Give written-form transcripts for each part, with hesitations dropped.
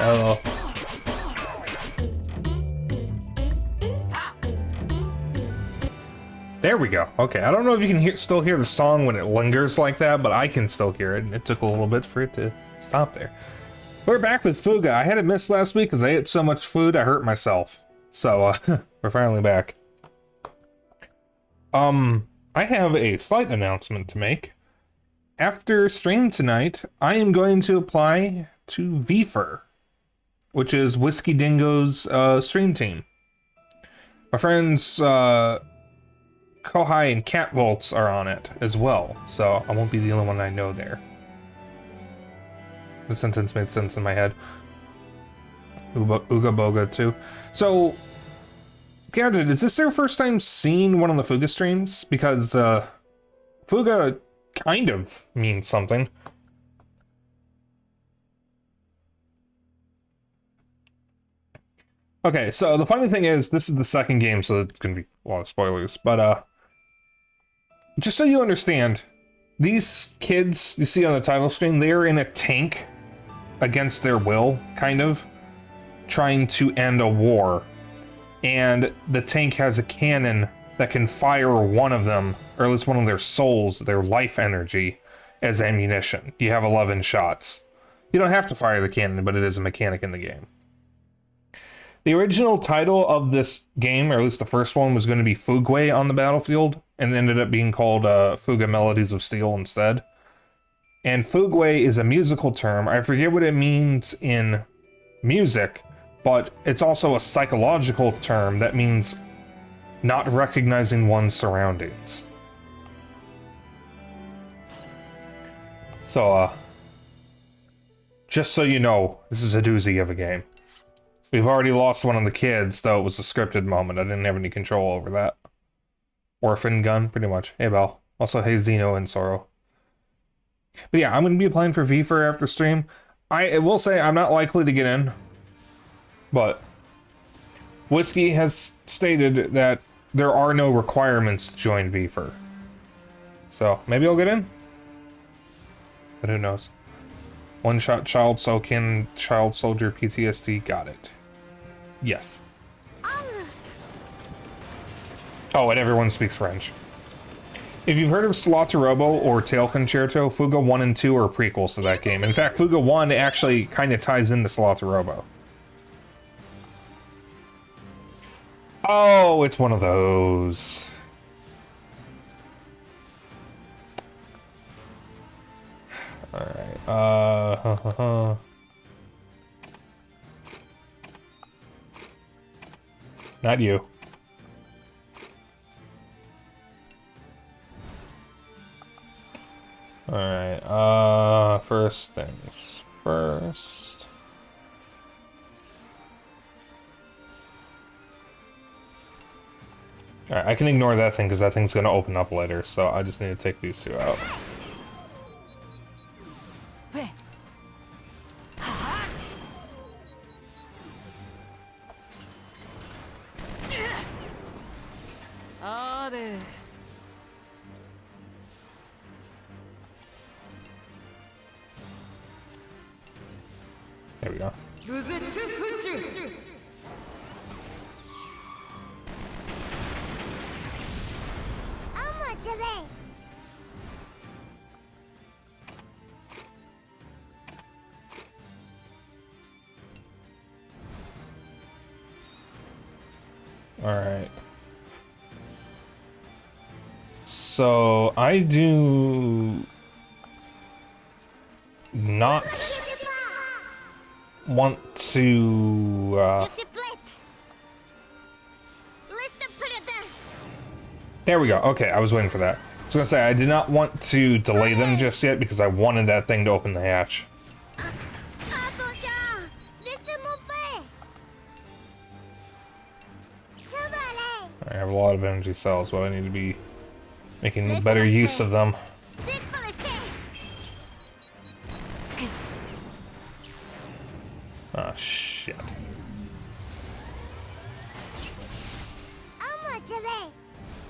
Hello. There we go. Okay, I don't know if you can still hear the song when it lingers like that, but I can still hear it, and it took a little bit for it to stop there. We're back with Fuga. I had it missed last week because I ate so much food I hurt myself. So, we're finally back. I have a slight announcement to make. After stream tonight, I am going to apply to VFR, which is Whiskey Dingo's stream team. My friends Kohai and Catvolts are on it as well, so I won't be the only one I know there. The sentence made sense in my head. Ooga Boga too. So, Gadget, is this your first time seeing one of the Fuga streams? Because Fuga kind of means something. Okay, so the funny thing is, this is the second game, so it's gonna be a lot of spoilers, but just so you understand, these kids you see on the title screen, they're in a tank against their will, kind of, trying to end a war. And the tank has a cannon that can fire one of them, or at least one of their souls, their life energy, as ammunition. You have 11 shots. You don't have to fire the cannon, but it is a mechanic in the game. The original title of this game, or at least the first one, was going to be Fuga on the battlefield, and it ended up being called Fuga Melodies of Steel instead. And Fuga is a musical term. I forget what it means in music, but it's also a psychological term that means not recognizing one's surroundings. So, just so you know, this is a doozy of a game. We've already lost one of the kids, though it was a scripted moment. I didn't have any control over that. Orphan gun, pretty much. Hey, Belle. Also, hey, Zeno and Sorrow. But yeah, I'm going to be applying for VFR after stream. I will say I'm not likely to get in. But Whiskey has stated that there are no requirements to join VFR. So, maybe I'll get in? But who knows? One-shot child soaking, child soldier PTSD, got it. Yes. Oh, and everyone speaks French. If you've heard of Robo or Tail Concerto, Fuga 1 and 2 are prequels to that game. In fact, Fuga 1 actually kind of ties into Robo. Oh, it's one of those. Alright, Not you. Alright, first things first. Alright, I can ignore that thing because that thing's gonna open up later, so I just need to take these two out. There we go. Alright. So, I do not want to, There we go. Okay, I was waiting for that. I was gonna say, I did not want to delay them just yet because I wanted that thing to open the hatch. I have a lot of energy cells, but I need to be making better use of them. Ah, shit.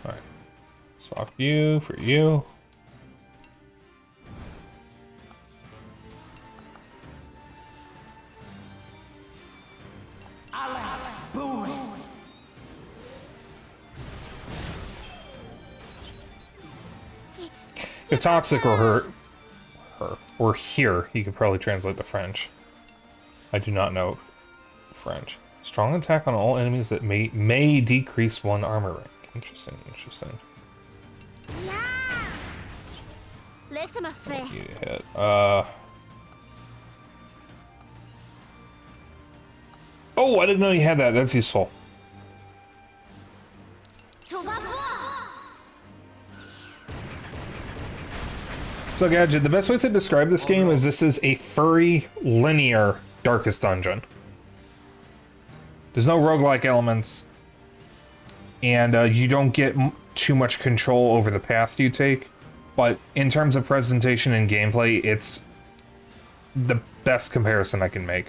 Alright. Swap you for you. If toxic or her, or here, you could probably translate to French. I do not know French. Strong attack on all enemies that may decrease 1 armor rank. Interesting, interesting. What you hit. Oh, I didn't know you had that. That's useful. So, Gadget, the best way to describe this game is this is a furry, linear Darkest Dungeon. There's no roguelike elements, and you don't get too much control over the path you take, but in terms of presentation and gameplay, it's the best comparison I can make.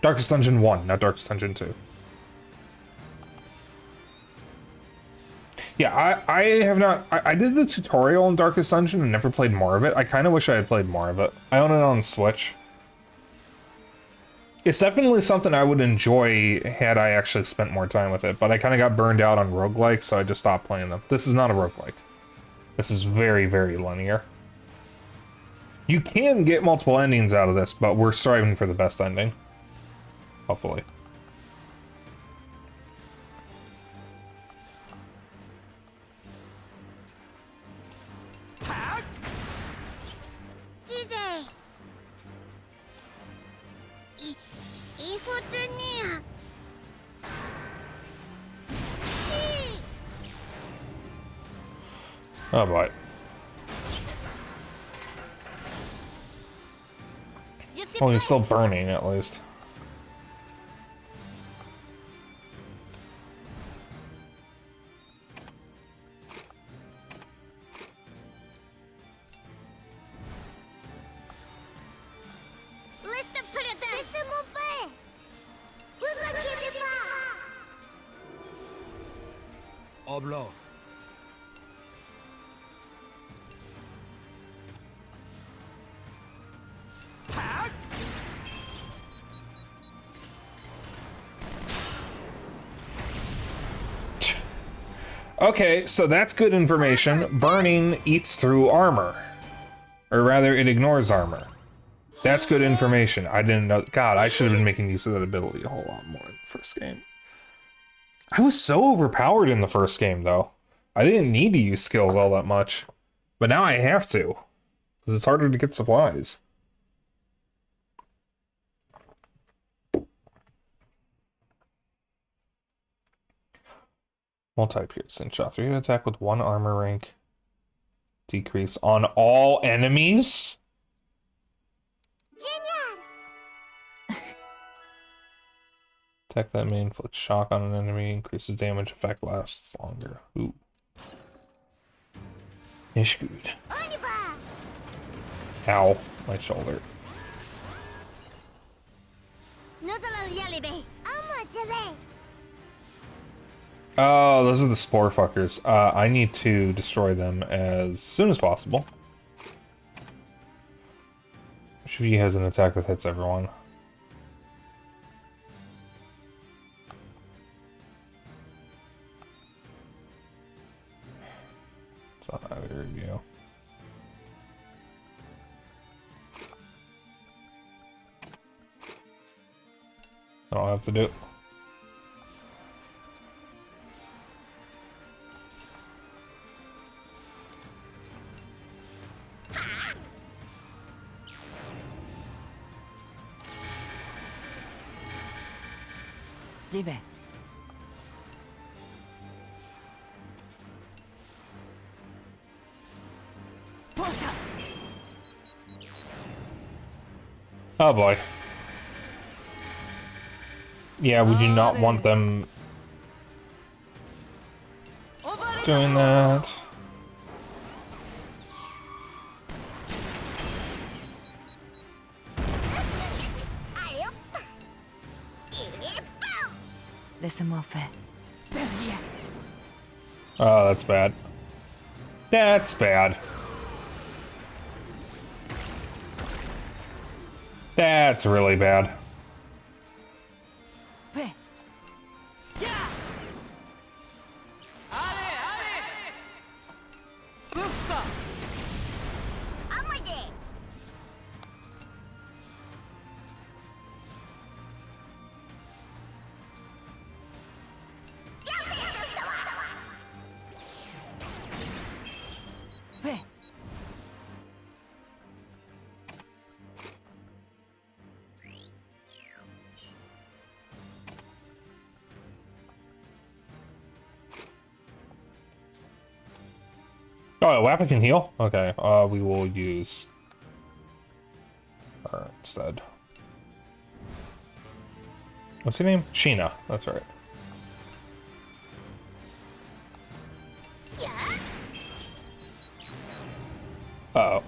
Darkest Dungeon 1, not Darkest Dungeon 2. Yeah, I have not... I did the tutorial in Darkest Dungeon and never played more of it. I kind of wish I had played more of it. I own it on Switch. It's definitely something I would enjoy had I actually spent more time with it, but I kind of got burned out on roguelikes, so I just stopped playing them. This is not a roguelike. This is very, very linear. You can get multiple endings out of this, but we're striving for the best ending. Hopefully. Oh boy. Well, he's still burning, at least. Okay, so that's good information. Burning eats through armor. Or rather, it ignores armor. That's good information. I didn't know. God, I should have been making use of that ability a whole lot more in the first game. I was so overpowered in the first game, though. I didn't need to use skills all that much. But now I have to. Because it's harder to get supplies. Multi-piercing shot. 3 attack with 1 armor rank. Decrease on all enemies? Attack that may inflict shock on an enemy. Increases damage. Effect lasts longer. Ooh. Ish good. Ow. My shoulder. Oh, those are the spore fuckers. I need to destroy them as soon as possible. Which of you has an attack that hits everyone? It's not either of you. I don't have to do it. Oh boy. Yeah, we do not want them doing that. Oh, that's bad. That's bad. That's really bad. Oh, a weapon can heal? Okay, we will use her instead. What's her name? Sheena, that's right. Uh-oh.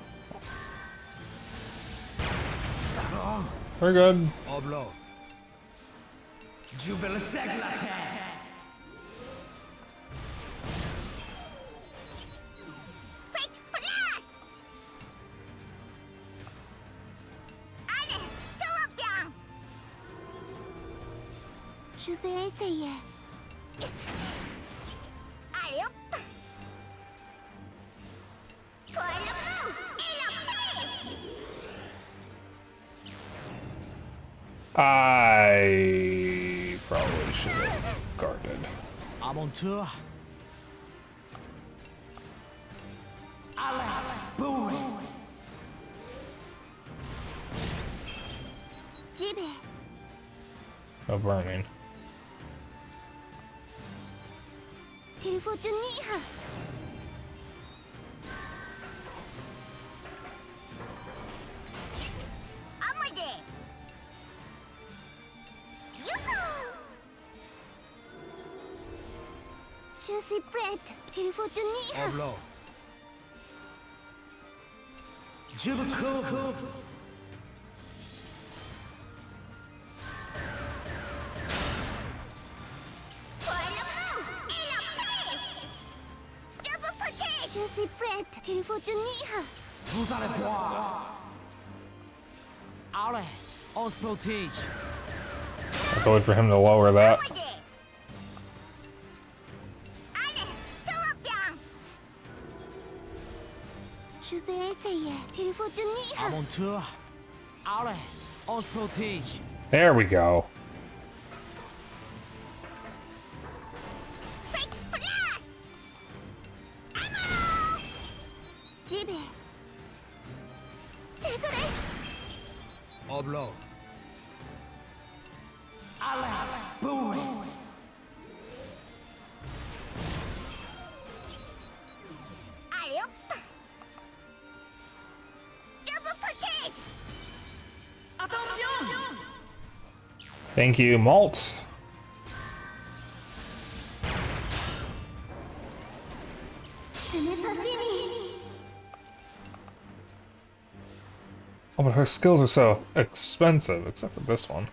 We're good. I probably should have guarded. I'm on tour. Boom. No burning. Oblo. Jibba. Vous allez voir. Allez, on se protège. Let's wait for him to lower that. I'm on tour. Allez, on se protège. There we go. Oblo. Allez, boom. Thank you, Malt. Oh, but her skills are so expensive, except for this one.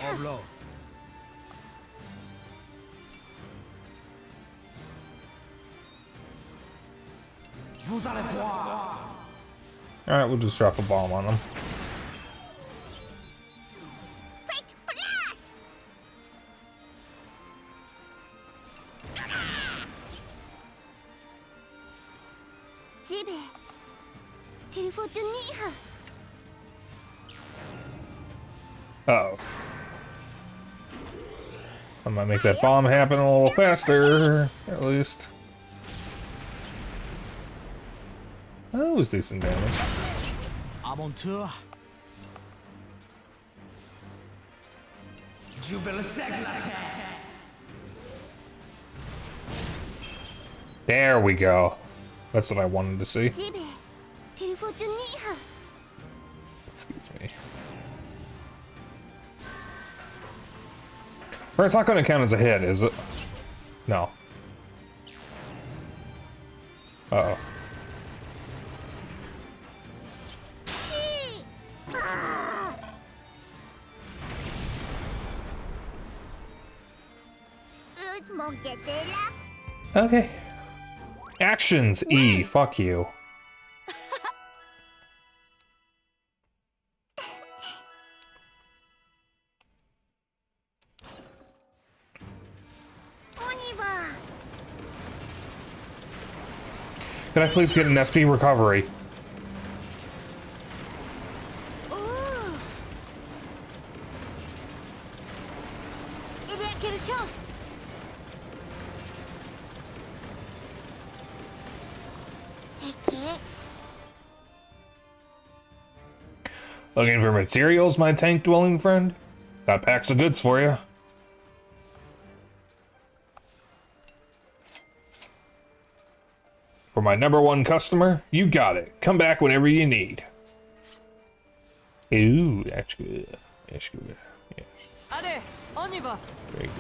Oblo. Vous allez voir. Alright, we'll just drop a bomb on him. Uh-oh. I might make that bomb happen a little faster, at least. That was decent damage. I'm on tour. There we go. That's what I wanted to see. Excuse me. Or it's not going to count as a hit, is it? No. Uh-oh. Okay. Actions, E. Fuck you. Can I please get an SP recovery? Looking for materials, my tank-dwelling friend? Got packs of goods for you. For my #1 customer, you got it. Come back whenever you need. Ooh, that's good. That's good. Yes. Very good.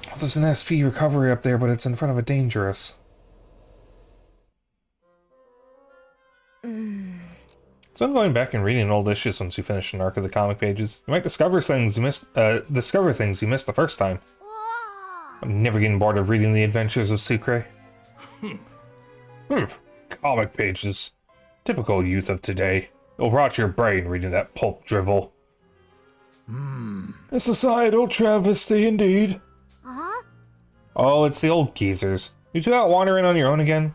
Oh, there's an SP recovery up there, but it's in front of a dangerous. So I'm going back and reading old issues once you finish an arc of the comic pages. You might discover things you missed. The first time. I'm never getting bored of reading the adventures of Sucre. Comic pages. Typical youth of today. It'll rot your brain reading that pulp drivel. A societal travesty indeed. Oh, it's the old geezers. You two out wandering on your own again?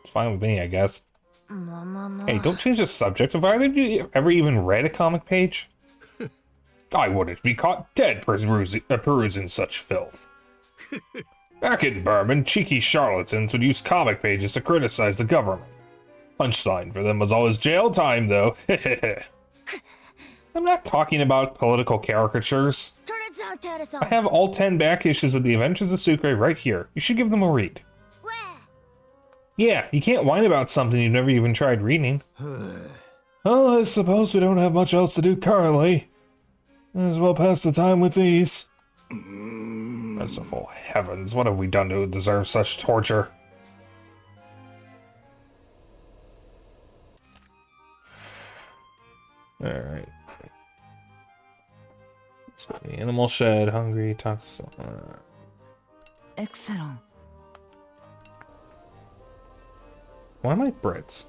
It's fine with me, I guess. Hey, don't change the subject. Have either of you ever even read a comic page? I wouldn't be caught dead perusing such filth. Back in Berman, cheeky charlatans would use comic pages to criticize the government. Punchline for them was always jail time, though. I'm not talking about political caricatures. I have all 10 back issues of the Adventures of Sucre right here. You should give them a read. Yeah, you can't whine about something you've never even tried reading. Well, I suppose we don't have much else to do currently. Might as well pass the time with these. Merciful heavens, what have we done to deserve such torture? Alright. Animal shed, hungry, toxic. Excellent. Why am I Brits?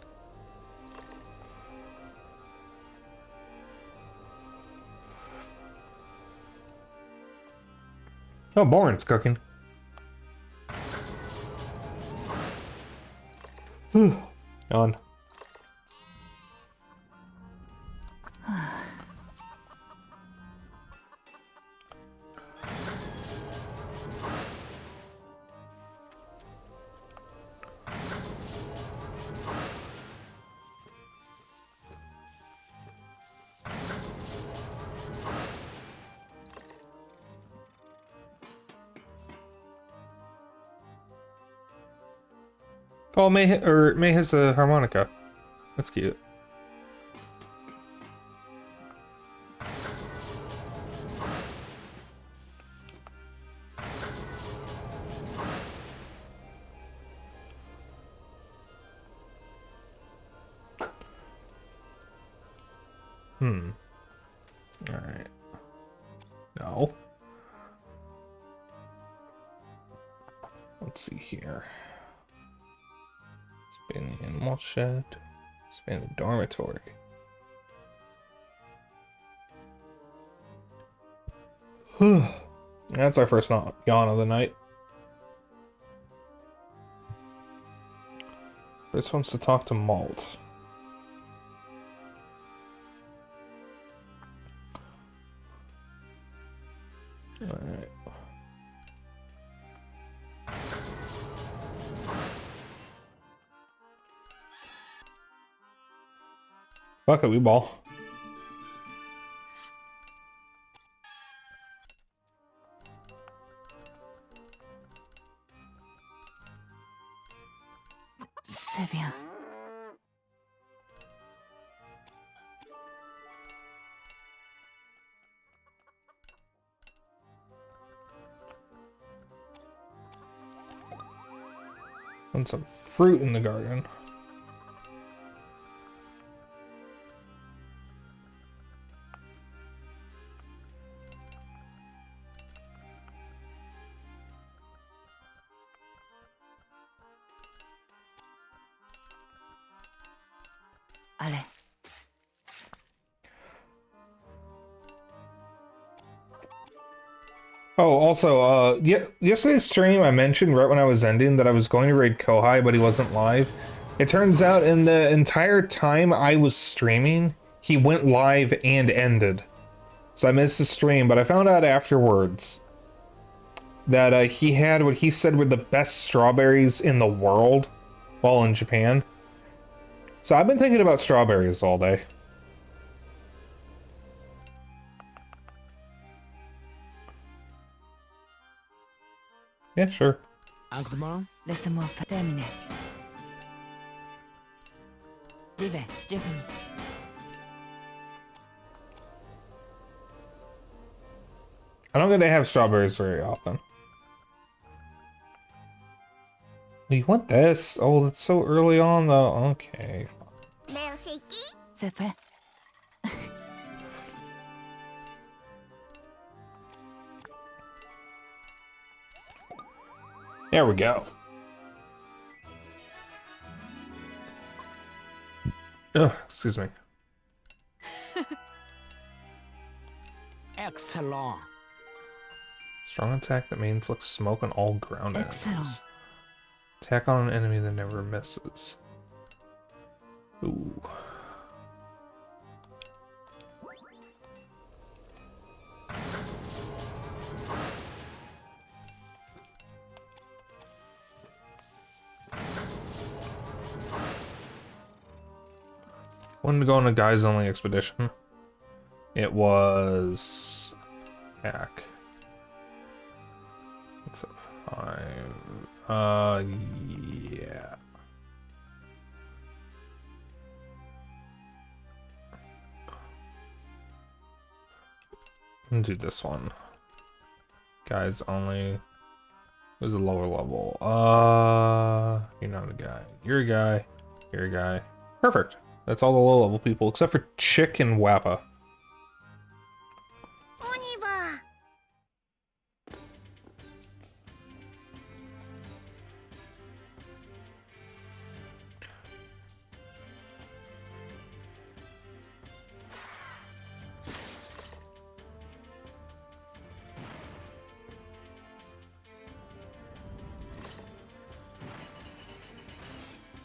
Oh, Boren's cooking. On. Oh, May has a harmonica. That's cute. Alright. No. Let's see here. Expand the animal shed. Expand the dormitory. That's our first yawn of the night. This wants to talk to Malt. Alright. Fuck it, we ball. C'est bien. Want some fruit in the garden. Allez. Oh, also, yesterday's stream I mentioned right when I was ending that I was going to raid Kohai, but he wasn't live. It turns out in the entire time I was streaming, he went live and ended. So I missed the stream, but I found out afterwards that he had what he said were the best strawberries in the world while in Japan. So I've been thinking about strawberries all day. Yeah, sure. Uncle Mom? Laisse-moi terminer. J'y vais, j'ai fini. I don't get to have strawberries very often. You want this? Oh, that's so early on, though. Okay. C'est fait. There we go. Ugh, excuse me. Excellent. Strong attack that may inflict smoke on all ground Excellent. enemies. Attack on an enemy that never misses. Ooh. When to go on a guys only expedition, it was hack. It's a 5. Yeah. I'm gonna do this one. Guys only. There's a lower level. You're not a guy. You're a guy. You're a guy. Perfect. That's all the low level people except for Chick and Wappa.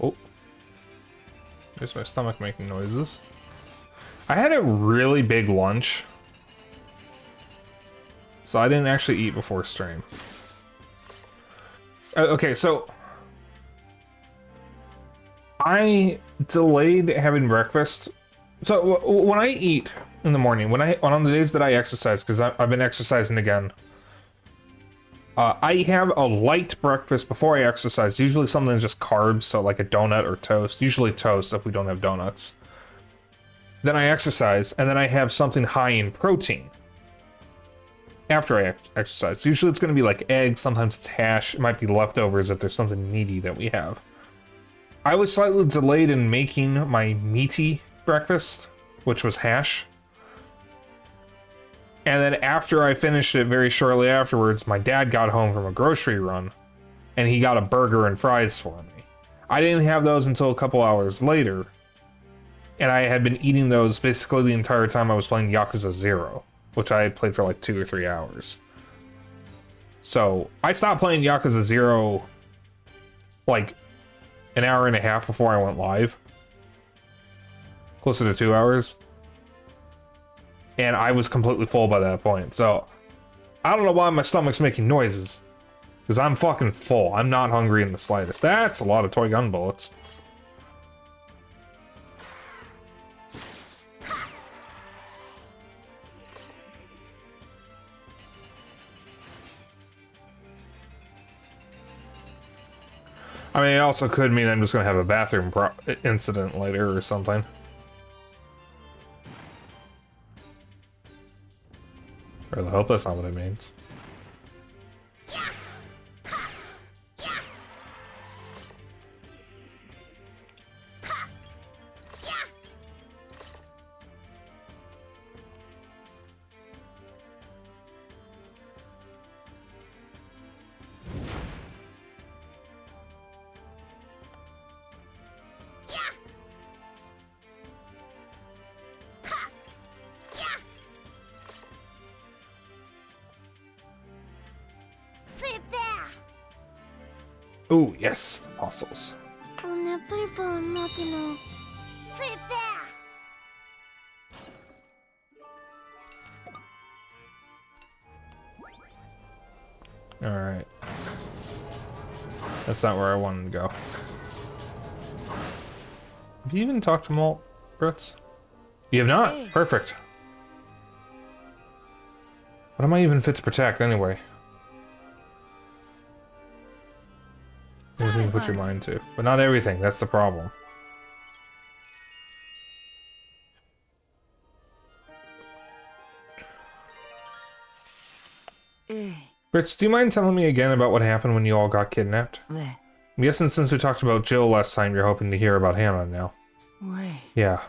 Oh. There's my stomach making noises. I had a really big lunch, so I didn't actually eat before stream. Okay, so I delayed having breakfast. So when I eat in the morning, when on the days that I exercise, because I've been exercising again, I have a light breakfast before I exercise. Usually something just carbs, so like a donut or toast. Usually toast if we don't have donuts. Then I exercise, and then I have something high in protein after I exercise. Usually it's going to be like eggs, sometimes it's hash. It might be leftovers if there's something meaty that we have. I was slightly delayed in making my meaty breakfast, which was hash. And then after I finished it, very shortly afterwards, my dad got home from a grocery run, and he got a burger and fries for me. I didn't have those until a couple hours later, and I had been eating those basically the entire time I was playing Yakuza 0, which I had played for like 2 or 3 hours. So I stopped playing Yakuza 0 like an hour and a half before I went live. Closer to 2 hours. And I was completely full by that point. So I don't know why my stomach's making noises. Because I'm fucking full. I'm not hungry in the slightest. That's a lot of toy gun bullets. I mean, it also could mean I'm just going to have a bathroom incident later or something. I really hope that's not what it means. Ooh, yes, fossils. Alright. That's not where I wanted to go. Have you even talked to Malt, Brits? You have not? Perfect. What am I even fit to protect, anyway? Everything you put your mind to. But not everything, that's the problem. Brits, do you mind telling me again about what happened when you all got kidnapped? I'm guessing since we talked about Jill last time, you're hoping to hear about Hannah now. Yeah.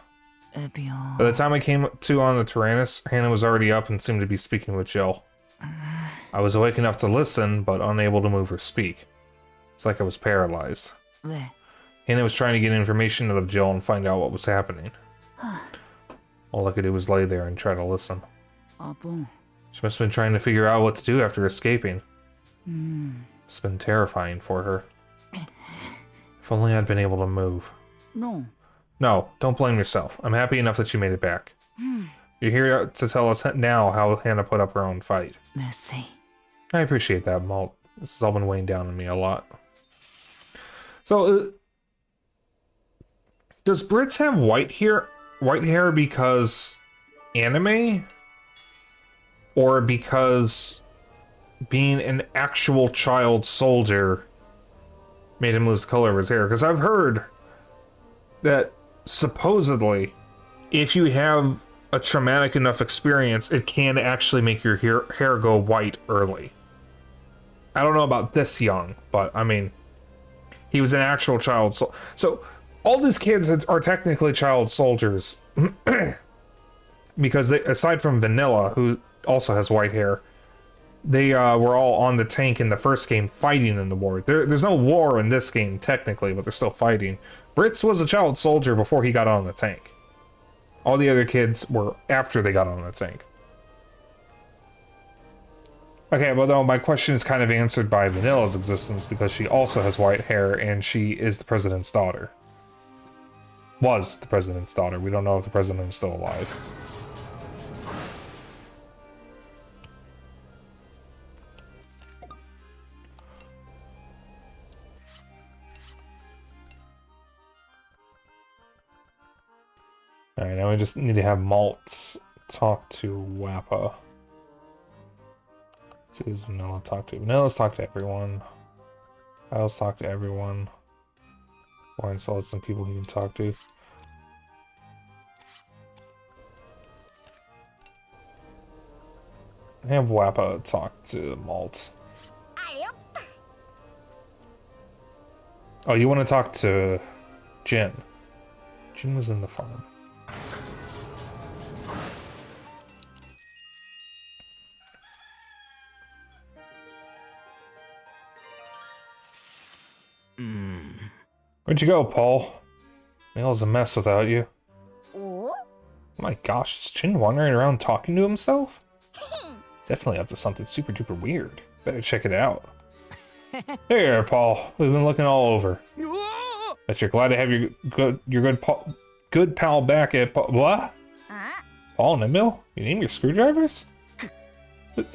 By the time I came to on the Tyrannus, Hannah was already up and seemed to be speaking with Jill. I was awake enough to listen, but unable to move or speak. It's like I was paralyzed. Hannah was trying to get information out of Jill and find out what was happening. All I could do was lay there and try to listen. She must have been trying to figure out what to do after escaping. It's been terrifying for her. If only I'd been able to move. No, don't blame yourself. I'm happy enough that you made it back. You're here to tell us now how Hannah put up her own fight. Merci. I appreciate that, Malt. This has all been weighing down on me a lot. So, does Brits have white hair because anime? Or because being an actual child soldier made him lose the color of his hair? Because I've heard that supposedly, if you have a traumatic enough experience, it can actually make your hair go white early. I don't know about this young, but I mean, he was an actual child soldier. So all these kids are technically child soldiers because they, aside from Vanilla, who also has white hair, they were all on the tank in the first game fighting in the war. There's no war in this game technically, but they're still fighting. Brits was a child soldier before he got on the tank. All the other kids were after they got on the tank. Okay, well though my question is kind of answered by Vanilla's existence because she also has white hair and she is the president's daughter. Was the president's daughter. We don't know if the president is still alive. Alright, now we just need to have Malt talk to Wappa. Let's see who's Vanilla talk to. Vanilla's talk to everyone. Kyle's talk to everyone. Warren sells some people he can talk to. Have Wappa talk to Malt. Oh, you want to talk to Jin? Jin was in the farm. Where'd you go, Paul? Mail's a mess without you. Oh my gosh, is Jin wandering around talking to himself? Definitely up to something super duper weird. Better check it out. Here, Paul. We've been looking all over. Bet you're glad to have your good pal back at what? Paul and Emil? You name your screwdrivers?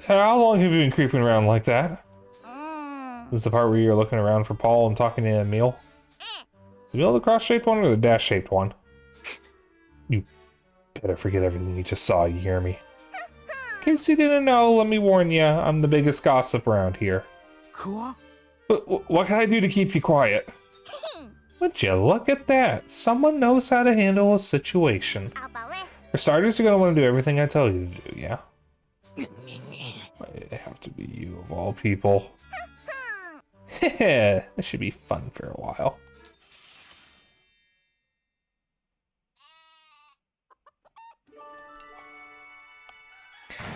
How long have you been creeping around like that? This is the part where you're looking around for Paul and talking to Emil. Is Emil the cross-shaped one or the dash-shaped one? You better forget everything you just saw, you hear me? In case you didn't know, let me warn you, I'm the biggest gossip around here. What can I do to keep you quiet? Would you look at that? Someone knows how to handle a situation. For starters, you're gonna want to do everything I tell you to do, yeah? It'd have to be you of all people. Heh, this should be fun for a while.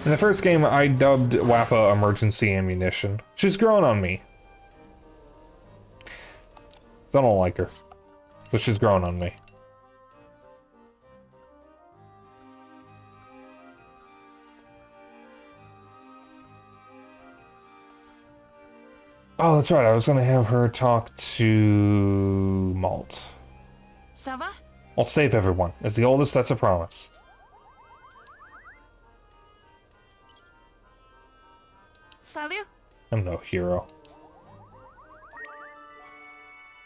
In the first game, I dubbed Wappa emergency ammunition. She's grown on me. I don't like her, but she's grown on me. Oh, that's right. I was gonna have her talk to Malt. Ça va? I'll save everyone. As the oldest, that's a promise. Salut? I'm no hero.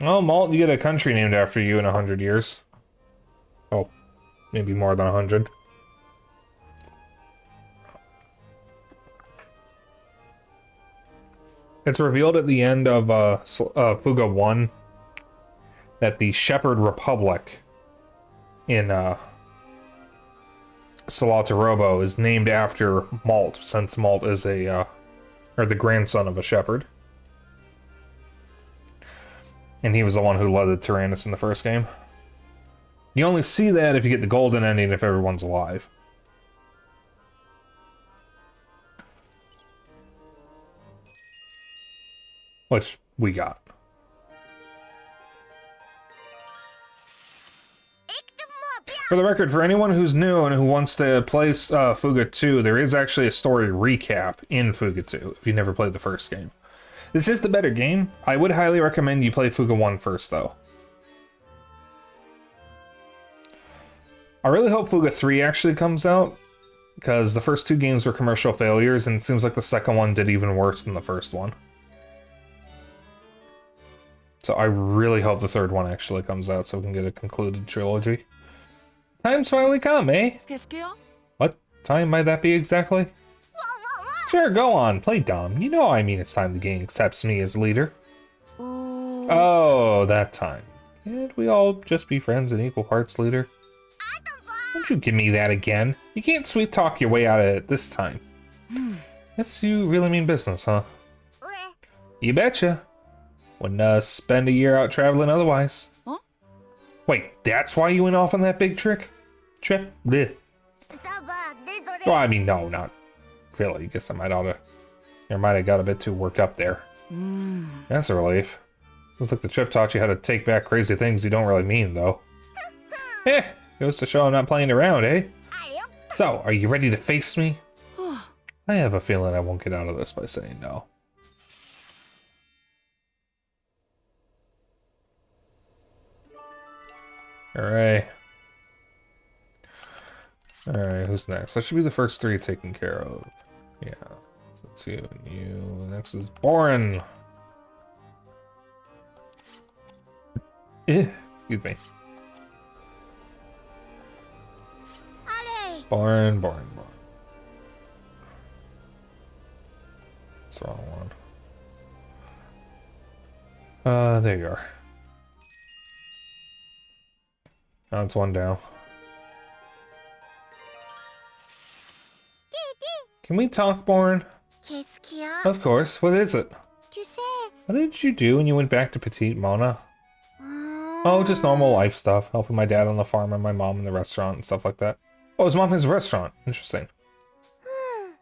Oh, Malt, you get a country named after you in 100 years. Oh, maybe more than 100. It's revealed at the end of Fuga 1 that the Shepherd Republic in Robo is named after Malt, since Malt is or the grandson of a shepherd. And he was the one who led the Tyrannus in the first game. You only see that if you get the golden ending if everyone's alive. Which we got. For the record, for anyone who's new and who wants to play Fuga 2, there is actually a story recap in Fuga 2, if you never played the first game. This is the better game. I would highly recommend you play Fuga 1 first, though. I really hope Fuga 3 actually comes out, because the first two games were commercial failures, and it seems like the second one did even worse than the first one. So I really hope the third one actually comes out so we can get a concluded trilogy. Time's finally come, eh? Qu'est-ce qu'il y a? What time might that be exactly? Sure, go on, play dumb. You know I mean it's time the gang accepts me as leader. Oh, that time. Can't we all just be friends in equal parts, leader? Don't you give me that again. You can't sweet talk your way out of it this time. Guess you really mean business, huh? You betcha. Wouldn't spend a year out traveling otherwise. Huh? Wait, that's why you went off on that big trip? Bleh. Well, I mean, no, not really. Guess I might have got a bit too worked up there. That's a relief. Looks like the trip taught you how to take back crazy things you don't really mean, though. Goes to show I'm not playing around, eh? So, are you ready to face me? I have a feeling I won't get out of this by saying no. Alright. Alright, who's next? That should be the first three taken care of. Yeah. So it's you and you. Next is Borin. Excuse me. Borin. That's the wrong one. There you are. Oh, it's one down. Can we talk, Borin? Of course. What is it? What did you do when you went back to Petite Mona? Oh, just normal life stuff. Helping my dad on the farm and my mom in the restaurant and stuff like that. Oh, his mom has a restaurant. Interesting.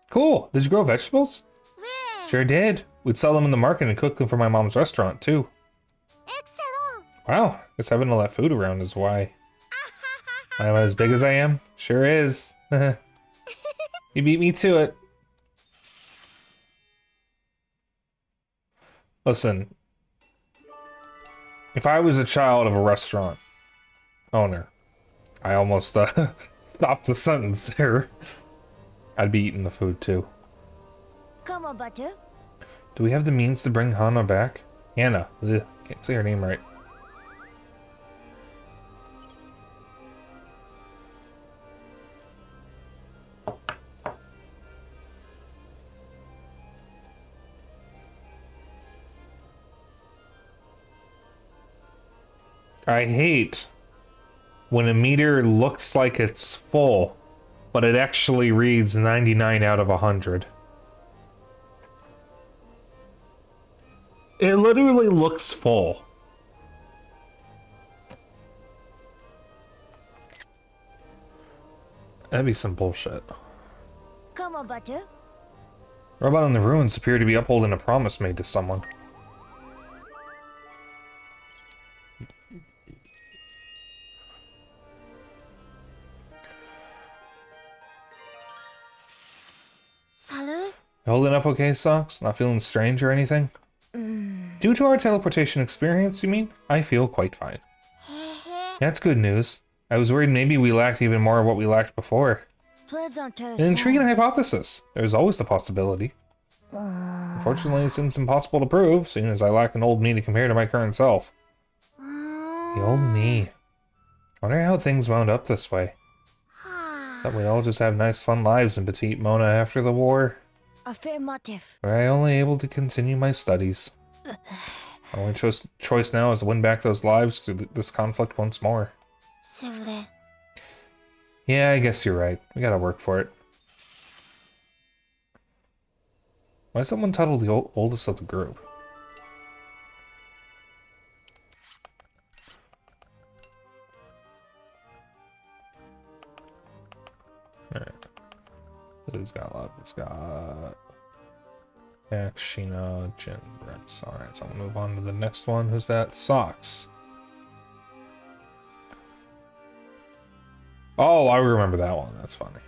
Cool. Did you grow vegetables? Sure did. We'd sell them in the market and cook them for my mom's restaurant, too. Wow. Guess having all that food around is why I am as big as I am. Sure is. You beat me to it. Listen. If I was a child of a restaurant owner, I almost stopped the sentence there. I'd be eating the food too. Do we have the means to bring Hana back? Hannah. Ugh, can't say her name right. I hate when a meter looks like it's full, but it actually reads 99 out of 100. It literally looks full. That'd be some bullshit. Robot in the ruins appear to be upholding a promise made to someone. You holding up okay, Socks? Not feeling strange or anything? Due to our teleportation experience, you mean? I feel quite fine. That's good news. I was worried maybe we lacked even more of what we lacked before. An intriguing hypothesis. There's always the possibility. Unfortunately, it seems impossible to prove, seeing as I lack an old me to compare to my current self. The old me. Wonder how things wound up this way. That we all just have nice fun lives in Petite Mona after the war. Affirmative. Were I only able to continue my studies. My only choice now is to win back those lives through this conflict once more. C'est vrai. Yeah, I guess you're right. We gotta work for it. Why is someone titled the oldest of the group? Alright. Who's got love? It's got Jack, Sheena, Jin, Brent. Alright, so I'm gonna move on to the next one. Who's that? Socks. Oh, I remember that one. That's funny.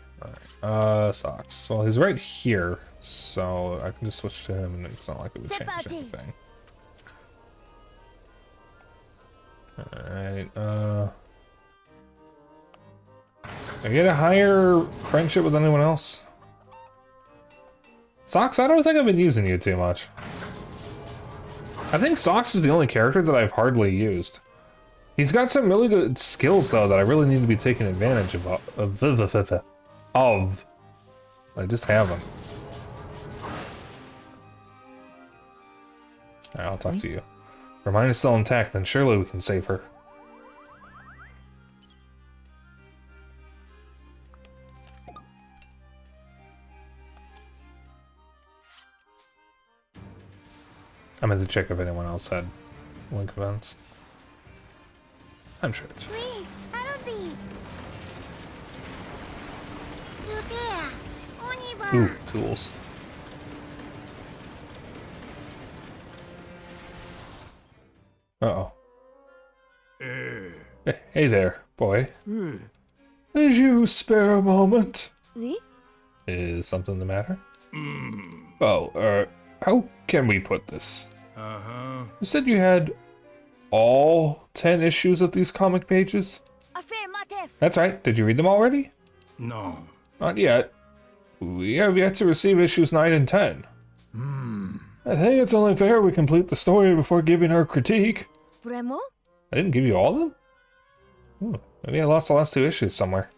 Alright. Socks. Well, he's right here, so I can just switch to him and it's not like it would change anything. Alright, I get a higher friendship with anyone else? Socks, I don't think I've been using you too much. I think Socks is the only character that I've hardly used. He's got some really good skills, though, that I really need to be taking advantage of. I just haven't. Alright, I'll talk to you. Her mind is still intact, then surely we can save her. I meant to check if anyone else had link events. I'm sure it's fine. Ooh, tools. Uh-oh. Hey there, boy. Did you spare a moment? Is something the matter? Oh, how can we put this? You said you had all 10 issues of these comic pages? Affirmative. That's right. Did you read them already? No. Not yet. We have yet to receive issues 9 and 10. I think it's only fair we complete the story before giving our critique. Vraiment? I didn't give you all of them? Maybe I lost the last 2 issues somewhere.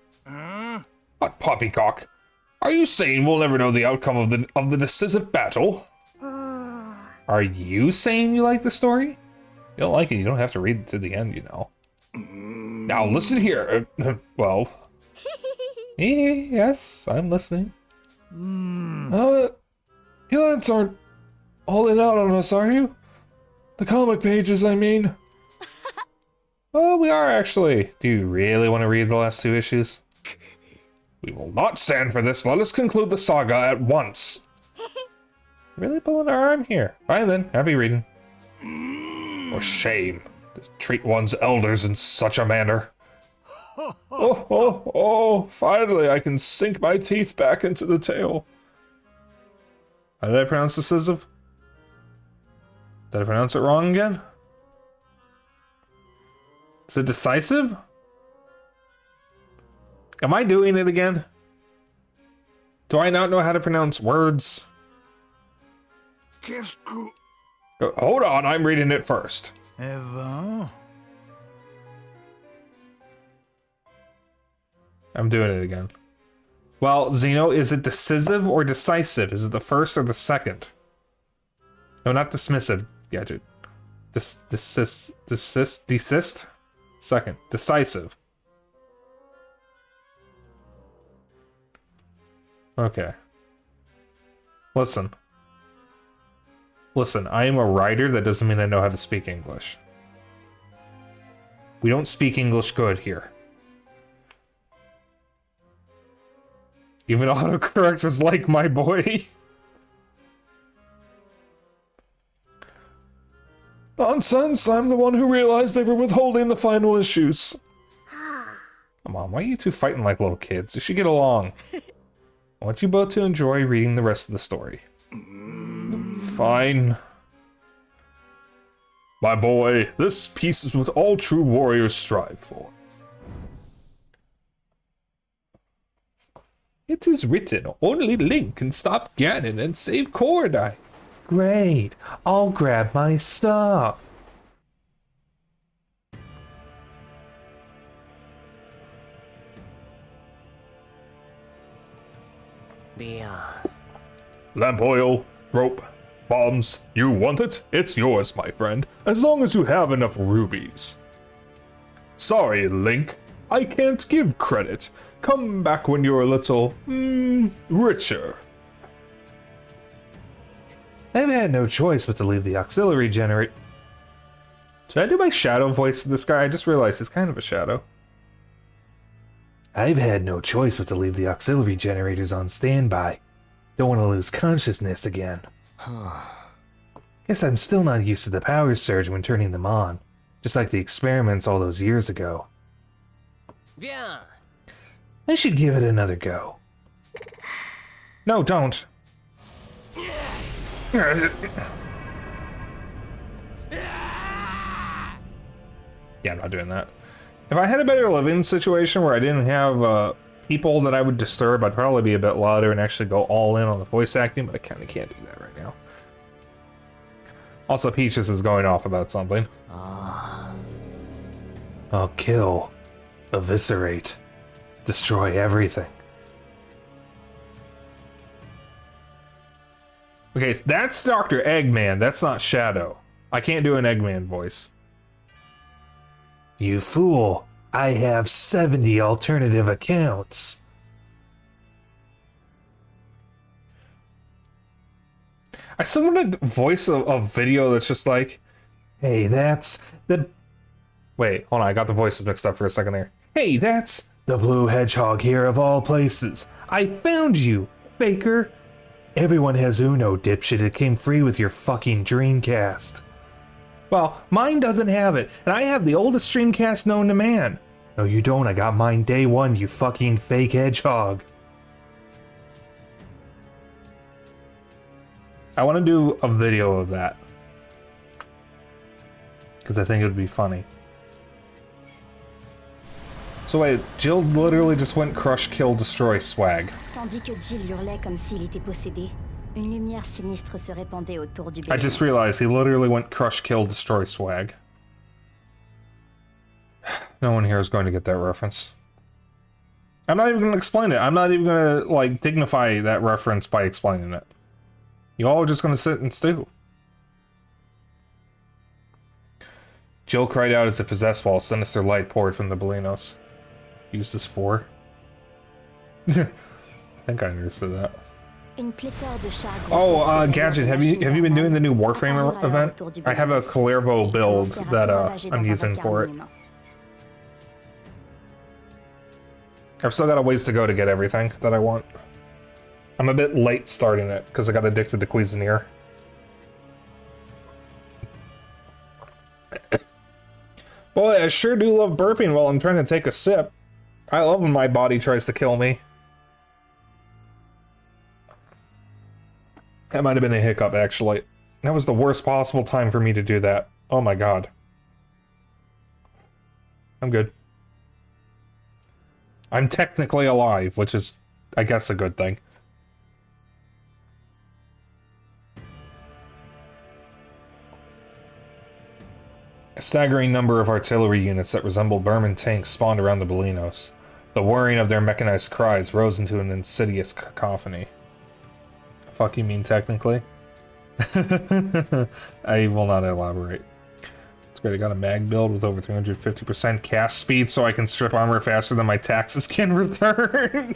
What poppycock? Are you saying we'll never know the outcome of the decisive battle? Are you saying you like the story? You don't like it, you don't have to read it to the end, you know. Now listen here. Well. Yes, I'm listening. You lads aren't holding out on us, are you? The comic pages, I mean. Oh, we are actually. Do you really want to read the last 2 issues? We will not stand for this. Let us conclude the saga at once. Really pulling our arm here. Fine then, happy reading. For shame to treat one's elders in such a manner. Oh, finally I can sink my teeth back into the tail. How did I pronounce decisive? Did I pronounce it wrong again? Is it decisive? Am I doing it again? Do I not know how to pronounce words? Hold on, I'm reading it first. I'm doing it again. Well, Zeno, is it decisive or decisive? Is it the first or the second? No, not dismissive. Gadget. Desist? Second. Decisive. Okay. Listen, I am a writer. That doesn't mean I know how to speak English. We don't speak English good here. Even autocorrect was like my boy. Nonsense, I'm the one who realized they were withholding the final issues. Come on, why are you two fighting like little kids? You should get along. I want you both to enjoy reading the rest of the story. Fine. My boy, this peace is what all true warriors strive for. It is written, only Link can stop Ganon and save Korodai. Great, I'll grab my stuff. Bien. Lamp oil, rope, bombs. You want it? It's yours, my friend, as long as you have enough rubies. Sorry, Link. I can't give credit. Come back when you're a little, richer. I've had no choice but to leave the auxiliary generator. Should I do my shadow voice for this guy? I just realized he's kind of a shadow. I've had no choice but to leave the auxiliary generators on standby. Don't want to lose consciousness again. Guess I'm still not used to the power surge when turning them on. Just like the experiments all those years ago. Bien. I should give it another go. No, don't. Yeah, I'm not doing that. If I had a better living situation where I didn't have people that I would disturb, I'd probably be a bit louder and actually go all in on the voice acting, but I kind of can't do that right now. Also, Peaches is going off about something. I'll kill, eviscerate, destroy everything. Okay, that's Dr. Eggman, that's not Shadow. I can't do an Eggman voice. You fool, I have 70 alternative accounts. I still want to voice a video that's just like, hey, that's the... Wait, hold on, I got the voices mixed up for a second there. Hey, that's the blue hedgehog here of all places. I found you, Baker. Everyone has Uno, dipshit. It came free with your fucking Dreamcast. Well, mine doesn't have it, and I have the oldest Dreamcast known to man. No, you don't. I got mine day one, you fucking fake hedgehog. I want to do a video of that. Because I think it would be funny. So wait, Jill literally just went crush, kill, destroy swag. Tandis que Jill hurlait comme s'il était possédé, une lumière sinistre se répandait autour du I just realized he literally went crush, kill, destroy swag. No one here is going to get that reference. I'm not even going to explain it. I'm not even going to, like, dignify that reference by explaining it. You all are just going to sit and stew. Jill cried out as if possessed while a sinister light poured from the Bolinos. Use this for? I think I understood that. Oh, Gadget, have you been doing the new Warframe event? I have a Calervo build that I'm using for it. I've still got a ways to go to get everything that I want. I'm a bit late starting it because I got addicted to Cuisinier. Boy, I sure do love burping while I'm trying to take a sip. I love when my body tries to kill me. That might have been a hiccup, actually. That was the worst possible time for me to do that. Oh my god. I'm good. I'm technically alive, which is, I guess, a good thing. A staggering number of artillery units that resembled Berman tanks spawned around the Bolinos. The whirring of their mechanized cries rose into an insidious cacophony. Fuck you mean technically? I will not elaborate. It's great, I got a mag build with over 350% cast speed so I can strip armor faster than my taxes can return.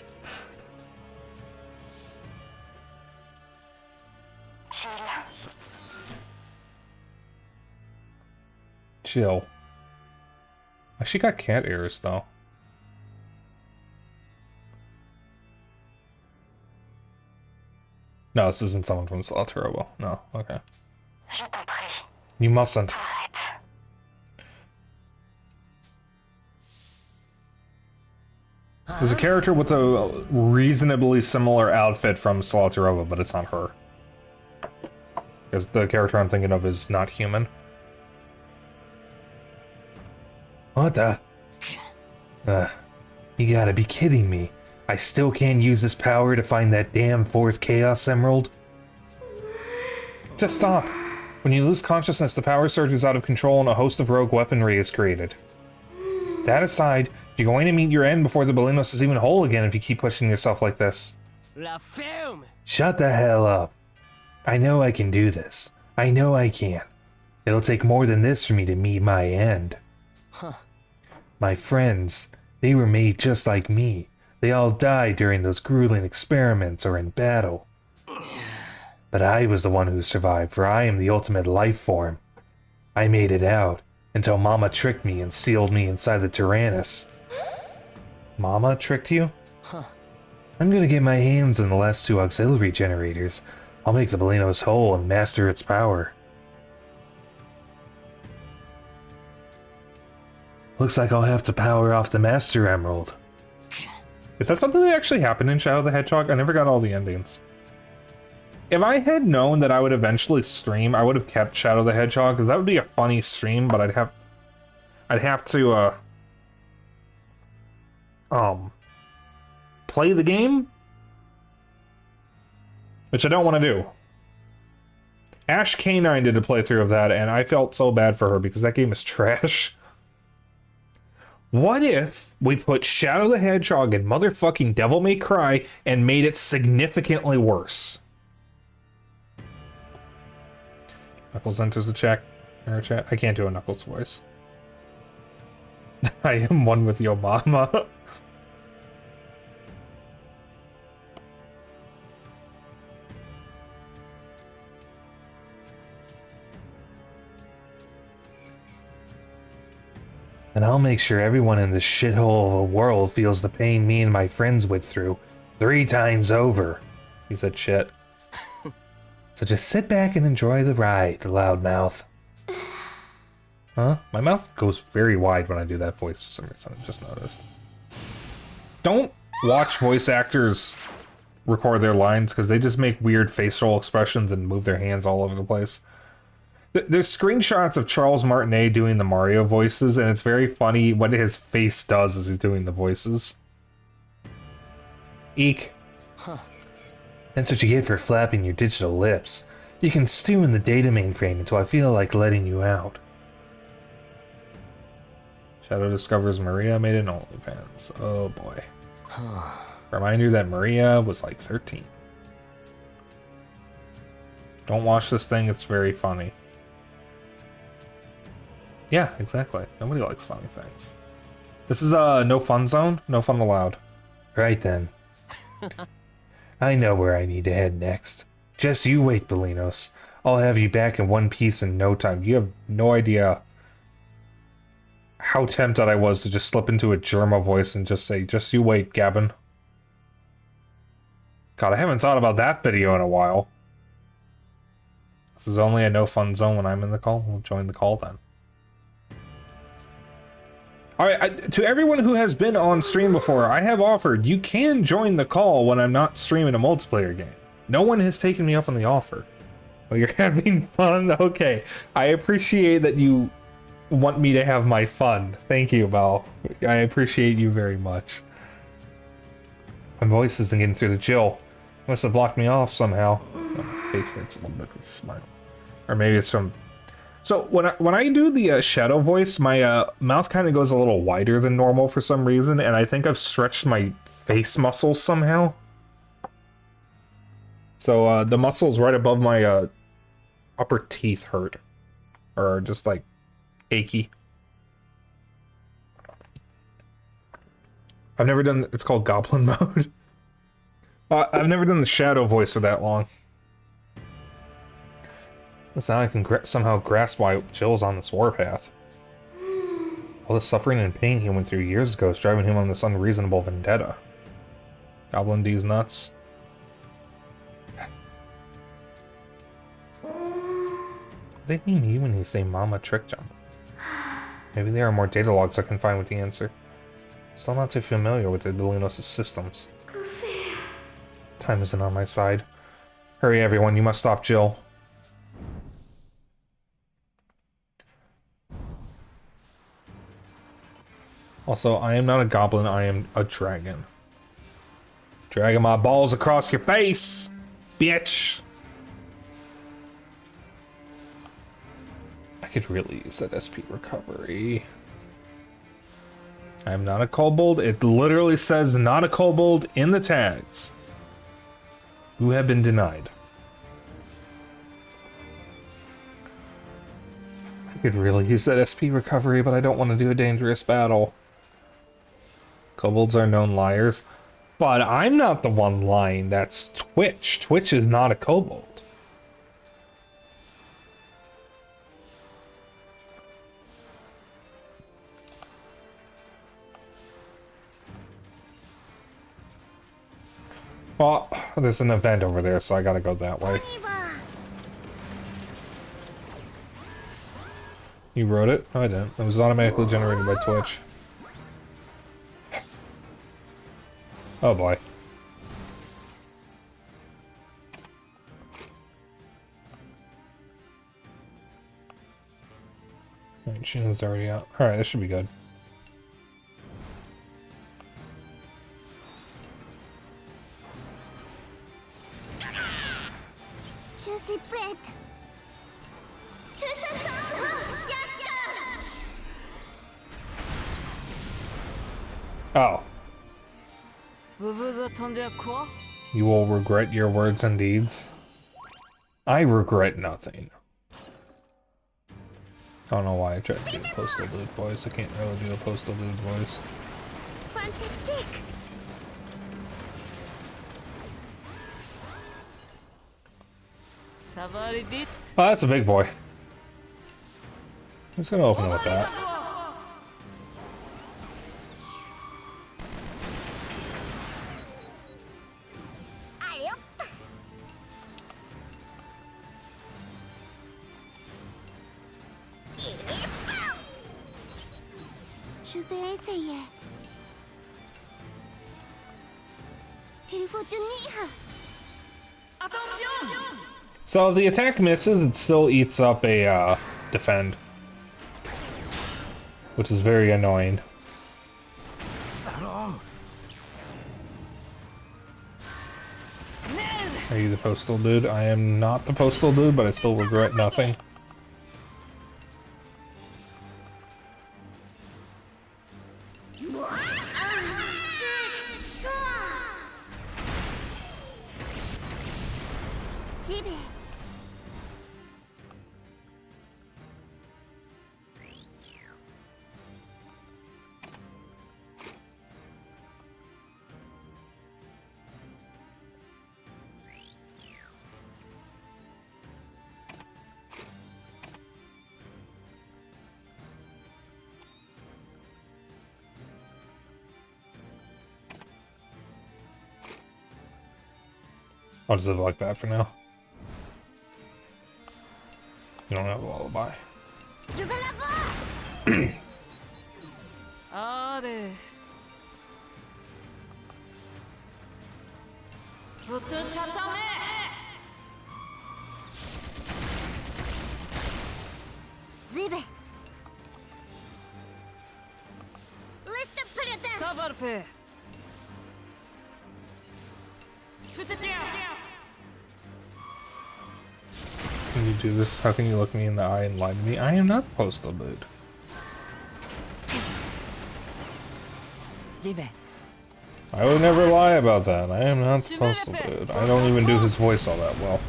Chill. She got cat ears though. No, this isn't someone from Saltarobo. No, okay. You mustn't. There's a character with a reasonably similar outfit from Saltarobo, but it's not her. Because the character I'm thinking of is not human. What the? You gotta be kidding me. I still can't use this power to find that damn fourth Chaos Emerald? Just stop. When you lose consciousness, the power surges out of control and a host of rogue weaponry is created. That aside, you're going to meet your end before the Bolinos is even whole again if you keep pushing yourself like this. La film. Shut the hell up. I know I can do this. I know I can. It'll take more than this for me to meet my end. Huh. My friends, they were made just like me. They all died during those grueling experiments or in battle. But I was the one who survived, for I am the ultimate life form. I made it out, until Mama tricked me and sealed me inside the Tyrannus. Mama tricked you? Huh. I'm gonna get my hands on the last 2 auxiliary generators. I'll make the Bolinos whole and master its power. Looks like I'll have to power off the Master Emerald. Is that something that actually happened in Shadow the Hedgehog? I never got all the endings. If I had known that I would eventually stream, I would have kept Shadow the Hedgehog, because that would be a funny stream, but I'd have to play the game, which I don't want to do. Ash K9 did a playthrough of that, and I felt so bad for her because that game is trash. What if we put Shadow the Hedgehog in motherfucking Devil May Cry and made it significantly worse? Knuckles enters the chat. I can't do a Knuckles voice. I am one with your mama. And I'll make sure everyone in this shithole of a world feels the pain me and my friends went through 3 times over. He said shit. So just sit back and enjoy the ride, loudmouth. Huh? My mouth goes very wide when I do that voice for some reason. I just noticed. Don't watch voice actors record their lines because they just make weird facial expressions and move their hands all over the place. There's screenshots of Charles Martinet doing the Mario voices, and it's very funny what his face does as he's doing the voices. Eek. Huh. That's what you get for flapping your digital lips. You can stew in the data mainframe until I feel like letting you out. Shadow discovers Maria made an OnlyFans. Oh boy. Reminder that Maria was like 13. Don't watch this thing, it's very funny. Yeah, exactly. Nobody likes funny things. This is a no fun zone? No fun allowed. Right then. I know where I need to head next. Just you wait, Bolinos. I'll have you back in one piece in no time. You have no idea how tempted I was to just slip into a Germa voice and just say, just you wait, Gavin. God, I haven't thought about that video in a while. This is only a no fun zone when I'm in the call. We'll join the call then. Alright, to everyone who has been on stream before, I have offered you can join the call when I'm not streaming a multiplayer game. No one has taken me up on the offer. Oh, you're having fun? Okay. I appreciate that you want me to have my fun. Thank you, Val. I appreciate you very much. My voice isn't getting through the chill. Must have blocked me off somehow. Oh, my face hits a little bit with a smile. Or maybe it's from... So when I do the shadow voice, my mouth kind of goes a little wider than normal for some reason, and I think I've stretched my face muscles somehow. So the muscles right above my upper teeth hurt, or are just like achy. I've never done. It's called Goblin mode. I've never done the shadow voice for that long. So now I can somehow grasp why Jill's on this warpath. All the suffering and pain he went through years ago is driving him on this unreasonable vendetta. Goblin D's nuts. What did he mean when he say Mama tricked him? Maybe there are more data logs I can find with the answer. Still not too familiar with the Bolinos' systems. Time isn't on my side. Hurry everyone, you must stop Jill. Also, I am not a goblin, I am a dragon. Dragging my balls across your face, bitch! I could really use that SP recovery. I'm not a kobold, it literally says not a kobold in the tags. You have been denied. I could really use that SP recovery, but I don't want to do a dangerous battle. Kobolds are known liars. But I'm not the one lying, that's Twitch. Twitch is not a kobold. Well, there's an event over there, so I gotta go that way. You wrote it? No, I didn't. It was automatically generated by Twitch. Oh boy. Alright, Sheena's already out. Alright, this should be good. Je suis prête. Tous ensemble. Oh. Vous vous attendez à quoi? You will regret your words and deeds. I regret nothing. I don't know why I tried to do a postal dude voice. I can't really do a postal dude voice. Fantastique. Ça va aller vite? Oh, that's a big boy. I'm just gonna open it with that. Je vais essayer. Il faut tenir. So if the attack misses, it still eats up a defend, which is very annoying. Salaud. Are you the postal dude? I am not the postal dude, but I still regret nothing. J'y vais. I'll just live like that for now. You don't have a lullaby. Je vais l'avoir. Allez. Vous tous attendez? J'y vais. Liste prête. Ça va le faire. Je te tiens. Can you do this? How can you look me in the eye and lie to me? I am not the postal dude. J'y vais. I would never lie about that. I am not the postal dude. I don't even do his voice all that well.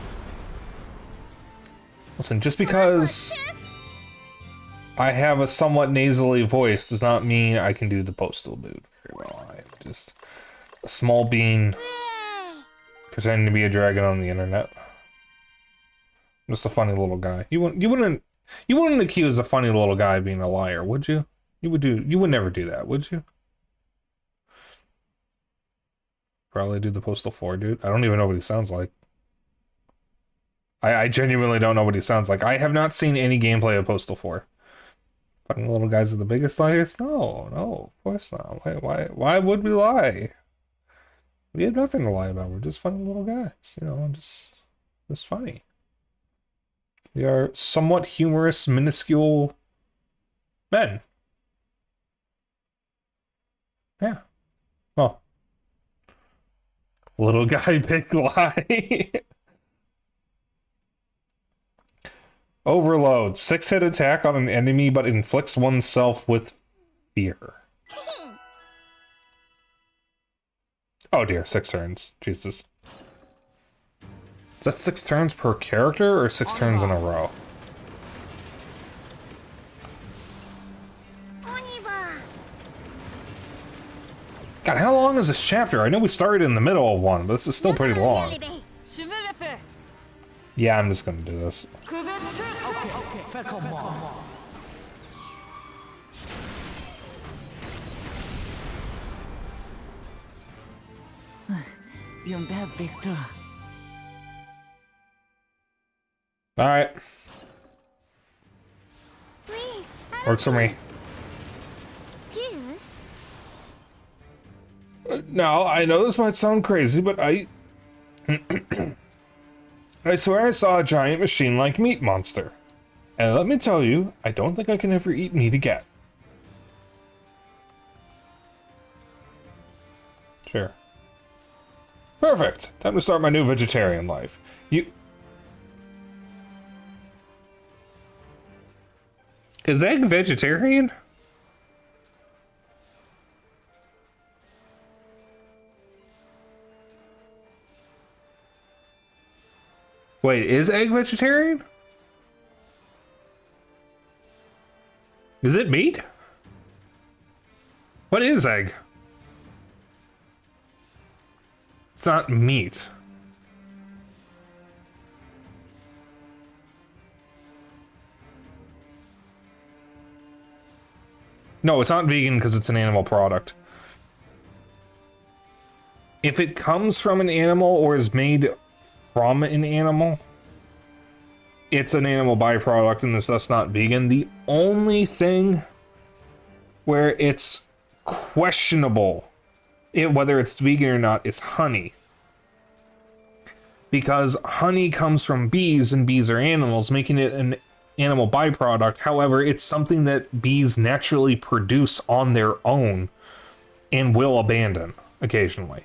Listen, just because I have a somewhat nasally voice does not mean I can do the postal dude very well. I'm just a small bean pretending to be a dragon on the internet. I'm just a funny little guy. You wouldn't accuse a funny little guy of being a liar, would you? You would never do that, would you? Probably do the Postal 4 dude. I don't even know what he sounds like. I genuinely don't know what he sounds like. I have not seen any gameplay of Postal 4. Fucking little guys are the biggest liars? No, of course not. Why would we lie? We have nothing to lie about. We're just funny little guys, you know, just funny. We are somewhat humorous, minuscule men. Yeah. Well. Little guy, big lie. Overload. 6-hit attack on an enemy, but inflicts oneself with fear. Oh dear, 6 turns. Jesus. Is that 6 turns per character or 6 turns in a row? God, how long is this chapter? I know we started in the middle of one, but this is still pretty long. Yeah, I'm just gonna do this. Okay, fais comme moi. Bien bad, Victor. Alright. Works for me. Now, I know this might sound crazy, but I swear I saw a giant machine-like meat monster. And let me tell you, I don't think I can ever eat meat again. Sure. Perfect. Time to start my new vegetarian life. Is Egg vegetarian? Wait, is Egg vegetarian? Is it meat? What is Egg? It's not meat. No, it's not vegan because it's an animal product. If it comes from an animal or is made from an animal, it's an animal byproduct and that's not vegan. The only thing where it's questionable whether it's vegan or not is honey. Because honey comes from bees and bees are animals, making it an animal byproduct. However, it's something that bees naturally produce on their own and will abandon occasionally.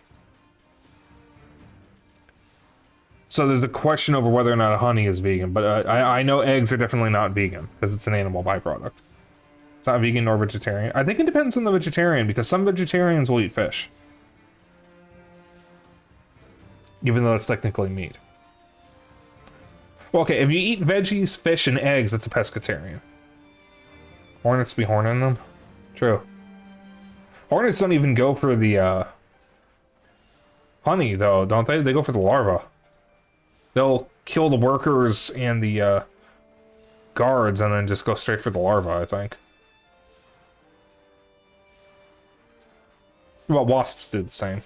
So there's a question over whether or not honey is vegan, but I know eggs are definitely not vegan because it's an animal byproduct. It's not vegan nor vegetarian. I think it depends on the vegetarian because some vegetarians will eat fish, even though it's technically meat. Well, okay, if you eat veggies, fish, and eggs, it's a pescatarian. Hornets be horning them? True. Hornets don't even go for the honey, though, don't they? They go for the larva. They'll kill the workers and the guards and then just go straight for the larva, I think. Well, wasps do the same.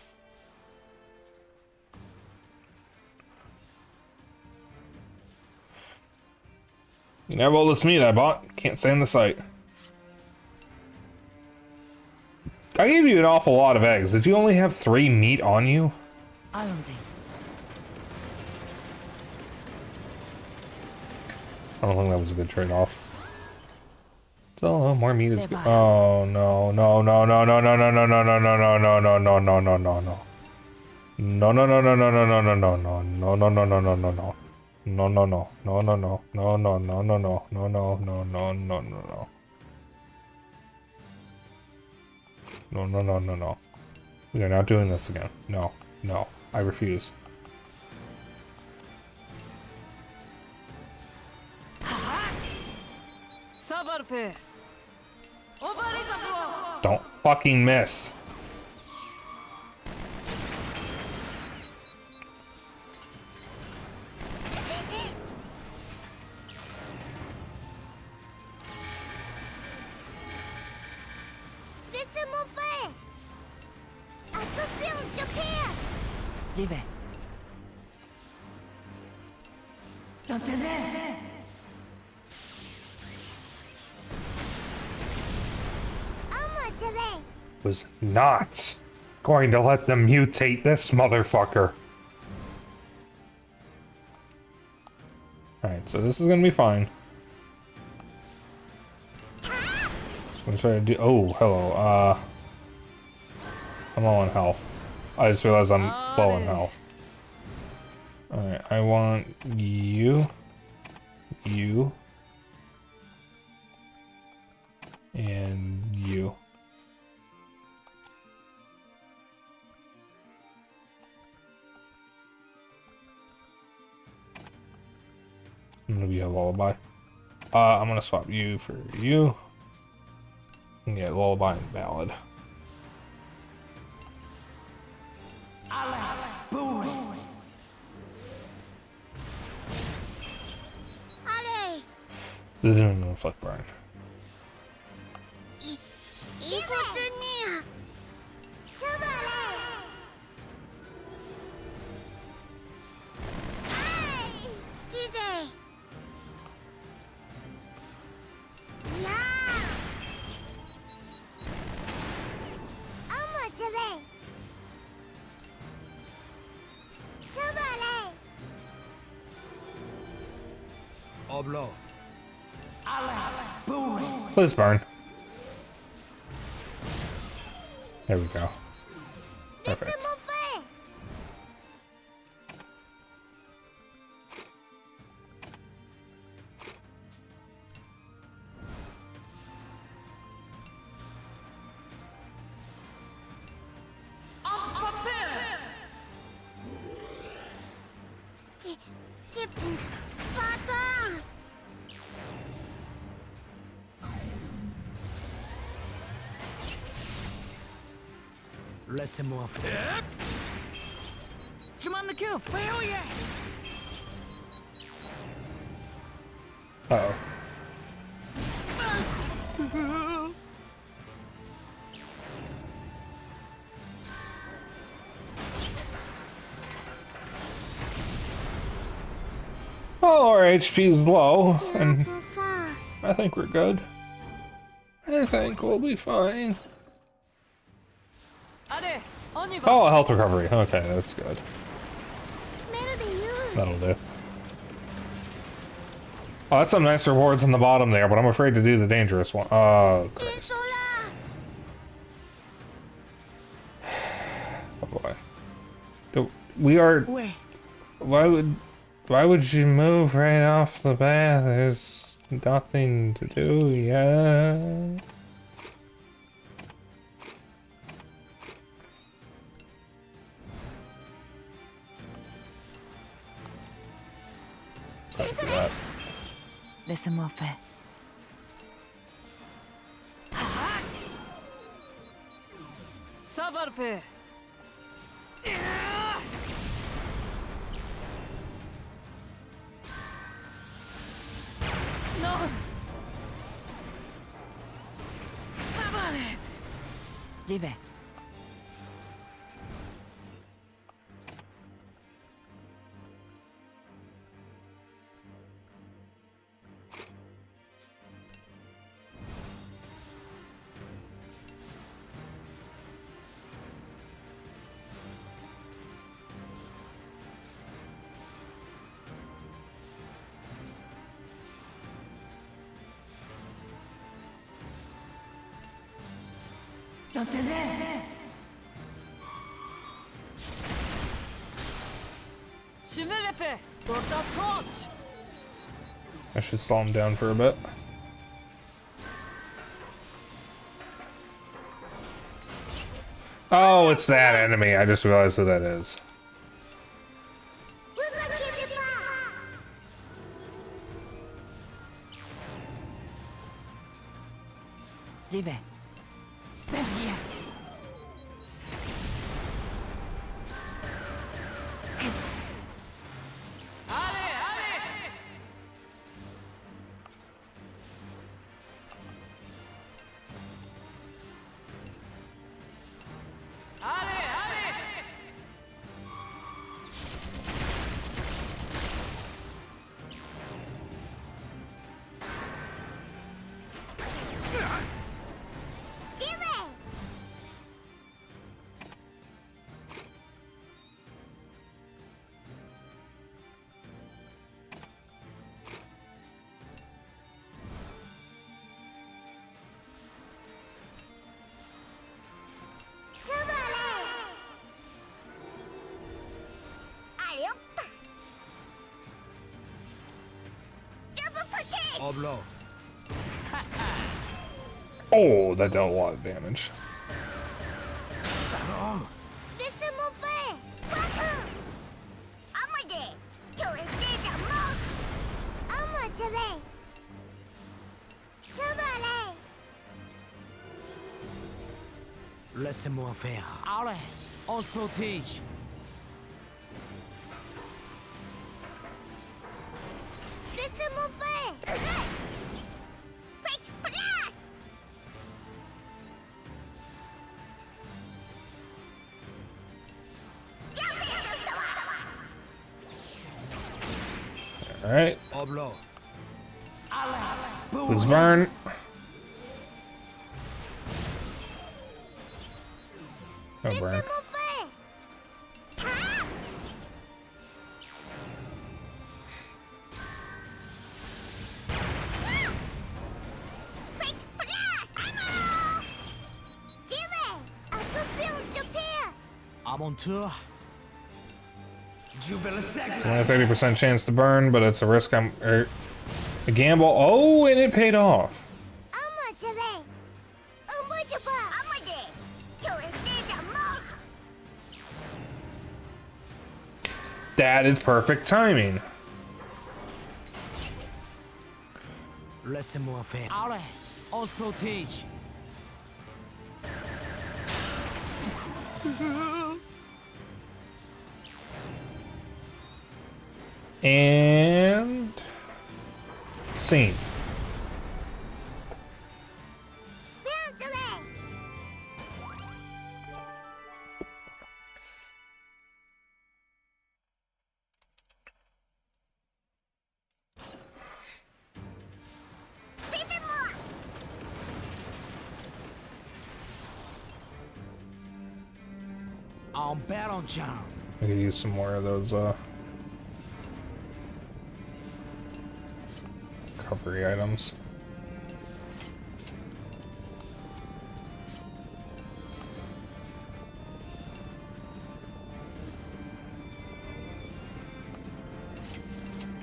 You never all this meat I bought. Can't stand the sight. I gave you an awful lot of eggs. Did you only have 3 meat on you? I don't think. I don't think that was a good trade-off. So more meat is good. Oh no no no no no no no no no no no no no no no no no no no. No no no no no no no no no no no no no no no no no. No no no no no no no no no no no no no no no no no no. No no no no no. We are not doing this again. No, no. I refuse. Don't fucking miss. J'y vais. Dans tes lèvres. Was not going to let them mutate this motherfucker. Alright, so this is gonna be fine. I'm gonna try to do. Oh, hello. I'm low on health. I just realized I'm low on health. Alright, I want you. You. And you. I'm gonna be a lullaby. I'm gonna swap you for you. And get lullaby and ballad. Allez. This isn't gonna fuck burn. Il faut tenir. Ça va aller. Aïe. Disais. Là. Un mot de lait. Ça va aller. Oblo. Please burn. There we go. Perfect. Laissez-moi faire. C'est fatal. Laissez-moi faire. Je m'en occupe. Oh yeah. Uh-oh. Well, our HP is low, and Enfin. I think we're good. I think we'll be fine. Allez, on y va. Oh, health recovery. Okay, that's good. Melodies. That'll do. Oh, that's some nice rewards in the bottom there, but I'm afraid to do the dangerous one. Oh, Ils Christ. sont là. Oh, boy. We are... Ouais. Why would you move right off the bat? There's nothing to do yet. So I do that. Laissez-moi faire. Ça va le faire. Non. Ça va aller. J'y vais. Dans tes lèvres. Je vais le faire. Dans ta tronche. I should slow him down for a bit. Oh, it's that enemy. I just realized who that is. Vous inquiétez pas. J'y vais. Bien. Allez, allez. Allez, allez. J'y vais. Ça va aller. Allez hop. Double poté. Oblo. Oh, that dealt a lot of damage. Laissez-moi faire. Pas tout. À moi de. Tu es déjà mort. À Laissez-moi faire. Allez, on se protège. Laissez-moi faire. Faites place. All right. Oblo. Let's burn. No burn. Laissez-moi faire. Ah. Faites place. Allons. Tirez. Attention, je tire. À mon tour. Jubilant It's only a 30% chance to burn, but it's a risk a gamble. Oh, and it paid off. À moi, je vais. À moi, je vais. À moi, je. Tu es déjà mort. That is perfect timing. Laissez-moi faire. Allez, on se protège. And scene. Bien, je vais. Suivez-moi. En battle charm. I could use some more of those recovery items.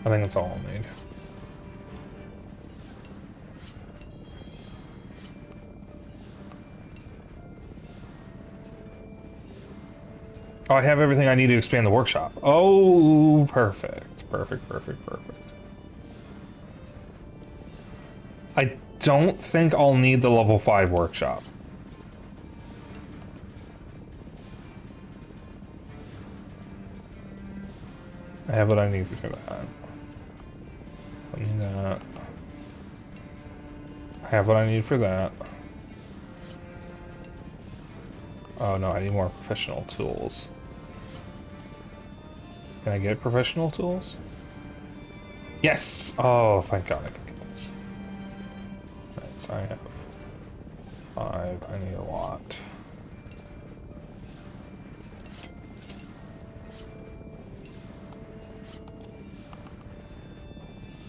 I think that's all I'll need. Oh, I have everything I need to expand the workshop. Oh, perfect. Perfect, perfect, perfect. I don't think I'll need the level 5 workshop. I have what I need for that. I need that. I have what I need for that. Oh no, I need more professional tools. Can I get professional tools? Yes! Oh, thank God I can get this. Right, so I have 5. I need a lot.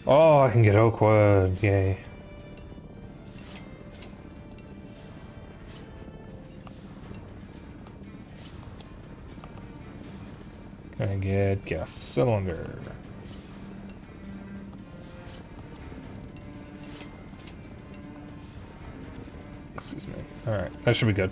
Oh, I can get oak wood. Yay. Can I get gas cylinder? Excuse me. Alright, that should be good.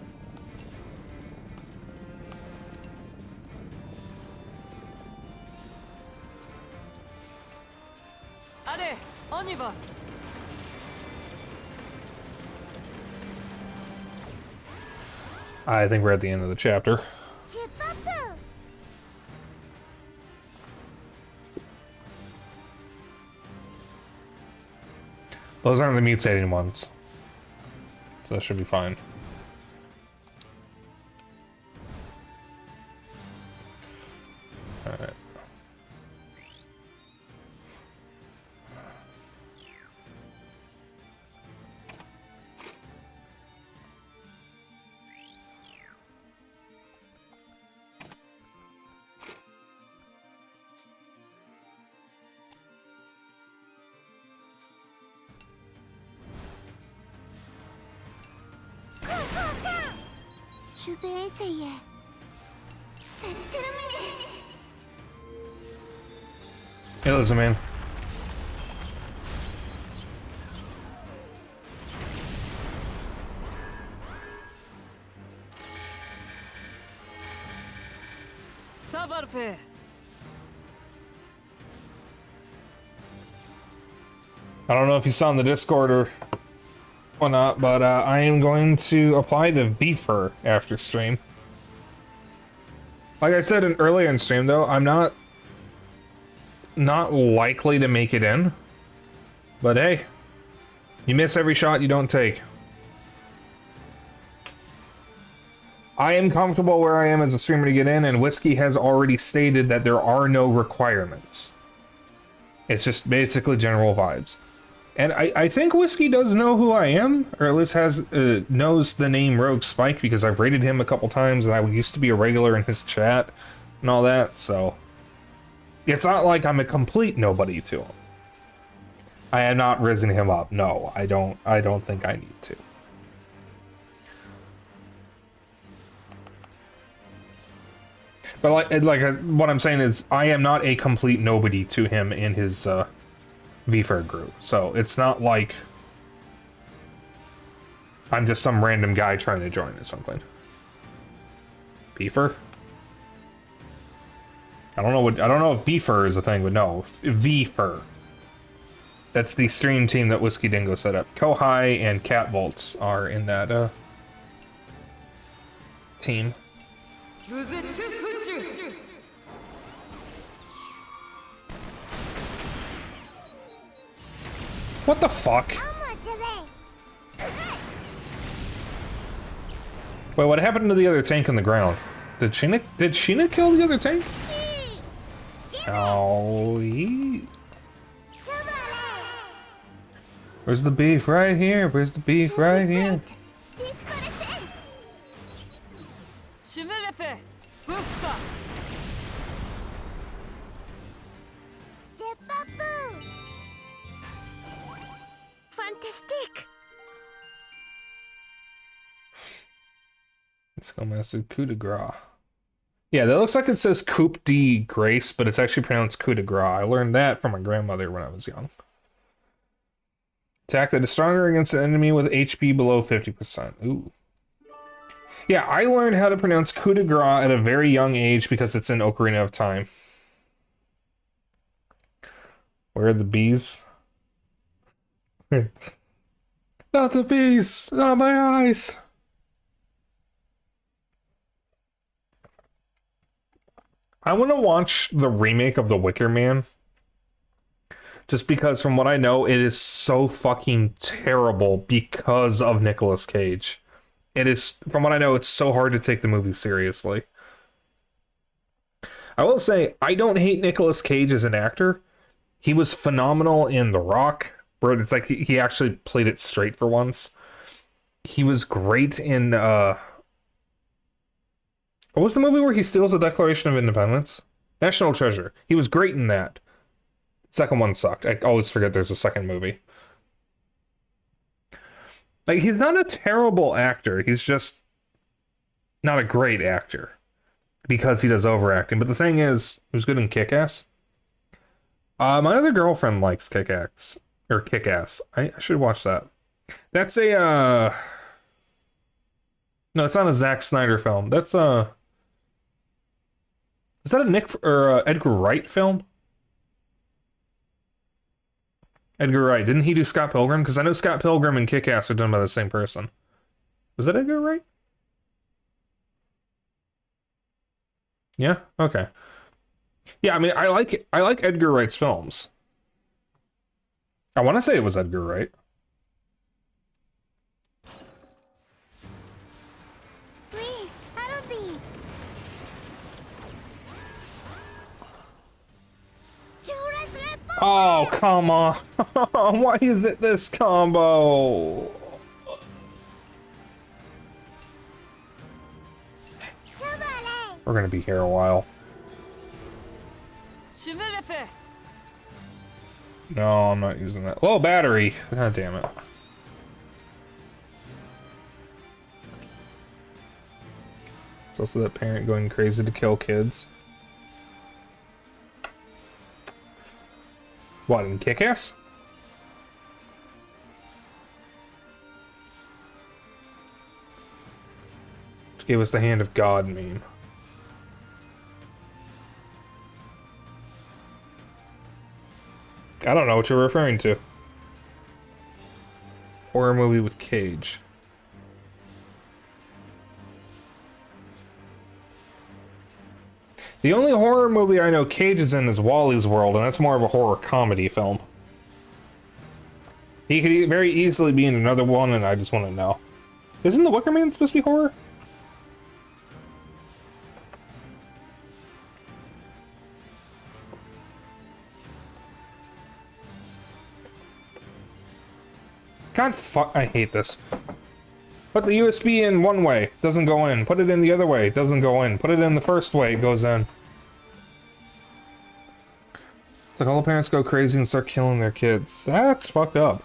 Allez, on y va. I think we're at the end of the chapter. J'ai pas peur. Those aren't the mutating ones. So that should be fine. Alright. Je vais essayer. C'est terminé. Hey, listen, man. Ça va le faire. I don't know if you saw in the Discord or Well, not, but I am going to apply to Beefer after stream. Like I said earlier in stream, though, I'm not likely to make it in. But hey, you miss every shot you don't take. I am comfortable where I am as a streamer to get in, and Whiskey has already stated that there are no requirements. It's just basically general vibes. And I think Whiskey does know who I am, or at least knows the name RogueSpyke, because I've rated him a couple times, and I used to be a regular in his chat and all that, so it's not like I'm a complete nobody to him. I have not risen him up. No, I don't think I need to. But what I'm saying is, I am not a complete nobody to him in his VFR group, so it's not like I'm just some random guy trying to join or something. Beefer? I don't know if Beefer is a thing, but no, VFR. That's the stream team that Whiskey Dingo set up. Kohai and Cat Volts are in that team. What the fuck? Wait, what happened to the other tank on the ground? Did Sheena kill the other tank? Oh, where's the beef? Right here. Where's the beef? Right here. Fantastic. Let's go, Master Coup de Grace. Yeah, that looks like it says Coup de Grace, but it's actually pronounced Coup de Grace. I learned that from my grandmother when I was young. Attack that is stronger against an enemy with HP below 50%. Ooh. Yeah, I learned how to pronounce Coup de Grace at a very young age because it's in Ocarina of Time. Where are the bees? Not the bees! Not my eyes! I want to watch the remake of The Wicker Man. Just because, from what I know, it is so fucking terrible because of Nicolas Cage. It is, from what I know, it's so hard to take the movie seriously. I will say, I don't hate Nicolas Cage as an actor. He was phenomenal in The Rock. Bro, it's like he actually played it straight for once. He was great in, what was the movie where he steals the Declaration of Independence? National Treasure. He was great in that. Second one sucked. I always forget there's a second movie. Like, he's not a terrible actor. He's just not a great actor. Because he does overacting. But the thing is, he was good in Kick-Ass. My other girlfriend likes Kick-Ass. Or Kick-Ass. I should watch that. That's a, no, it's not a Zack Snyder film. That's a... Is that a Nick or Edgar Wright film? Edgar Wright. Didn't he do Scott Pilgrim? Because I know Scott Pilgrim and Kick-Ass are done by the same person. Was that Edgar Wright? Yeah? Okay. Yeah, I mean, I like Edgar Wright's films. I want to say it was Edgar Wright. Oh, come on. Why is it this combo? We're gonna be here a while. No, I'm not using that. Low battery. God damn it. It's also that parent going crazy to kill kids. What, in Kick-Ass? Which gave us the Hand of God meme. I don't know what you're referring to. horror movie with Cage. The only horror movie I know Cage is in is Wally's World, and that's more of a horror comedy film. He could very easily be in another one, and I just want to know. Isn't The Wicker Man supposed to be horror? God fuck, I hate this. Put the USB in one way, doesn't go in. Put it in the other way, doesn't go in. Put it in the first way, it goes in. It's like all the parents go crazy and start killing their kids. That's fucked up.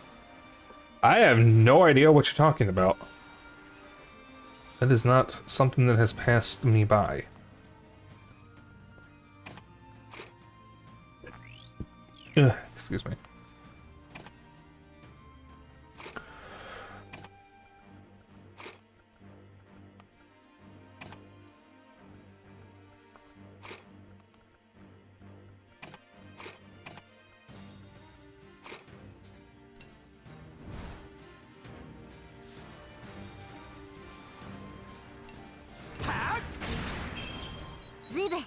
I have no idea what you're talking about. That is not something that has passed me by. Ugh, excuse me. Vive.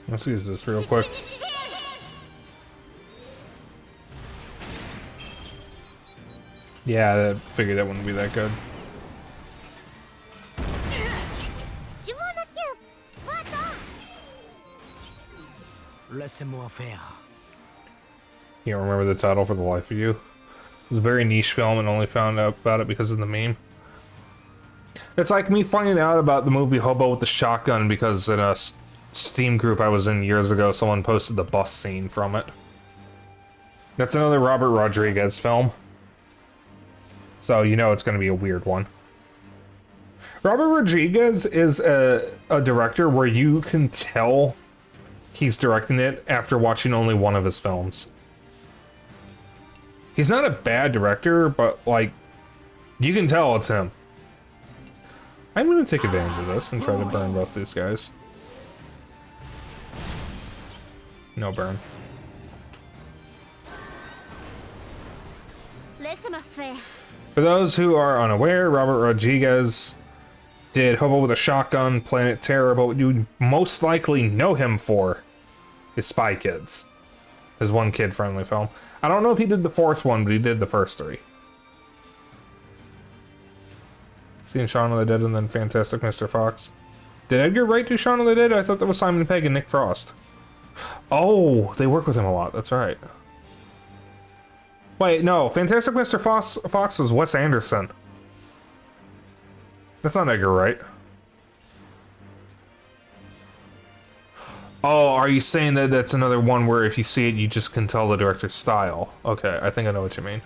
Let's use this real quick. Yeah, I figured that wouldn't be that good. Laissez-moi faire. Can't remember the title for the life of you. It was a very niche film and only found out about it because of the meme. It's like me finding out about the movie Hobo with the Shotgun because in a Steam group I was in years ago, someone posted the bus scene from it. That's another Robert Rodriguez film. So you know it's going to be a weird one. Robert Rodriguez is a director where you can tell he's directing it after watching only one of his films. He's not a bad director, but like, you can tell it's him. I'm gonna take advantage of this and try to burn both these guys. No burn. Laisse-moi faire. For those who are unaware, Robert Rodriguez did Hobo with a Shotgun, Planet Terror, but what you most likely know him for is Spy Kids. His one kid-friendly film. I don't know if he did the fourth one, but he did the first three. Seeing Shaun of the Dead and then Fantastic Mr. Fox. Did Edgar Wright do Shaun of the Dead? I thought that was Simon Pegg and Nick Frost. Oh, they work with him a lot. That's right. Wait, no. Fantastic Mr. Fox was Wes Anderson. That's not Edgar Wright. Oh, are you saying that that's another one where if you see it, you just can tell the director's style? Okay, I think I know what you mean.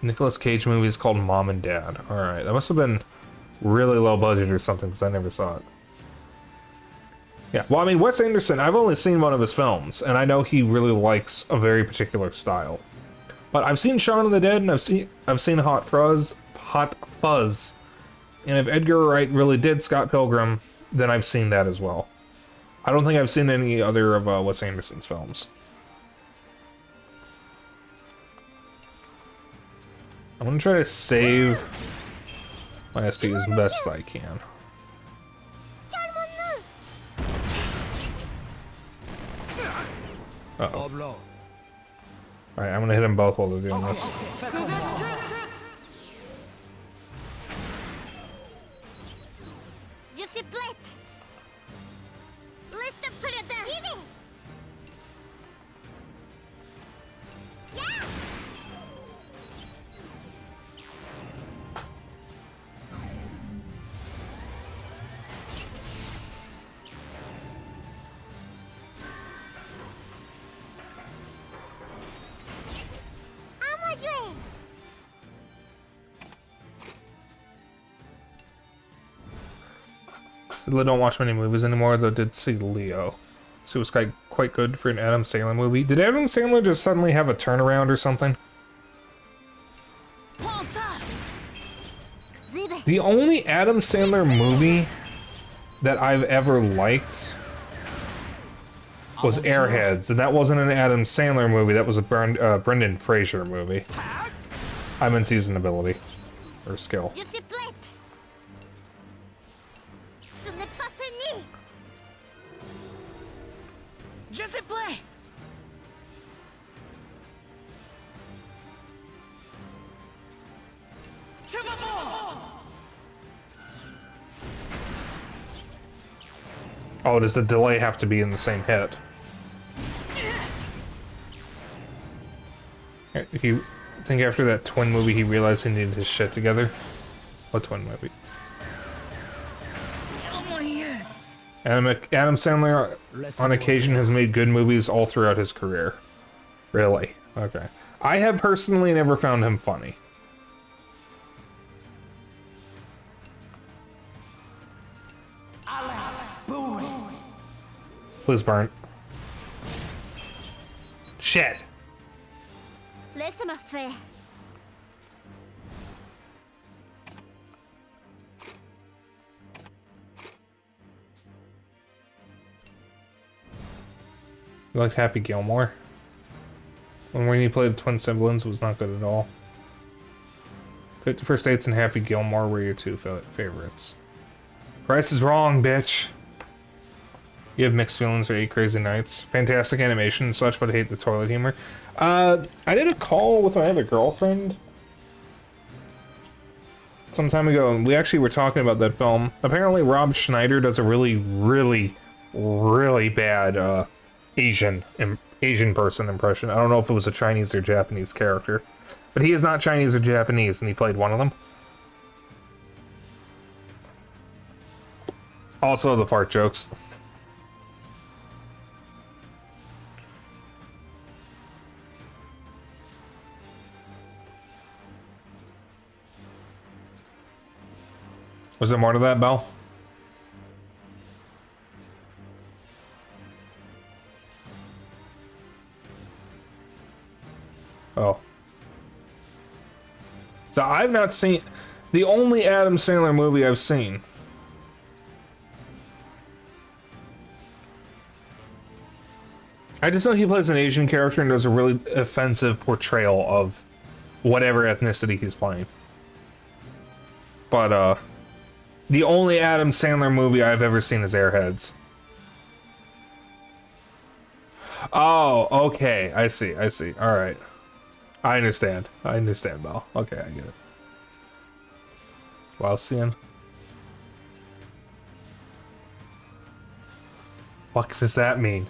Nicolas Cage movie is called Mom and Dad. Alright, that must have been really low budget or something, because I never saw it. Yeah, well, I mean, Wes Anderson, I've only seen one of his films, and I know he really likes a very particular style. But I've seen Shaun of the Dead, and I've seen Hot Fuzz, and if Edgar Wright really did Scott Pilgrim, then I've seen that as well. I don't think I've seen any other of Wes Anderson's films. I'm gonna try to save my SP as best I can. Uh-oh. Alright, I'm gonna hit them both while they're doing this. Je suis prête. Laisse-le prendre. Vive. Yeah. I don't watch many movies anymore, though did see Leo. So it was quite good for an Adam Sandler movie. Did Adam Sandler just suddenly have a turnaround or something? The only Adam Sandler movie that I've ever liked was Airheads, and that wasn't an Adam Sandler movie. That was a Brendan Fraser movie. I meant season ability or skill. Je suis prête. Ce n'est pas fini. Je suis prêt. Tu vas voir. Oh, does the delay have to be in the same hit? He think after that twin movie he realized he needed his shit together. What twin movie? Adam Sandler on occasion has made good movies all throughout his career. Really? Okay. I have personally never found him funny. Please burn. Shit. Laisse-moi faire. You liked Happy Gilmore? When he played twin siblings was not good at all. 51st Dates and Happy Gilmore were your two favorites. Price is wrong, bitch. You have mixed feelings for 8 Crazy Nights. Fantastic animation and such, but I hate the toilet humor. I did a call with my other girlfriend some time ago, and we actually were talking about that film. Apparently Rob Schneider does a really, really, really bad Asian person impression. I don't know if it was a Chinese or Japanese character, but he is not Chinese or Japanese, and he played one of them. Also the fart jokes. Was there more to that, Belle? Oh. So I've not seen... The only Adam Sandler movie I've seen... I just know he plays an Asian character and does a really offensive portrayal of whatever ethnicity he's playing. But, the only Adam Sandler movie I've ever seen is Airheads. Oh, okay. I see. Alright. I understand, Belle. Okay, I get it. Laosian. What does that mean?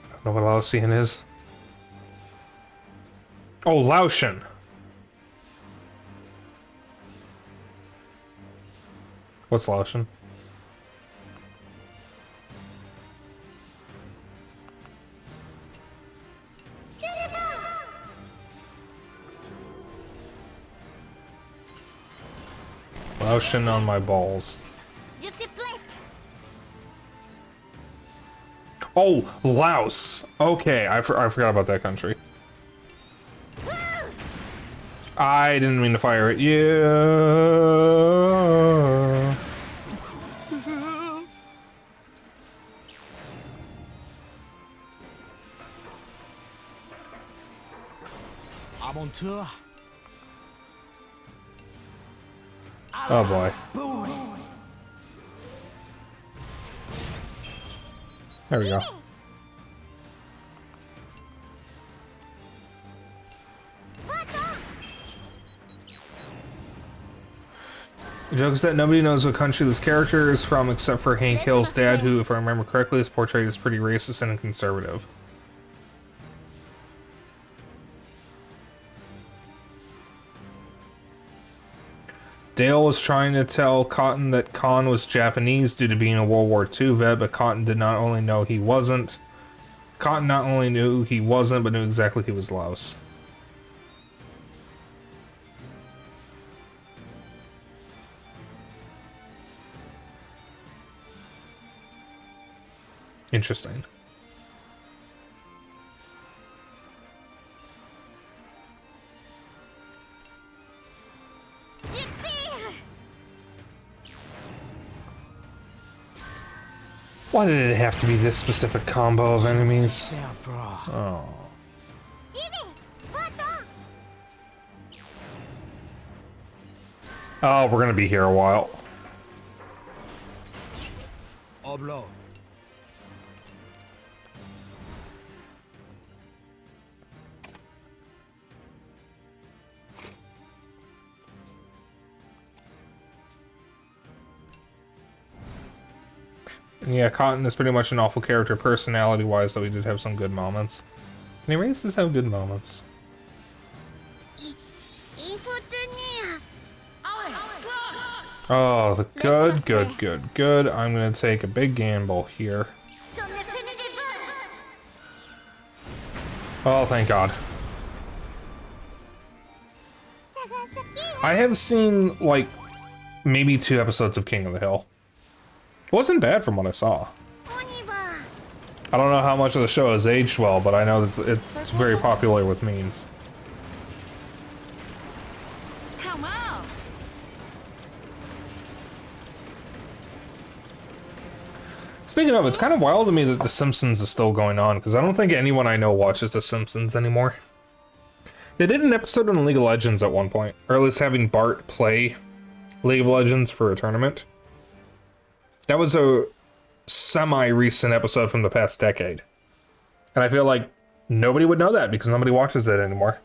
I don't know what Laosian is. Oh, Laotian. What's Laotian? Laotian on my balls. Je suis prête. Oh, Laos. Okay, I forgot about that country. I didn't mean to fire at you. À mon tour. Oh boy. There we go. The joke is that nobody knows what country this character is from except for Hank Hill's dad, who, if I remember correctly, is portrayed as pretty racist and conservative. Dale was trying to tell Cotton that Khan was Japanese due to being a World War II vet, but Cotton not only knew he wasn't, but knew exactly he was Laos. Interesting. Why did it have to be this specific combo of enemies? Yeah, bro. Oh. ジビボット Oh, we're gonna be here a while. Oblo. Yeah, Cotton is pretty much an awful character personality-wise, though he did have some good moments. And he races have good moments. インフォトニ Oh, the good. I'm gonna take a big gamble here. アそんなフェネデブ Oh, thank God. サガサキ I have seen, like, maybe 2 episodes of King of the Hill. It wasn't bad from what I saw. オニバー I don't know how much of the show has aged well, but I know it's very popular with memes. Come on. Speaking of, it's kind of wild to me that The Simpsons is still going on, because I don't think anyone I know watches The Simpsons anymore. They did an episode on League of Legends at one point, or at least having Bart play League of Legends for a tournament. That was a semi-recent episode from the past decade. And I feel like nobody would know that because nobody watches it anymore.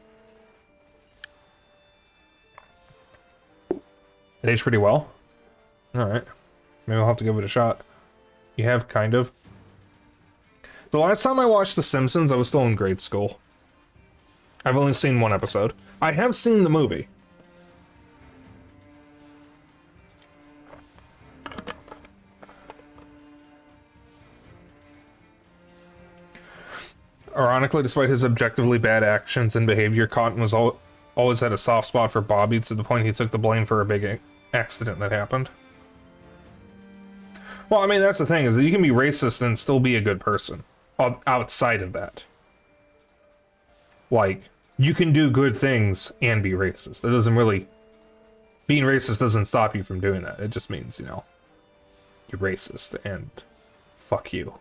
It aged pretty well. Alright. Maybe I'll have to give it a shot. You have, kind of. The last time I watched The Simpsons, I was still in grade school. I've only seen 1 episode. I have seen the movie. Ironically, despite his objectively bad actions and behavior, Cotton was always had a soft spot for Bobby, to the point he took the blame for a big accident that happened. Well, I mean, that's the thing, is that you can be racist and still be a good person outside of that. Like, you can do good things and be racist. That doesn't really... Being racist doesn't stop you from doing that. It just means, you know, you're racist and fuck you.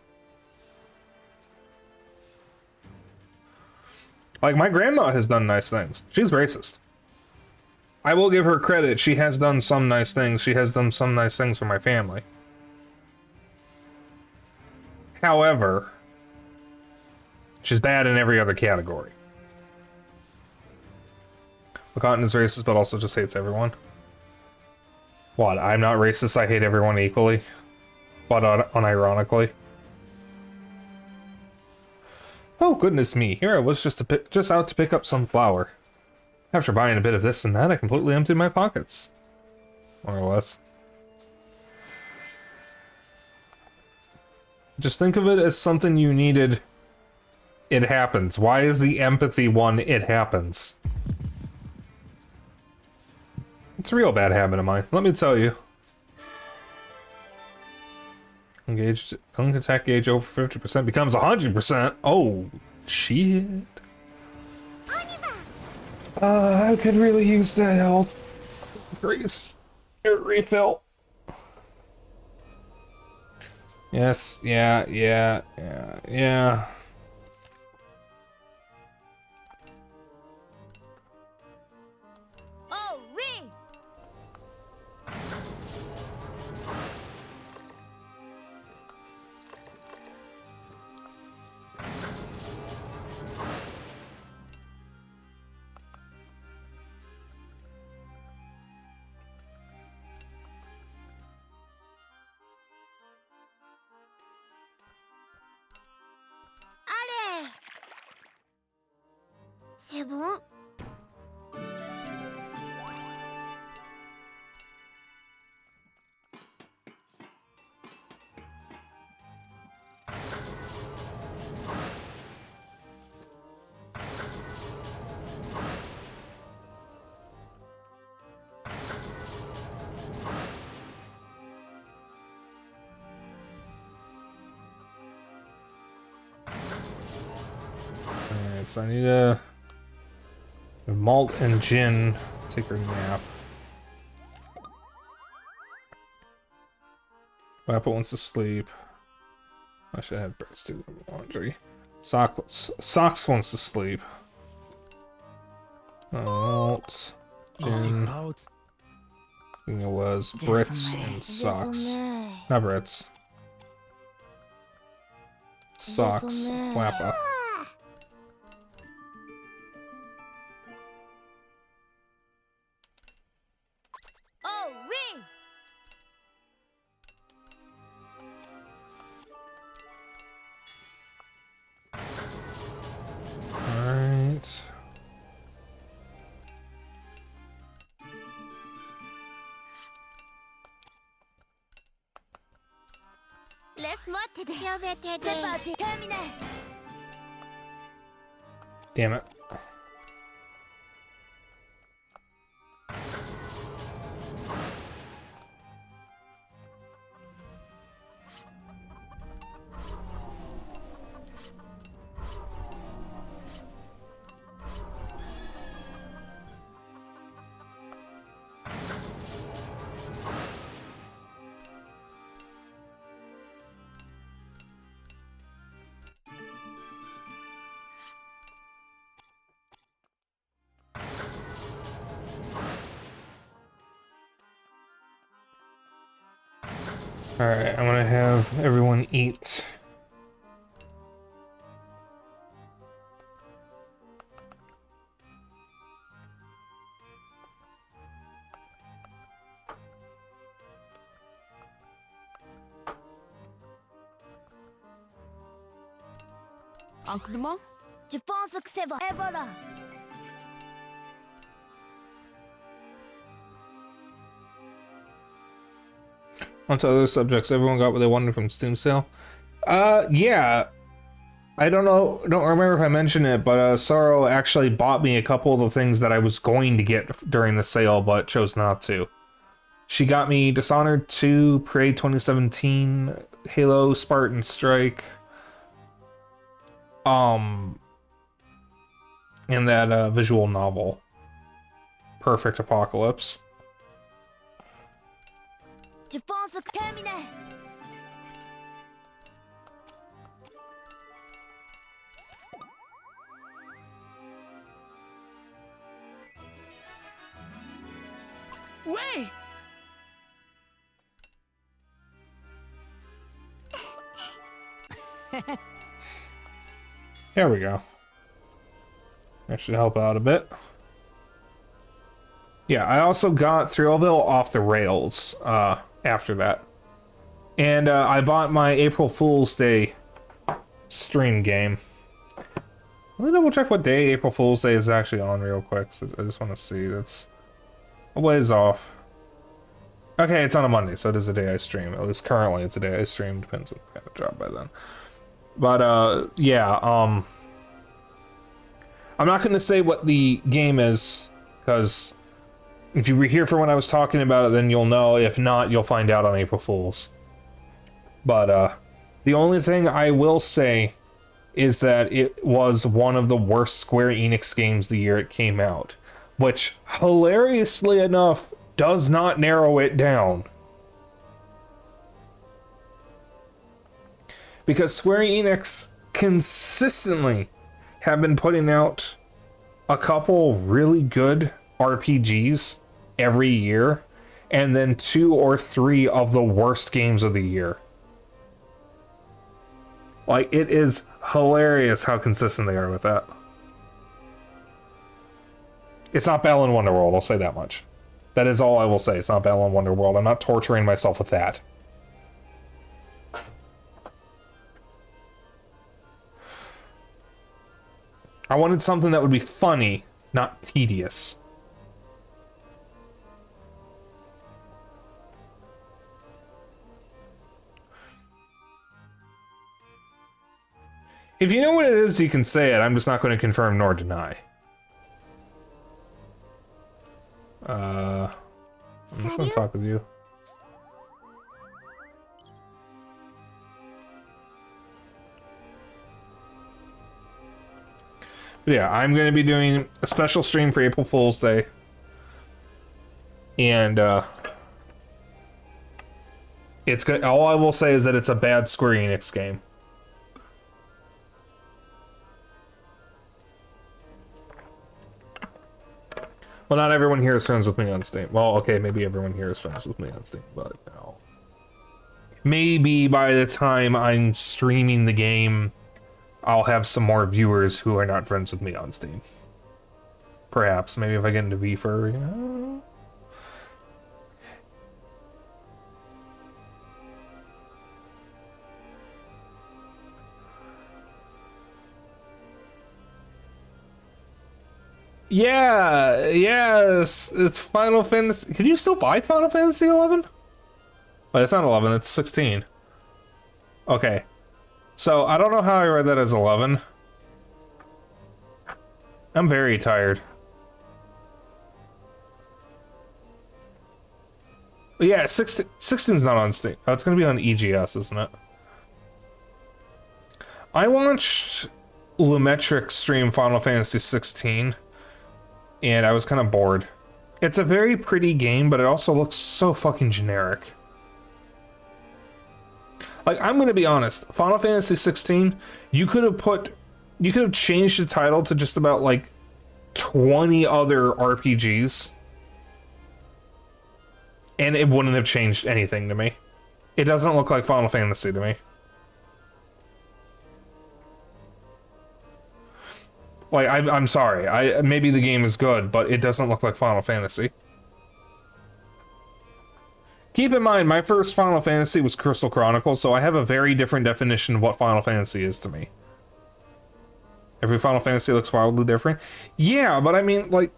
Like, my grandma has done nice things. She's racist. I will give her credit. She has done some nice things. She has done some nice things for my family. However, she's bad in every other category. Cotton is racist, but also just hates everyone. What? I'm not racist. I hate everyone equally, but unironically. Oh, goodness me. Here I was just out to pick up some flour. After buying a bit of this and that, I completely emptied my pockets. More or less. Just think of it as something you needed. It happens. Why is the empathy one, it happens? It's a real bad habit of mine, let me tell you. Engaged, attack gauge over 50% becomes 100%. Oh, shit. I could really use that health. Grease. Refill. Yes, yeah. Oh, oui. Allez. C'est bon. Alright, so I need a malt and gin. Take her nap. Apple wants to sleep. I should have Brits do the laundry. Socks wants to sleep. Alt. Jin. Clouds. I think it was Brits and Socks. Not Brits. Socks. Wappa. Oh, oui. Alright. Laisse-moi t'aider. Je vais t'aider. C'est parti. Terminé. Damn it. Alright, I'm gonna have everyone eat. Enclement? Je pense que c'est bon. Et voilà. On to other subjects, everyone got what they wanted from Steam sale. Yeah. I don't remember if I mentioned it, but Sorrow actually bought me a couple of the things that I was going to get during the sale, but chose not to. She got me Dishonored 2, Parade 2017, Halo, Spartan Strike, and that visual novel, Perfect Apocalypse. Je pense que terminé. Ouais! There we go. That should help out a bit. Yeah, I also got Thrillville off the rails after that. And I bought my April Fool's Day stream game. Let me double check what day April Fool's Day is actually on real quick. So I just want to see. That's a ways off. Okay, it's on a Monday, so it is a day I stream. At least currently it's a day I stream. Depends on if I have a job by then. But yeah, I'm not going to say what the game is, because if you were here for when I was talking about it, then you'll know. If not, you'll find out on April Fool's. But the only thing I will say is that it was one of the worst Square Enix games the year it came out, which, hilariously enough, does not narrow it down. Because Square Enix consistently have been putting out a couple really good RPGs every year, and then 2 or 3 of the worst games of the year. Like, it is hilarious how consistent they are with that. It's not Balan Wonderworld, I'll say that much. That is all I will say. It's not Balan Wonderworld. I'm not torturing myself with that. I wanted something that would be funny, not tedious. If you know what it is, you can say it. I'm just not going to confirm nor deny. I'm just going to talk with you. But yeah, I'm going to be doing a special stream for April Fool's Day. And, it's good. All I will say is that it's a bad Square Enix game. Well, not everyone here is friends with me on Steam. Well, okay, maybe everyone here is friends with me on Steam, but no. Maybe by the time I'm streaming the game, I'll have some more viewers who are not friends with me on Steam. Perhaps. Maybe if I get into V-Fur, yeah. Yeah, yes, it's Final Fantasy. Can you still buy Final Fantasy 11? Wait, it's not 11, it's 16. Okay. So, I don't know how I read that as 11. I'm very tired. But yeah, 16's not on Steam. Oh, it's gonna be on EGS, isn't it? I watched Lumetric stream Final Fantasy 16. And I was kind of bored. It's a very pretty game, but it also looks so fucking generic. Like, I'm gonna be honest, Final Fantasy 16, you could have changed the title to just about like 20 other RPGs, and it wouldn't have changed anything to me. It doesn't look like Final Fantasy to me. Like, I'm sorry. Maybe the game is good, but it doesn't look like Final Fantasy. Keep in mind, my first Final Fantasy was Crystal Chronicles, so I have a very different definition of what Final Fantasy is to me. Every Final Fantasy looks wildly different. Yeah, but I mean, like,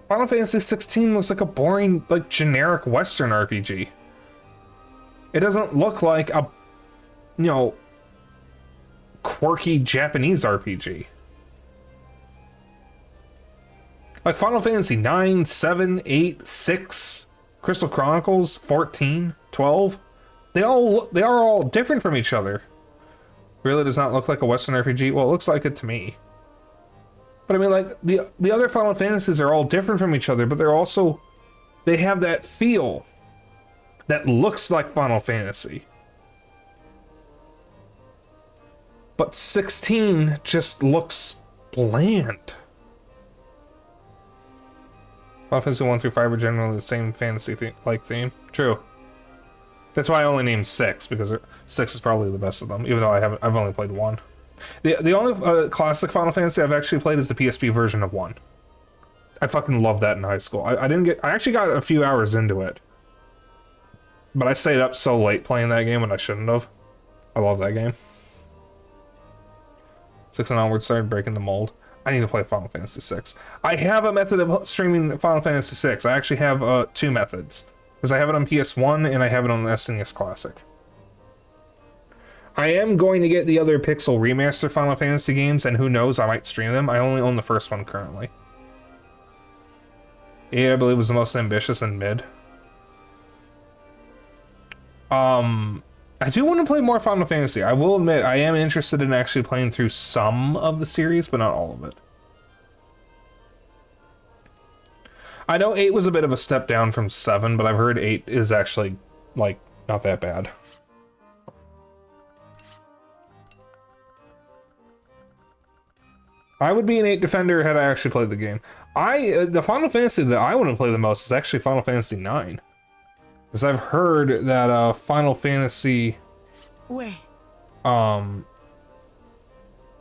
Final Fantasy 16 looks like a boring, like, generic Western RPG. It doesn't look like a, you know, quirky Japanese RPG. Like Final Fantasy 9, 7, 8, 6, Crystal Chronicles, 14, 12, they are all different from each other. Really does not look like a Western RPG. Well, it looks like it to me. But I mean, like, the other Final Fantasies are all different from each other, but they have that feel that looks like Final Fantasy. But 16 just looks bland. Final Fantasy 1 through 5 are generally the same fantasy theme. True. That's why I only named 6, because 6 is probably the best of them, even though I've only played 1. The only classic Final Fantasy I've actually played is the PSP version of 1. I fucking loved that in high school. I actually got a few hours into it. But I stayed up so late playing that game when I shouldn't have. I love that game. 6 and onward started breaking the mold. I need to play Final Fantasy 6. I have a method of streaming Final Fantasy 6. I actually have 2 methods. Because I have it on PS1 and I have it on SNES Classic. I am going to get the other Pixel Remaster Final Fantasy games, and who knows, I might stream them. I only own the first one currently. 8, I believe, was the most ambitious and mid. I do want to play more Final Fantasy. I will admit, I am interested in actually playing through some of the series, but not all of it. I know 8 was a bit of a step down from 7, but I've heard 8 is actually, like, not that bad. I would be an 8 defender had I actually played the game. The Final Fantasy that I want to play the most is actually Final Fantasy 9. Because I've heard that Final Fantasy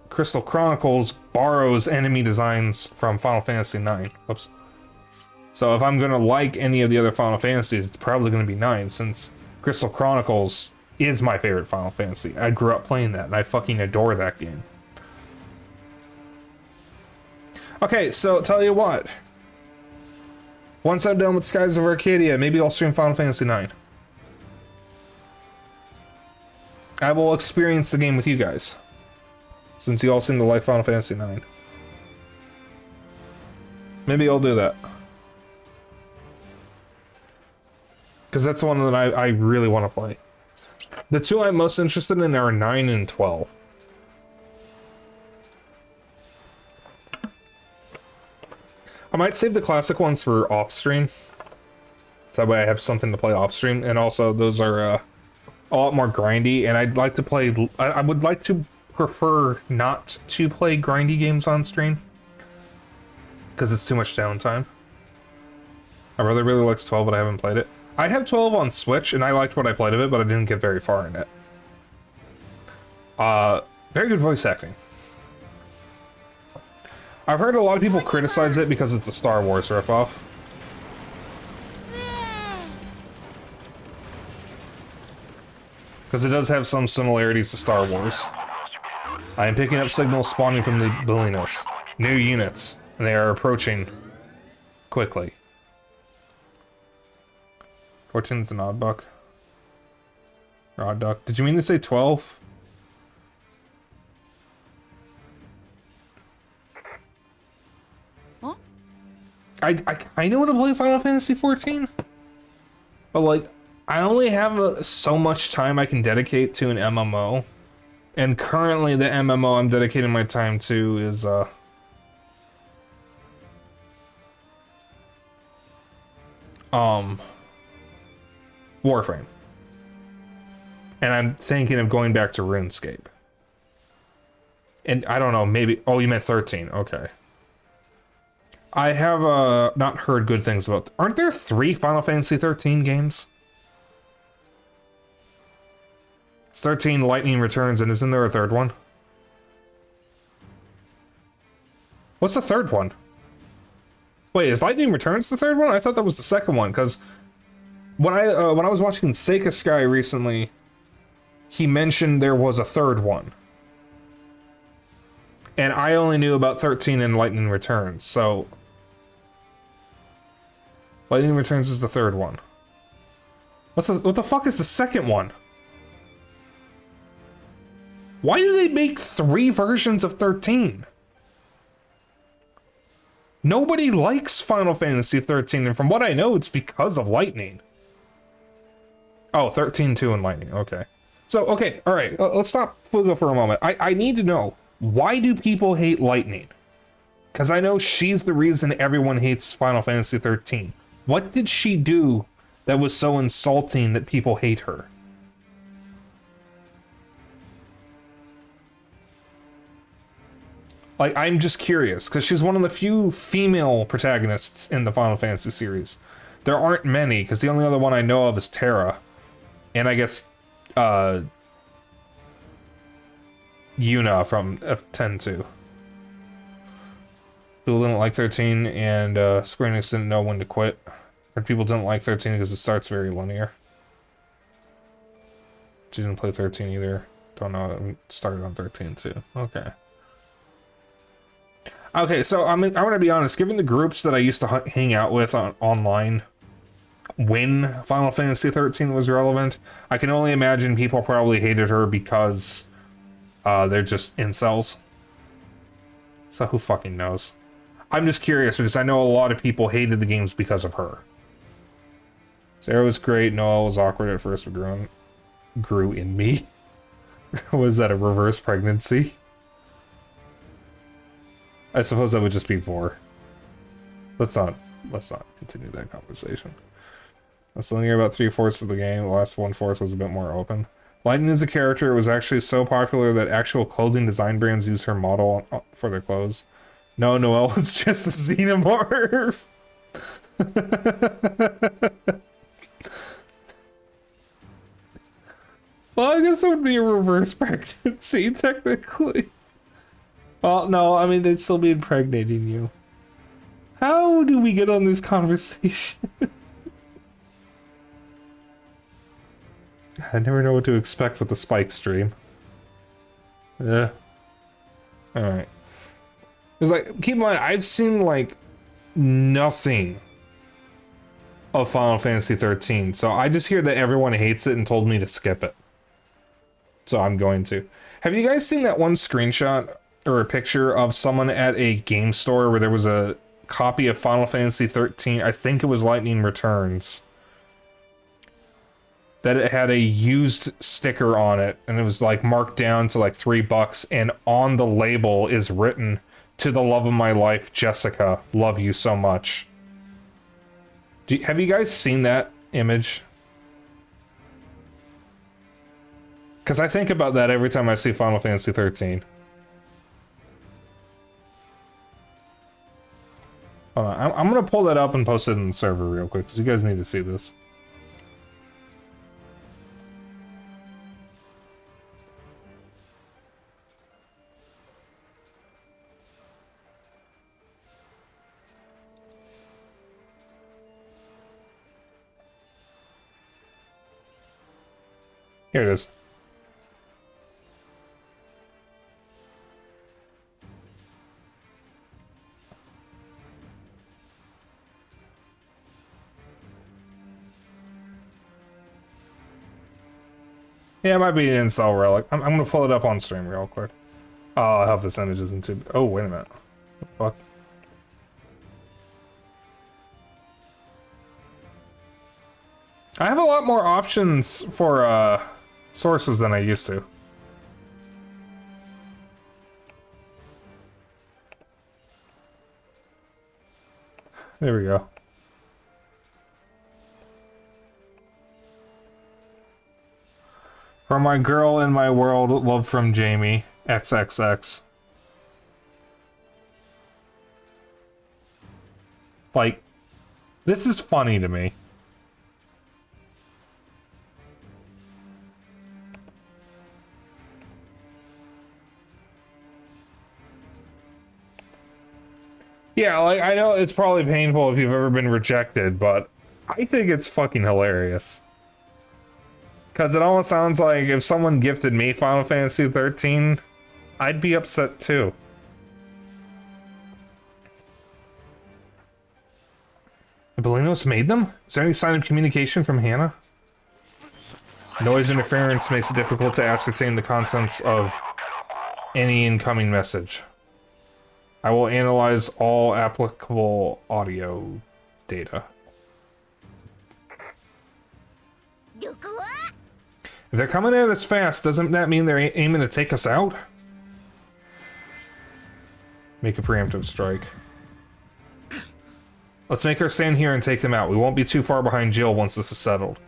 Crystal Chronicles borrows enemy designs from Final Fantasy 9. Oops. So if I'm gonna like any of the other Final Fantasies, it's probably gonna be 9, since Crystal Chronicles is my favorite Final Fantasy. I grew up playing that, and I fucking adore that game. Okay, so tell you what. Once I'm done with Skies of Arcadia, maybe I'll stream Final Fantasy 9. I will experience the game with you guys, since you all seem to like Final Fantasy 9. Maybe I'll do that. Because that's the one that I really want to play. The 2 I'm most interested in are 9 and 12. I might save the classic ones for off-stream. So that way I have something to play off-stream. And also, those are a lot more grindy. And I'd like to play... I would like to prefer not to play grindy games on stream. Because it's too much downtime. My brother really likes 12, but I haven't played it. I have 12 on Switch, and I liked what I played of it, but I didn't get very far in it. Very good voice acting. I've heard a lot of people criticize it because it's a Star Wars ripoff. Because it does have some similarities to Star Wars. I am picking up signals spawning from the bulliness. New units, and they are approaching quickly. 14's an odd buck. Or odd duck. Did you mean to say 12? Huh? I kind of want to play Final Fantasy 14, but like I only have so much time I can dedicate to an MMO, and currently the MMO I'm dedicating my time to is Warframe, and I'm thinking of going back to RuneScape. And I don't know, maybe. Oh, you meant 13. Okay. I have not heard good things about. Aren't there 3 Final Fantasy 13 games? It's 13 Lightning Returns, and isn't there a 3rd one? What's the 3rd one? Wait, is Lightning Returns the 3rd one? I thought that was the 2nd one, because when I was watching Seika Sky recently, he mentioned there was a 3rd one. And I only knew about 13 and Lightning Returns, so Lightning Returns is the 3rd one. What the fuck is the 2nd one? Why do they make 3 versions of 13? Nobody likes Final Fantasy 13, and from what I know, it's because of Lightning. Oh, 13, 2, and Lightning, okay. So, okay, alright, let's stop Fuga for a moment. I need to know, why do people hate Lightning? Because I know she's the reason everyone hates Final Fantasy 13. What did she do that was so insulting that people hate her? Like, I'm just curious, because she's one of the few female protagonists in the Final Fantasy series. There aren't many, because the only other one I know of is Terra. And I guess, Yuna from F10-2. People didn't like 13, and Square Enix didn't know when to quit. Or people didn't like 13 because it starts very linear. She didn't play 13 either. Don't know, it started on 13 too. Okay. Okay, so I want to be honest, given the groups that I used to hang out with online when Final Fantasy 13 was relevant, I can only imagine people probably hated her because they're just incels. So who fucking knows? I'm just curious because I know a lot of people hated the games because of her. Sarah was great, Noah was awkward at first, but grew in me. Was that a reverse pregnancy? I suppose that would just be Vor. Let's not continue that conversation. I was linear about 3/4 of the game. The last 1/4 was a bit more open. Lightning as a character was actually so popular that actual clothing design brands use her model for their clothes. No, Noelle was just a xenomorph. Well, I guess it would be a reverse pregnancy, technically. Well, no, I mean, they'd still be impregnating you. How do we get on this conversation? I never know what to expect with the Spike stream. Yeah. Alright. It's like, keep in mind, I've seen, like, nothing of Final Fantasy 13, so I just hear that everyone hates it and told me to skip it. So I'm going to. Have you guys seen that one screenshot or a picture of someone at a game store where there was a copy of Final Fantasy 13, I think it was Lightning Returns, that it had a used sticker on it, and it was like marked down to like $3, and on the label is written, "To the love of my life, Jessica, love you so much." Have you guys seen that image? Because I think about that every time I see Final Fantasy 13. Hold on, I'm gonna pull that up and post it in the server real quick, because you guys need to see this. Here it is. Yeah, it might be an install relic. I'm gonna pull it up on stream real quick. Oh, I'll have this image isn't too. Oh, wait a minute. What the fuck? I have a lot more options for sources than I used to. There we go. For my girl in my world, love from Jamie, XXX. Like, this is funny to me. Yeah, like, I know it's probably painful if you've ever been rejected, but I think it's fucking hilarious. Because it almost sounds like if someone gifted me Final Fantasy 13, I'd be upset too. Belinos made them? Is there any sign of communication from Hannah? Noise interference makes it difficult to ascertain the contents of any incoming message. I will analyze all applicable audio data. If they're coming at us fast, doesn't that mean they're aiming to take us out? Make a preemptive strike. Let's make her stand here and take them out. We won't be too far behind Jill once this is settled.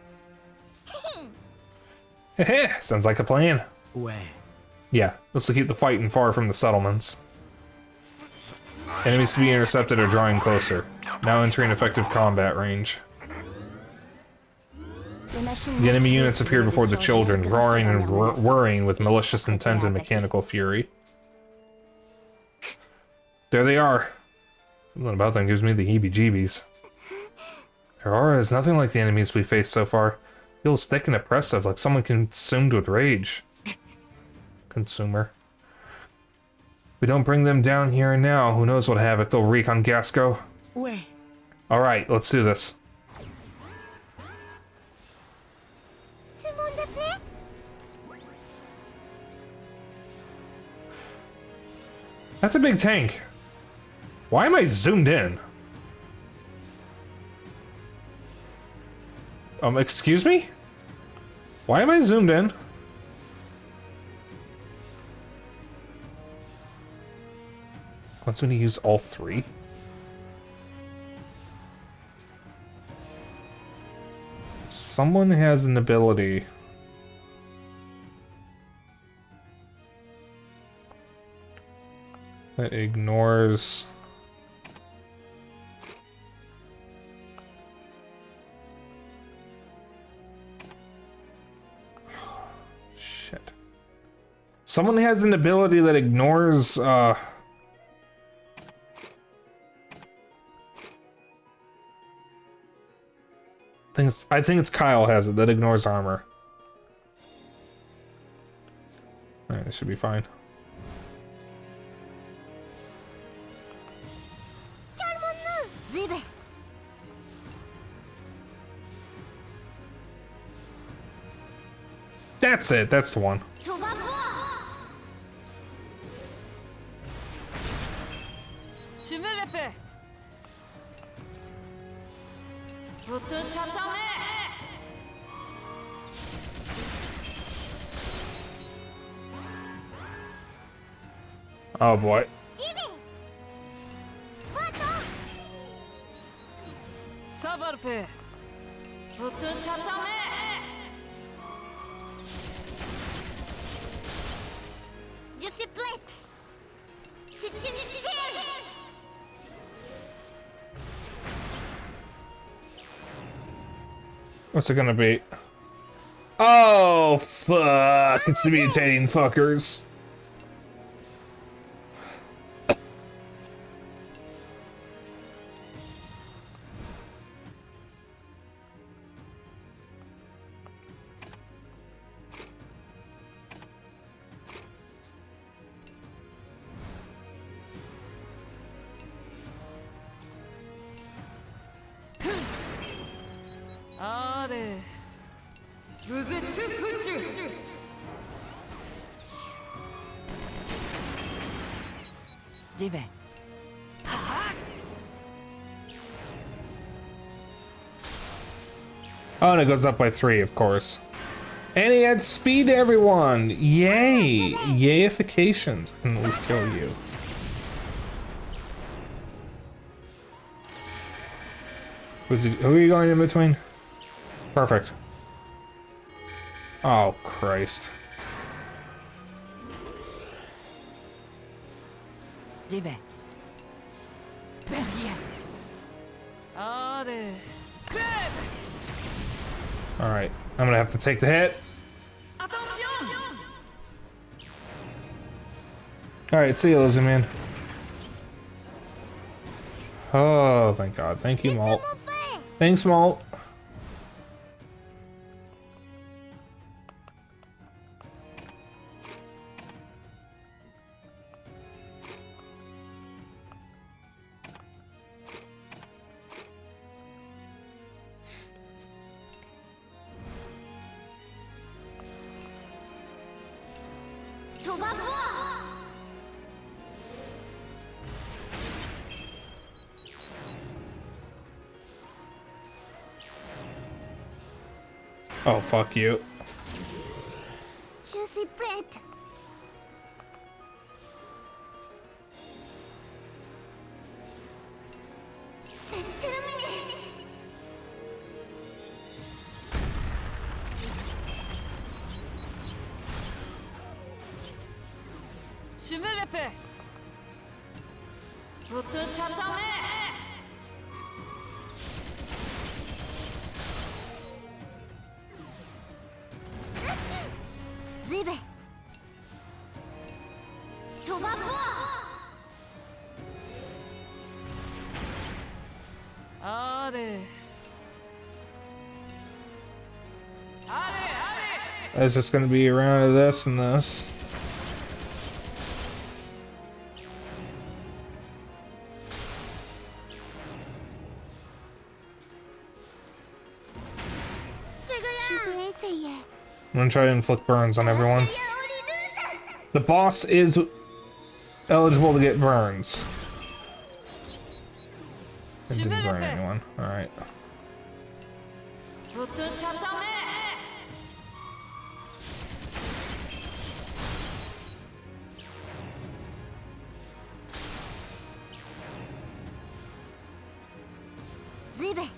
Heh, sounds like a plan. Where? Yeah, let's keep the fighting far from the settlements. Enemies to be intercepted are drawing closer. Now entering effective combat range. The enemy units appeared before the children, roaring and worrying with malicious intent and mechanical fury. There they are. Something about them gives me the heebie-jeebies. Their aura is nothing like the enemies we faced so far. Feels thick and oppressive, like someone consumed with rage. Consumer. We don't bring them down here and now. Who knows what havoc they'll wreak on Gasco? Where? Alright, let's do this. That's a big tank. Why am I zoomed in? Excuse me? Why am I zoomed in? Once when you use all three? Someone has an ability. That ignores... Shit. Someone has an ability that ignores, I think it's Kyle has it, that ignores armor. Alright, this should be fine. That's it, that's the one. Oh boy. Je suis prête. C'est inutile. What's it gonna be? Oh, fuck. It's the mutating fuckers. Allez. Vous êtes tous foutus. J'y vais. Oh, and it goes up by 3, of course. And he adds speed to everyone! Yay! Yayifications. I can at least kill you. Who are you going in between? Perfect. Oh, Christ. J'y vais. Bien. Allez. Alright, I'm gonna have to take the hit. Attention. Alright, see you, Lizzie Man. Oh, thank God. Thank you, Malt. Thanks, Malt. Tu vas voir. Oh, fuck you. Je suis prête. C'est terminé. Je me le fais. Vous te chatonnez. J'y vais. Tu vas voir. Allez. It's just gonna be a round of this and this. Je vais essayer. I'm gonna try to inflict burns on everyone. The boss is eligible to get burns. It didn't burn anyone. Alright. Vous te chatonnez. J'y vais.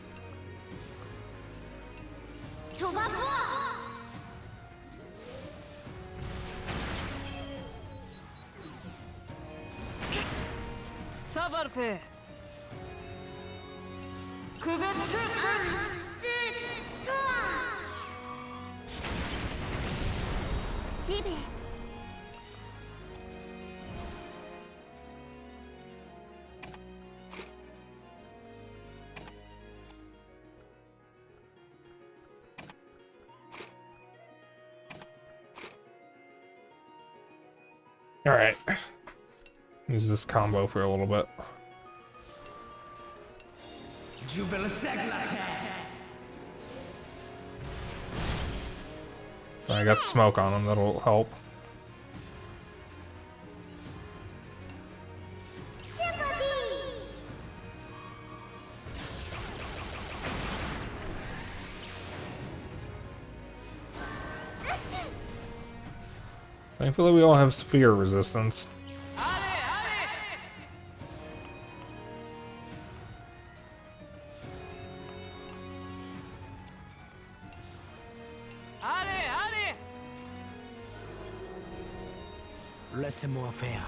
Tu vas voir. Ça va le faire. Couverture. 1, 2, 3. J'y vais. Alright. Use this combo for a little bit. I got smoke on him, that'll help. Thankfully we all have sphere resistance. Laissez-moi faire.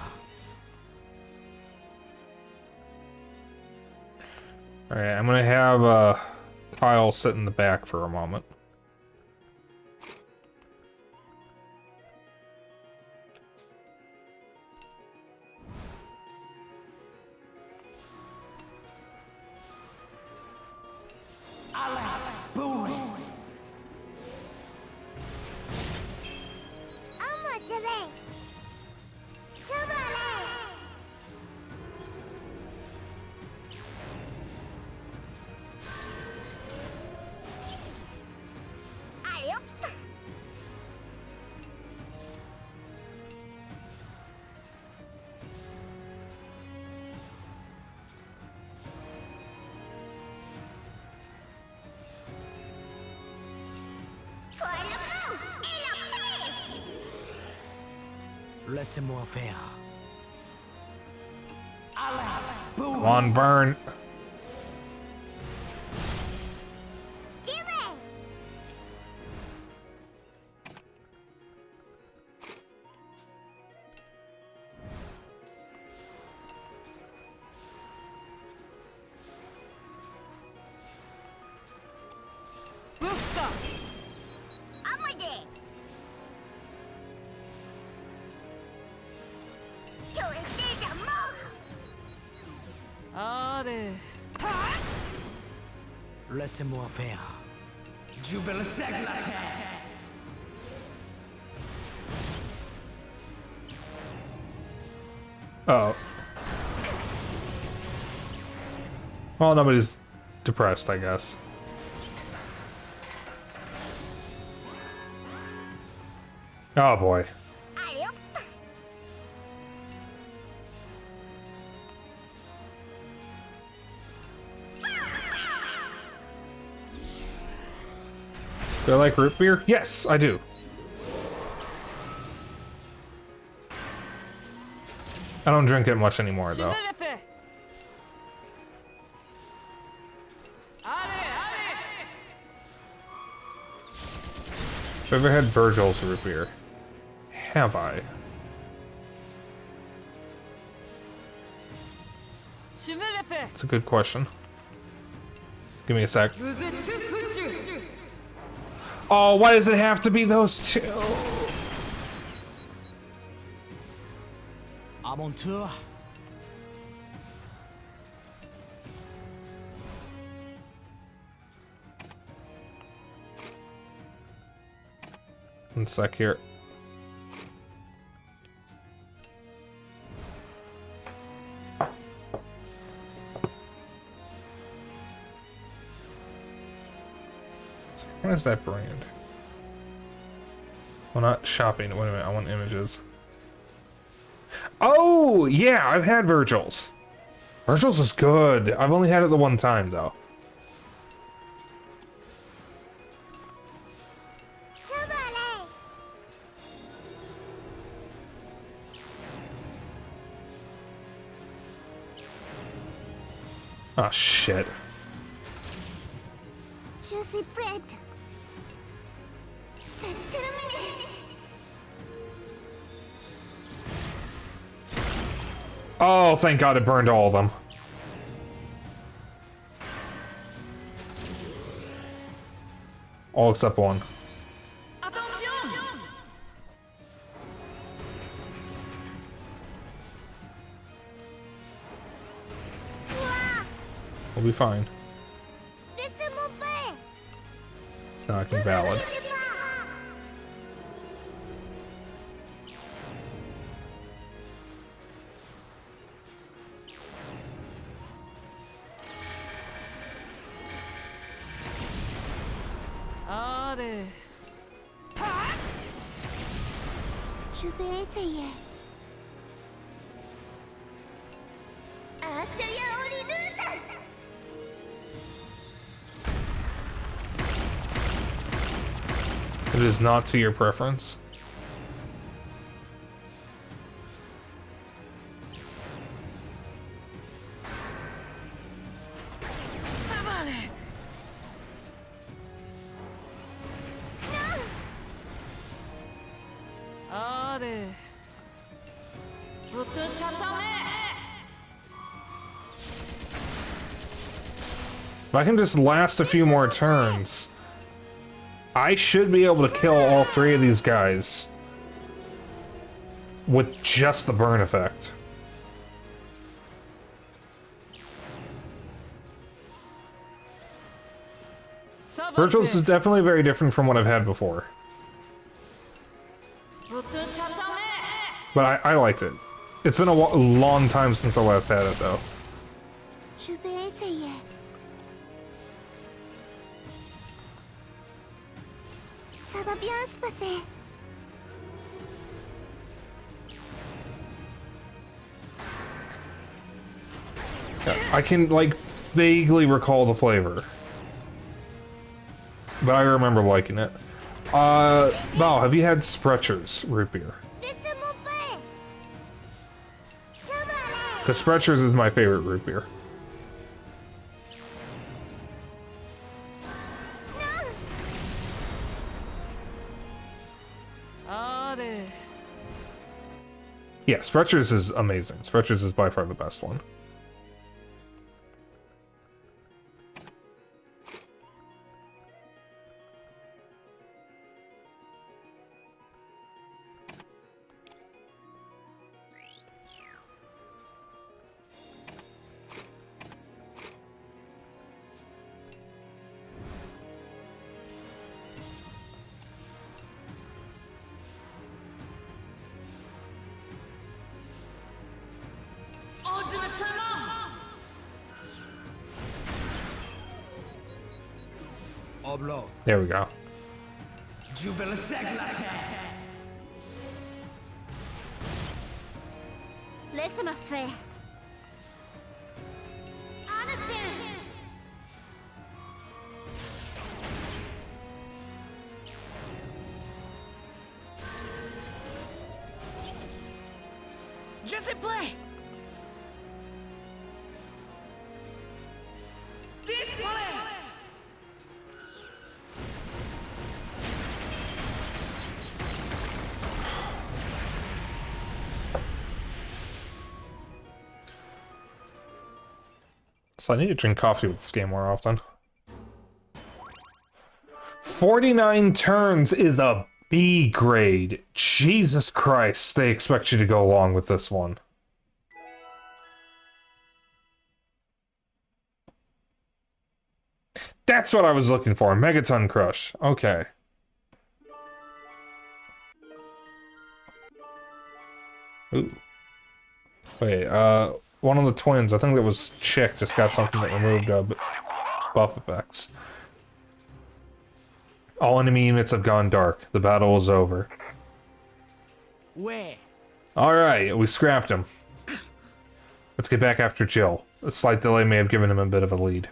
Alright, I'm gonna have Kyle sit in the back for a moment. Laissez-moi faire. Come on, burn. Laissez-moi faire. Oh. Well, nobody's depressed, I guess. Oh boy. Do I like root beer? Yes, I do. I don't drink it much anymore, though. Have I ever had Virgil's root beer? Have I? That's a good question. Give me a sec. Oh, why does it have to be those two? À mon tour. One sec here. What is that brand? Well, not shopping. Wait a minute. I want images. Oh, yeah. I've had Virgil's. Virgil's is good. I've only had it the one time, though. Oh, shit. Je suis prête. C'est terminé. Oh, thank God it burned all of them. All except one. We'll be fine. It's not invalid. Je vais essayer. It is not to your preference. If I can just last a few more turns, I should be able to kill all 3 of these guys with just the burn effect. Virgil's is definitely very different from what I've had before. But I liked it. It's been a long time since I last had it, though. Je vais essayer. Ça va bien se passer. I can, like, vaguely recall the flavor. But I remember liking it. Val, have you had Sprecher's root beer? Laissez-moi faire. Ça va aller. Because Sprecher's is my favorite root beer. Allez. Yeah, Sprecher's is amazing. Sprecher's is by far the best one. Oblo. There we go. Laisse-moi faire. Arrêtez. Je suis prêt. Display. So I need to drink coffee with this game more often. 49 turns is a B grade. Jesus Christ, they expect you to go along with this one. That's what I was looking for. Megaton Crush. Okay. Ooh. Wait, one of the twins, I think that was Chick, just got something that removed buff effects. All enemy units have gone dark. The battle is over. Where? Alright, we scrapped him. Let's get back after Jill. A slight delay may have given him a bit of a lead.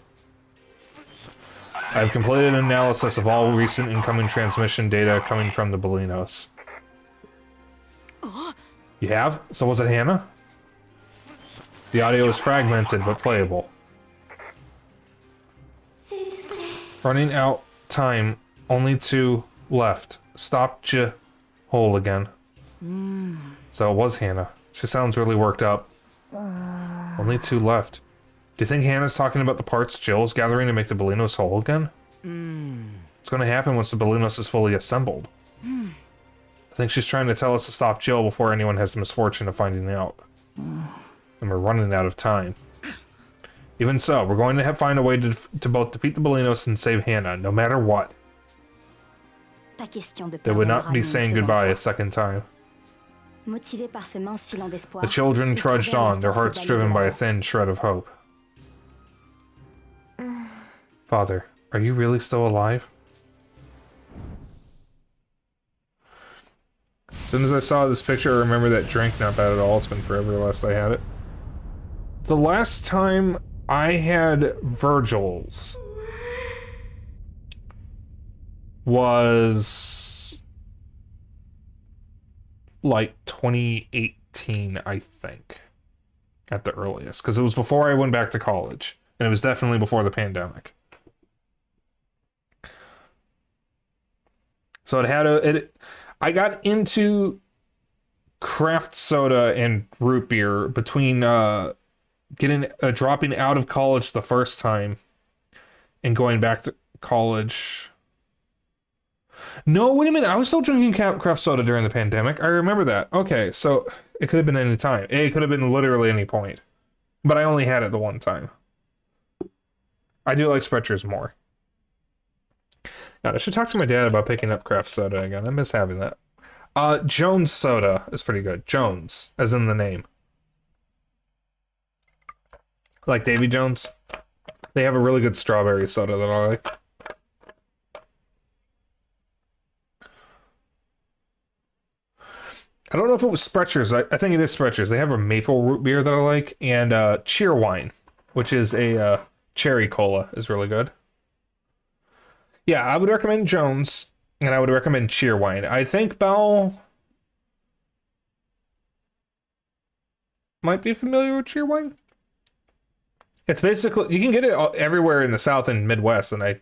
I have completed an analysis of all recent incoming transmission data coming from the Bolinos. You have? So was it Hannah? The audio is fragmented but playable. Running out time. Only 2 left. Stop hole again. So it was Hannah. She sounds really worked up. Only 2 left. Do you think Hannah's talking about the parts Jill's gathering to make the Bolinos whole again? What's going to happen once the Bolinos is fully assembled? I think she's trying to tell us to stop Jill before anyone has the misfortune of finding out. And we're running out of time. Even so, we're going to find a way to both defeat the Bolinos and save Hannah, no matter what. They would not be saying goodbye a second time. The children trudged on, their hearts driven by a thin shred of hope. Father, are you really still alive? As soon as I saw this picture, I remember that drink. Not bad at all. It's been forever last I had it. The last time I had Virgil's was like 2018, I think, at the earliest, because it was before I went back to college, and it was definitely before the pandemic. So I got into craft soda and root beer between dropping out of college the first time and going back to college. No, wait a minute. I was still drinking craft soda during the pandemic. I remember that. Okay, so it could have been any time. It could have been literally any point. But I only had it the one time. I do like Sprecher's more. God, I should talk to my dad about picking up craft soda again. I miss having that. Jones soda is pretty good. Jones, as in the name. Like Davy Jones. They have a really good strawberry soda that I like. I don't know if it was Sprecher's. I think it is Sprecher's. They have a maple root beer that I like. And Cheer Wine, which is a cherry cola, is really good. Yeah, I would recommend Jones. And I would recommend Cheer Wine. I think Bell might be familiar with Cheer Wine. It's basically, you can get it everywhere in the South and Midwest, and I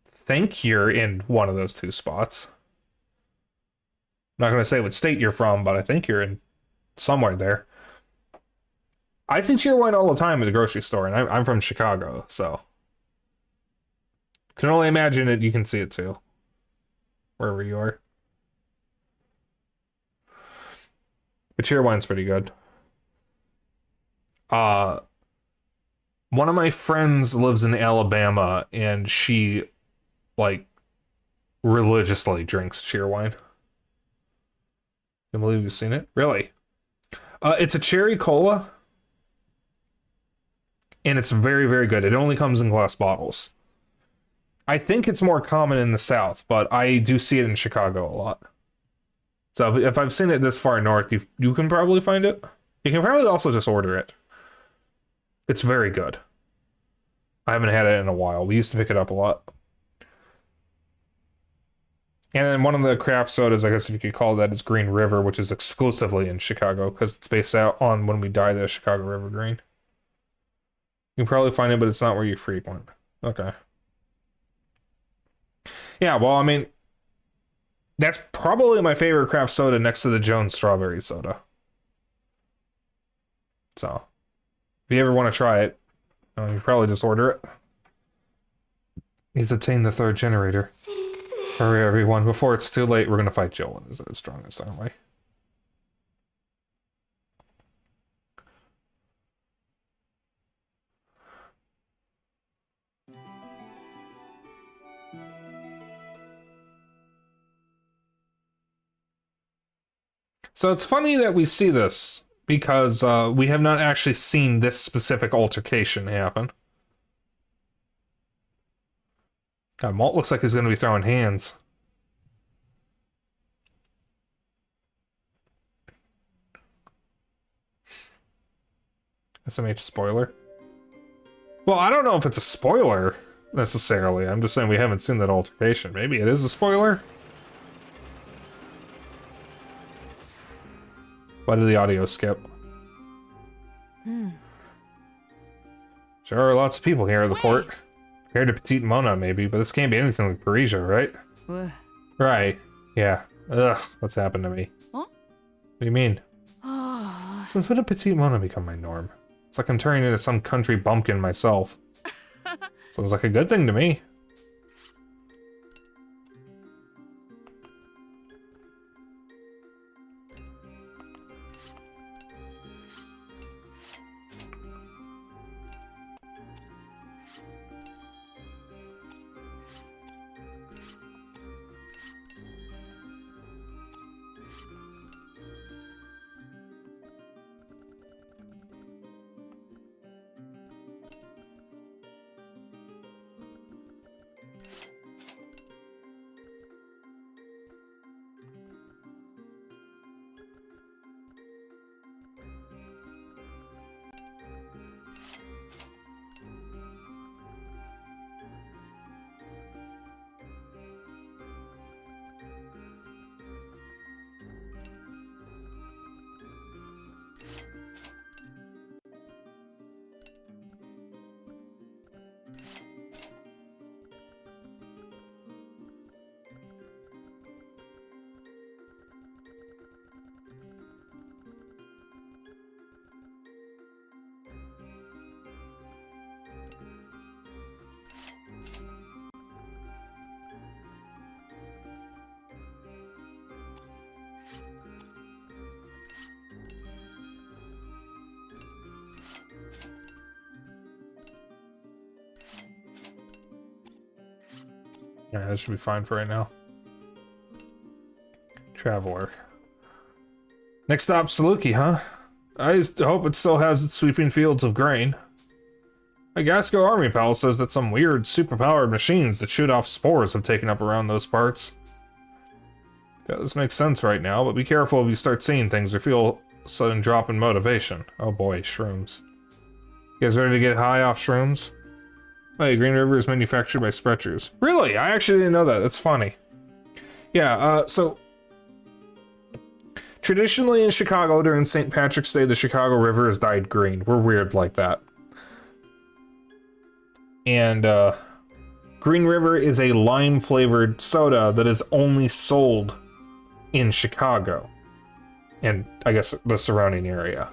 think you're in one of those two spots. I'm not going to say what state you're from, but I think you're in somewhere there. I see Cheer Wine all the time at the grocery store, and I'm from Chicago, so can only imagine it. You can see it too, wherever you are. But Cheer Wine's pretty good. One of my friends lives in Alabama, and she, like, religiously drinks Cheer Wine. I believe you've seen it. Really? It's a cherry cola, and it's very, very good. It only comes in glass bottles. I think it's more common in the South, but I do see it in Chicago a lot. So if I've seen it this far north, you can probably find it. You can probably also just order it. It's very good. I haven't had it in a while. We used to pick it up a lot. And then one of the craft sodas, I guess if you could call that, is Green River, which is exclusively in Chicago because it's based out on When We Die, the Chicago River Green. You can probably find it, but it's not where you frequent. Okay. Yeah, well, I mean, that's probably my favorite craft soda next to the Jones strawberry soda. So, if you ever want to try it, you probably just order it. He's obtained the third generator. Hurry, everyone. Before it's too late, we're going to fight Joel. Is it as strong as, aren't we? So it's funny that we see this, because we have not actually seen this specific altercation happen. God, Malt looks like he's going to be throwing hands. SMH spoiler? Well, I don't know if it's a spoiler, necessarily. I'm just saying we haven't seen that altercation. Maybe it is a spoiler? Why did the audio skip? There are lots of people here at the port. Compared to Petite Mona, maybe, but this can't be anything like Parisia, right? Right. Yeah. Ugh, what's happened to me? What do you mean? Since when did Petite Mona become my norm? It's like I'm turning into some country bumpkin myself. Sounds like a good thing to me. Yeah, that should be fine for right now. Traveler. Next stop, Saluki, huh? I just hope it still has its sweeping fields of grain. A Gasco army pal says that some weird, superpowered machines that shoot off spores have taken up around those parts. Yeah, this makes sense right now, but be careful if you start seeing things or feel a sudden drop in motivation. Oh boy, shrooms. You guys ready to get high off shrooms? Hey, Green River is manufactured by Spretchers. Really? I actually didn't know that. That's funny. Yeah, so... Traditionally in Chicago during St. Patrick's Day, the Chicago River is dyed green. We're weird like that. And, Green River is a lime-flavored soda that is only sold in Chicago. And, I guess, the surrounding area.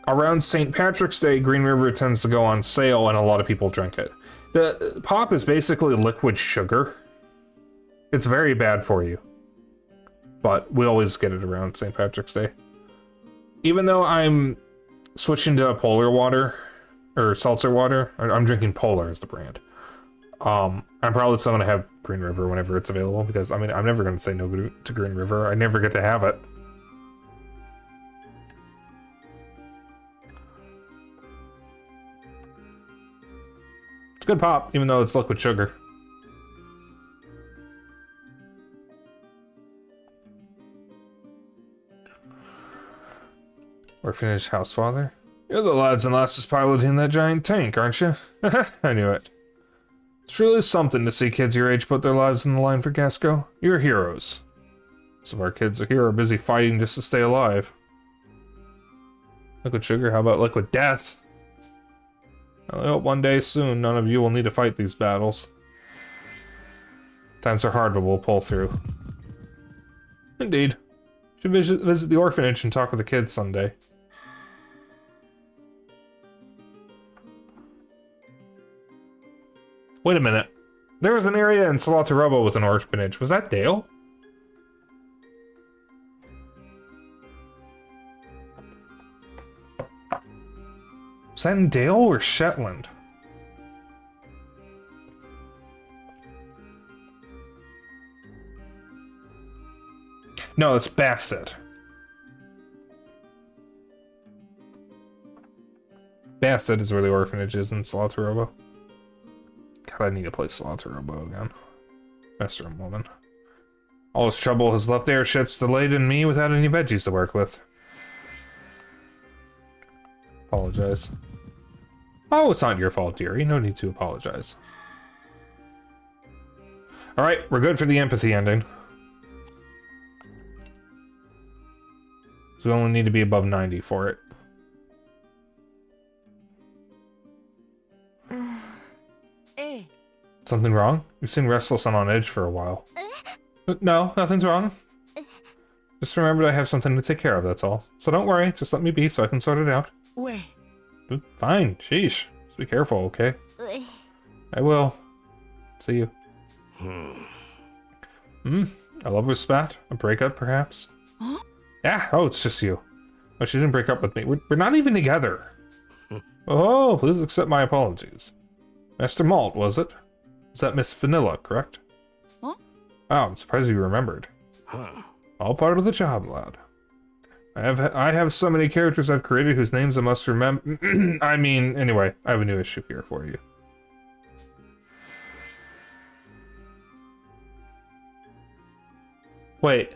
Around St. Patrick's Day, Green River tends to go on sale and a lot of people drink it. The pop is basically liquid sugar. It's very bad for you. But we always get it around St. Patrick's Day. Even though I'm switching to polar water, or seltzer water, I'm drinking Polar as the brand. I'm probably still going to have Green River whenever it's available, because, I mean, I'm never going to say no to Green River. I never get to have it. It's good pop, even though it's liquid sugar. Orphanage house father? You're the lads and lasses piloting that giant tank, aren't you? I knew it. It's really something to see kids your age put their lives on the line for Gasco. You're heroes. Some of our kids here are busy fighting just to stay alive. Liquid sugar, how about liquid death? I hope one day soon none of you will need to fight these battles. Times are hard, but we'll pull through. Indeed. Should visit the orphanage and talk with the kids someday. Wait a minute. There was an area in Salatarobo with an orphanage. Was that Dale? Was that in Dale or Shetland? No, it's Bassett. Bassett is where the orphanage is in Salatarobo. God, I need to play Salatarobo again. Master and woman. All this trouble has left airships delayed and me without any veggies to work with. Apologize. Oh, it's not your fault, dearie. No need to apologize. Alright, we're good for the empathy ending. So we only need to be above 90 for it. Eh. Something wrong? You seem restless and on edge for a while. No, nothing's wrong. Just remembered I have something to take care of, that's all. So don't worry, just let me be so I can sort it out. Where? Fine, sheesh. Just be careful, okay? I will. See you. A lover's spat? A breakup, perhaps? Huh? Yeah, oh, it's just you. Oh, she didn't break up with me. We're not even together. Oh, please accept my apologies. Master Malt, was it? Is that Miss Vanilla, correct? Huh? Oh, I'm surprised you remembered. All part of the job, lad. I have so many characters I've created whose names I must remember. I mean, anyway, I have a new issue here for you. Wait.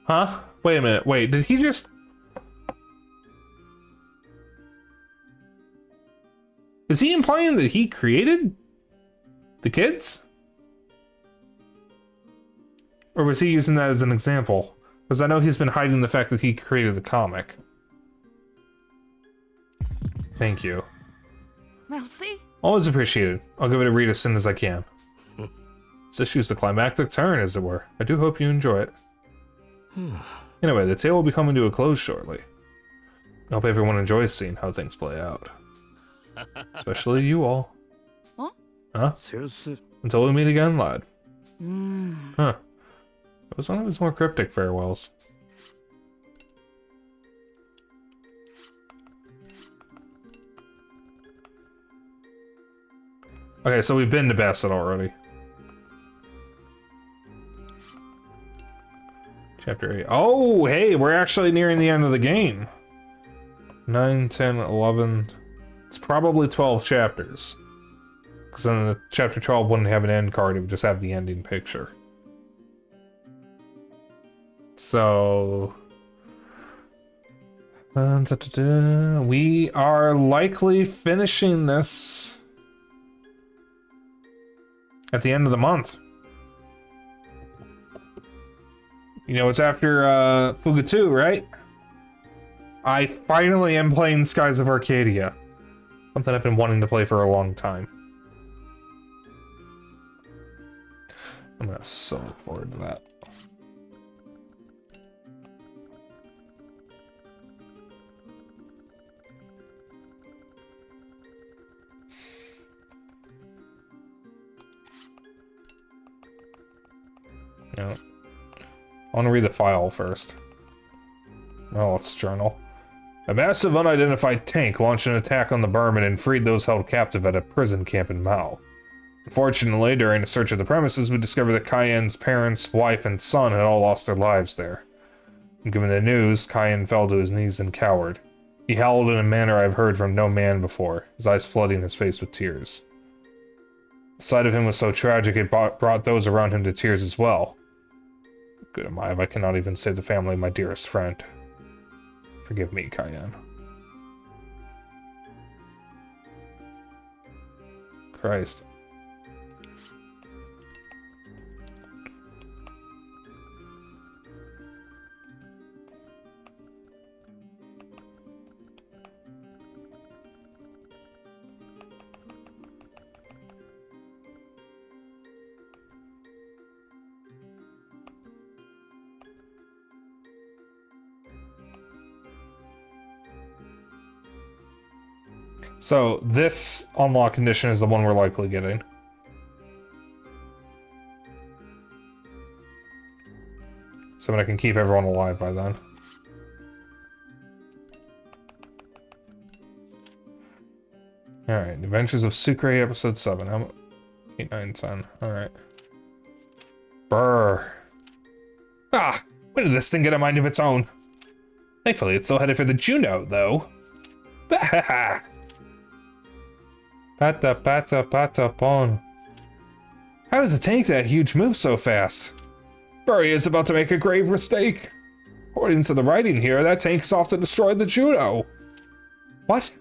Huh? Wait a minute. Wait, did he just... Is he implying that he created the kids? Or was he using that as an example? Because I know he's been hiding the fact that he created the comic. Thank you. Merci. Always appreciated. I'll give it a read as soon as I can. This issue's the climactic turn, as it were. I do hope you enjoy it. Anyway, the tale will be coming to a close shortly. I hope everyone enjoys seeing how things play out. Especially you all. Huh? Huh? Until we meet again, lad. Huh. It was one of his more cryptic farewells. Okay, so we've been to Bassett already. Chapter 8. Oh, hey, we're actually nearing the end of the game. 9, 10, 11. It's probably 12 chapters. Because then the chapter 12 wouldn't have an end card, it would just have the ending picture. So... we are likely finishing this at the end of the month. You know, it's after Fuga 2, right? I finally am playing Skies of Arcadia. Something I've been wanting to play for a long time. I'm gonna so look forward to that. Yeah. I want to read the file first. Oh, it's journal. A massive unidentified tank launched an attack on the Burman and freed those held captive at a prison camp in Mao. Unfortunately, during a search of the premises, we discovered that Cayenne's parents, wife, and son had all lost their lives there. And given the news, Cayenne fell to his knees and cowered. He howled in a manner I've heard from no man before, his eyes flooding his face with tears. The sight of him was so tragic it brought those around him to tears as well. Good am I if I cannot even save the family of my dearest friend. Forgive me, Cayenne. Christ. So, this unlock condition is the one we're likely getting. So that I can keep everyone alive by then. Alright, Adventures of Sucre, Episode 7. 8, 9, 10. Alright. Brr. Ah! When did this thing get a mind of its own? Thankfully, it's still headed for the Juno, though. Bahaha! Pata pata pata pon. How does the tank that huge move so fast? Burry is about to make a grave mistake. According to the writing here, that tank sought to destroy the Juno. What?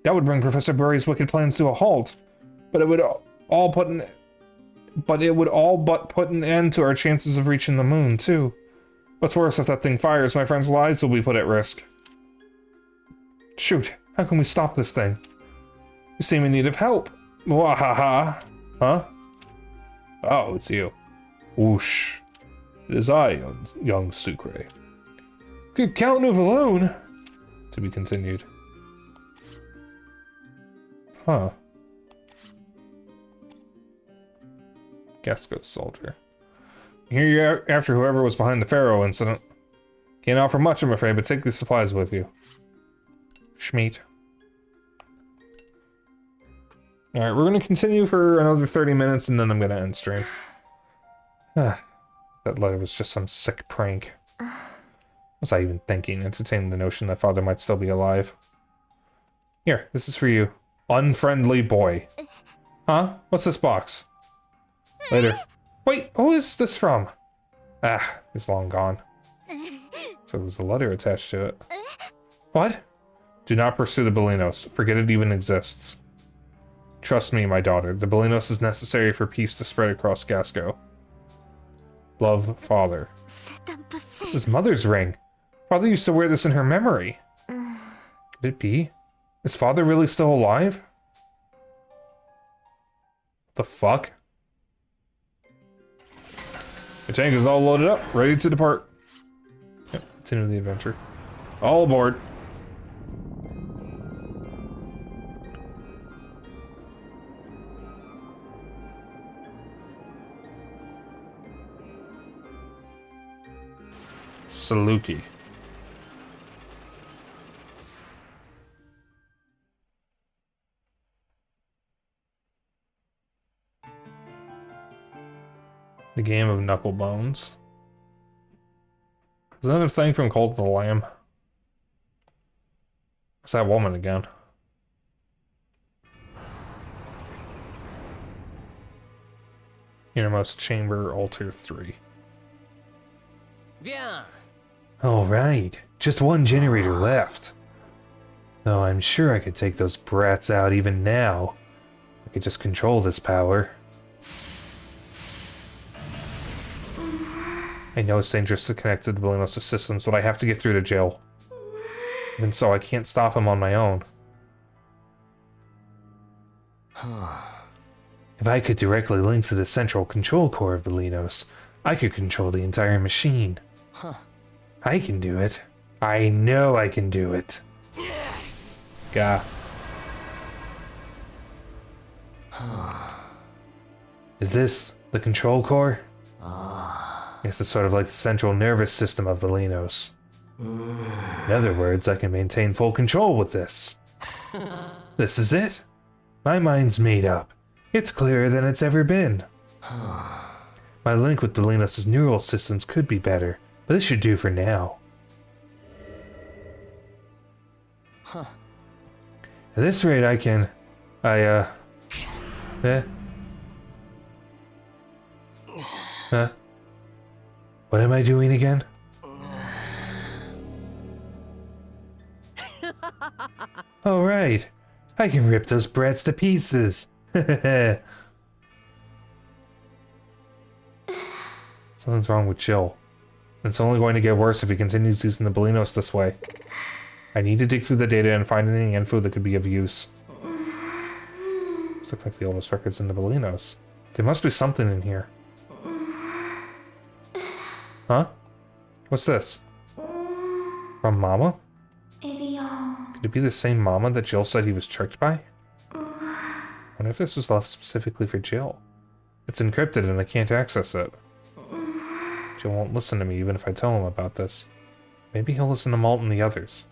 That would bring Professor Burry's wicked plans to a halt, but it would all but put an end to our chances of reaching the moon, too. What's worse, if that thing fires, my friends' lives will be put at risk. Shoot, how can we stop this thing? You seem in need of help. Wahaha. Huh? Oh, it's you. Whoosh. It is I, young Sucre. Good Count of alone. To be continued. Huh. Gasco soldier. Here you're after whoever was behind the Pharaoh incident. Can't offer much, I'm afraid, but take these supplies with you. Schmeat. Alright, we're gonna continue for another 30 minutes and then I'm gonna end stream. That letter was just some sick prank. What was I even thinking? Entertaining the notion that father might still be alive. Here, this is for you. Unfriendly boy. Huh? What's this box? Later. Wait, who is this from? Ah, he's long gone. So there's a letter attached to it. What? Do not pursue the Bolinos. Forget it even exists. Trust me, my daughter. The Bolinos is necessary for peace to spread across Gasco. Love, Father. This is Mother's ring. Father used to wear this in her memory. Could it be? Is Father really still alive? The fuck? The tank is all loaded up, ready to depart. Yep, continue the adventure. All aboard. Saluki. The game of knuckle bones. Is that a thing from Cult of the Lamb? It's that woman again. Innermost Chamber, Altar 3. Bien. Alright, just one generator left. Though I'm sure I could take those brats out even now. I could just control this power. I know it's dangerous to connect to the Belinos' systems, but I have to get through to Jill. Even so, I can't stop him on my own. If I could directly link to the central control core of Belinos, I could control the entire machine. I can do it. I know I can do it. Gah. Is this the control core? It's sort of like the central nervous system of Belinos. In other words, I can maintain full control with this. This is it. My mind's made up. It's clearer than it's ever been. My link with Belinos' neural systems could be better, but this should do for now. At this rate, I can... Huh? What am I doing again? Oh, right. I can rip those brats to pieces. Something's wrong with Jill. It's only going to get worse if he continues using the Belinos this way. I need to dig through the data and find any info that could be of use. This looks like the oldest records in the Belinos. There must be something in here. Huh? What's this? From Mama? Could it be the same Mama that Jill said he was tricked by? I wonder if this was left specifically for Jill. It's encrypted and I can't access it. Jill won't listen to me even if I tell him about this. Maybe he'll listen to Malt and the others.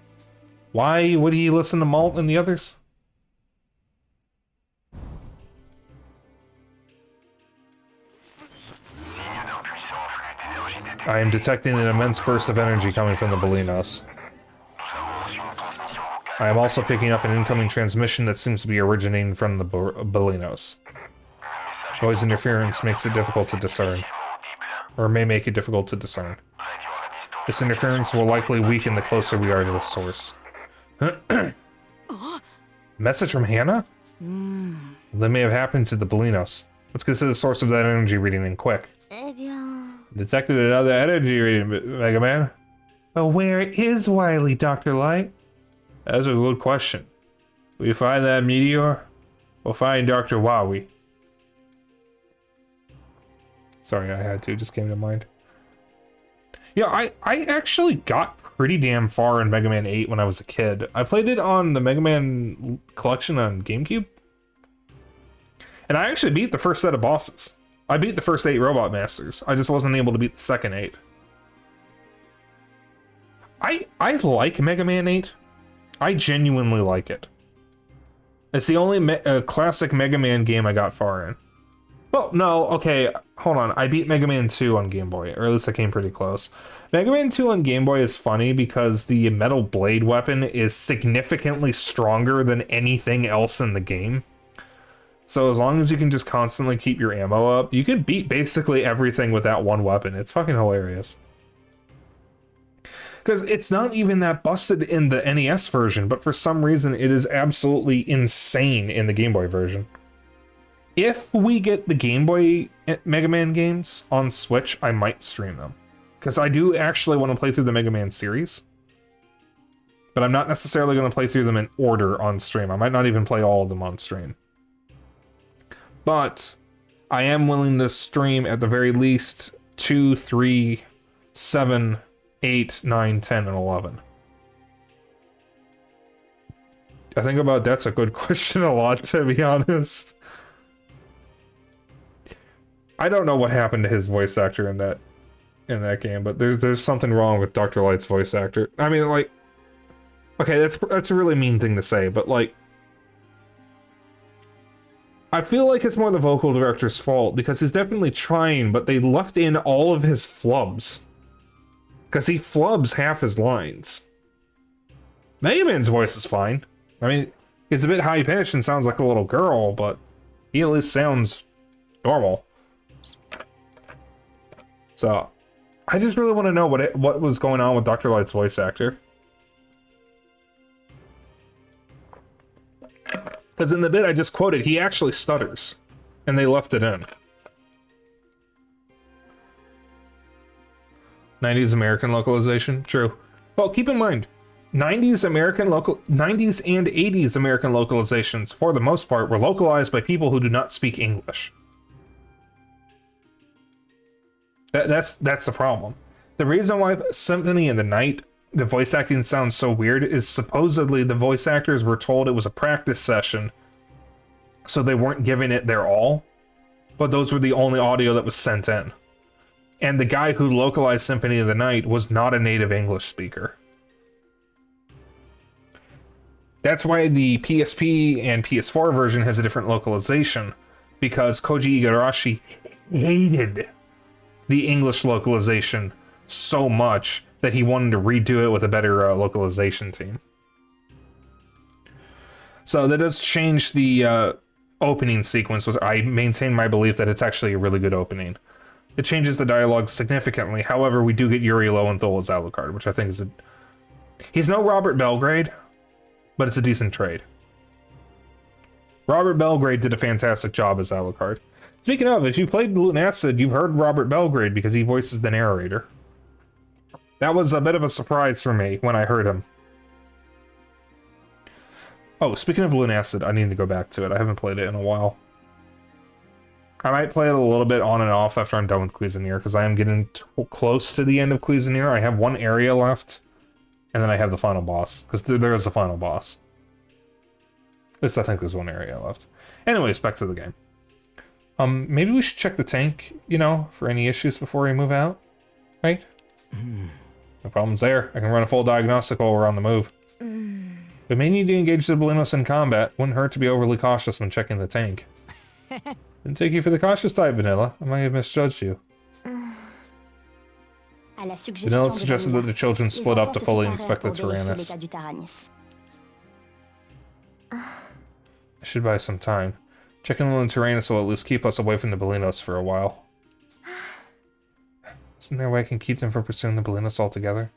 Why would he listen to Malt and the others? I am detecting an immense burst of energy coming from the Belinos. I am also picking up an incoming transmission that seems to be originating from the Belinos. Noise interference makes it difficult to discern. Or may make it difficult to discern. This interference will likely weaken the closer we are to the source. Message from Hannah? That may have happened to the Belinos. Let's get to the source of that energy reading and quick. Detected another energy reading, Mega Man. But where is Wily, Dr. Light? That's a good question. We find that meteor, we'll find Dr. Wowie. Sorry, I had to, it just came to mind. Yeah, I actually got pretty damn far in Mega Man 8 when I was a kid. I played it on the Mega Man collection on GameCube. And I actually beat the first set of bosses. I beat the first 8 Robot Masters. I just wasn't able to beat the second 8. I like Mega Man 8. I genuinely like it. It's the only classic Mega Man game I got far in. Well, no, okay, hold on. I beat Mega Man 2 on Game Boy, or at least I came pretty close. Mega Man 2 on Game Boy is funny because the Metal Blade weapon is significantly stronger than anything else in the game. So as long as you can just constantly keep your ammo up, you can beat basically everything with that one weapon. It's fucking hilarious. Because it's not even that busted in the NES version, but for some reason it is absolutely insane in the Game Boy version. If we get the Game Boy Mega Man games on Switch, I might stream them. Because I do actually want to play through the Mega Man series. But I'm not necessarily going to play through them in order on stream. I might not even play all of them on stream. But I am willing to stream at the very least 2, 3, 7, 8, 9, 10, and 11. I think about that's a good question a lot, to be honest. I don't know what happened to his voice actor in that game, but there's something wrong with Dr. Light's voice actor. I mean, like, okay, that's a really mean thing to say, but like, I feel like it's more the vocal director's fault, because he's definitely trying, but they left in all of his flubs. Because he flubs half his lines. Mega Man's voice is fine. I mean, he's a bit high-pitched and sounds like a little girl, but he at least sounds normal. So, I just really want to know what was going on with Dr. Light's voice actor. Because in the bit I just quoted, he actually stutters. And they left it in. 90s American localization? True. Well, keep in mind, 90s and 80s American localizations, for the most part, were localized by people who do not speak English. That's the problem. The reason why Symphony of the Night, the voice acting sounds so weird, is supposedly the voice actors were told it was a practice session, so they weren't giving it their all, but those were the only audio that was sent in. And the guy who localized Symphony of the Night was not a native English speaker. That's why the PSP and PS4 version has a different localization, because Koji Igarashi hated the English localization so much that he wanted to redo it with a better localization team. So that does change the opening sequence. I maintain my belief that it's actually a really good opening. It changes the dialogue significantly. However, we do get Yuri Lowenthal as Alucard, which I think is he's no Robert Belgrade, but it's a decent trade. Robert Belgrade did a fantastic job as Alucard. Speaking of, if you played Blue and Acid, you've heard Robert Belgrade because he voices the narrator. That was a bit of a surprise for me when I heard him. Oh, speaking of Blue and Acid, I need to go back to it. I haven't played it in a while. I might play it a little bit on and off after I'm done with Cuisinier, because I am getting close to the end of Cuisinier. I have one area left, and then I have the final boss, because there is a final boss. At least I think there's one area left. Anyways, back to the game. Maybe we should check the tank, you know, for any issues before we move out, right? No problems there. I can run a full diagnostic while we're on the move. We may need to engage the Bolinos in combat. Wouldn't hurt to be overly cautious when checking the tank. Didn't take you for the cautious type, Vanilla. I might have misjudged you. Vanilla suggested that the children split up to fully inspect the Tyrannus. I should buy some time. Checking on the Tyrannus will at least keep us away from the Bolinos for a while. Isn't there a way I can keep them from pursuing the Bolinos altogether?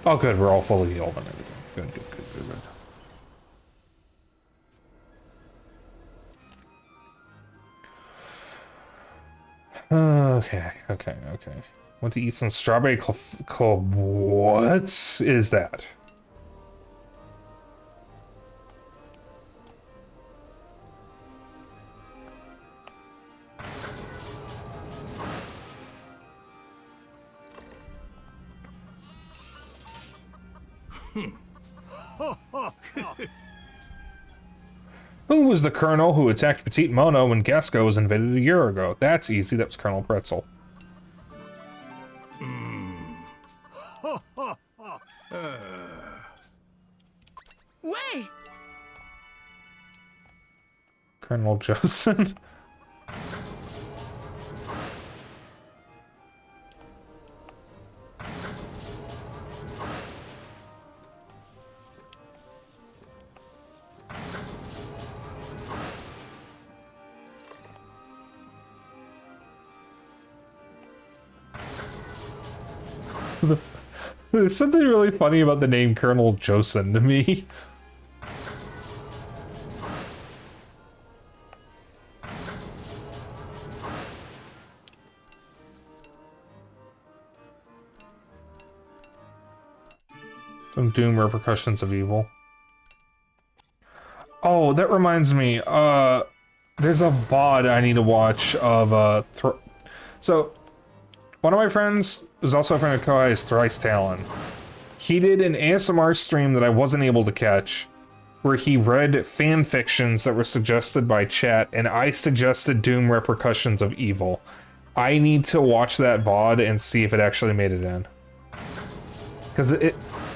Oh good, we're all fully healed and everything. Good. Okay. Want to eat some strawberry what is that? Who was the colonel who attacked Petite Mono when Gasco was invaded a year ago? That's easy, that was Colonel Pretzel. Wait! Colonel Joseph. There's something really funny about the name Colonel Josen to me. From Doom Repercussions of Evil. Oh, that reminds me. There's a VOD I need to watch of so one of my friends is also a friend of Kohai's, Thrice Talon. He did an ASMR stream that I wasn't able to catch, where he read fan fictions that were suggested by chat, and I suggested Doom Repercussions of Evil. I need to watch that VOD and see if it actually made it in. Because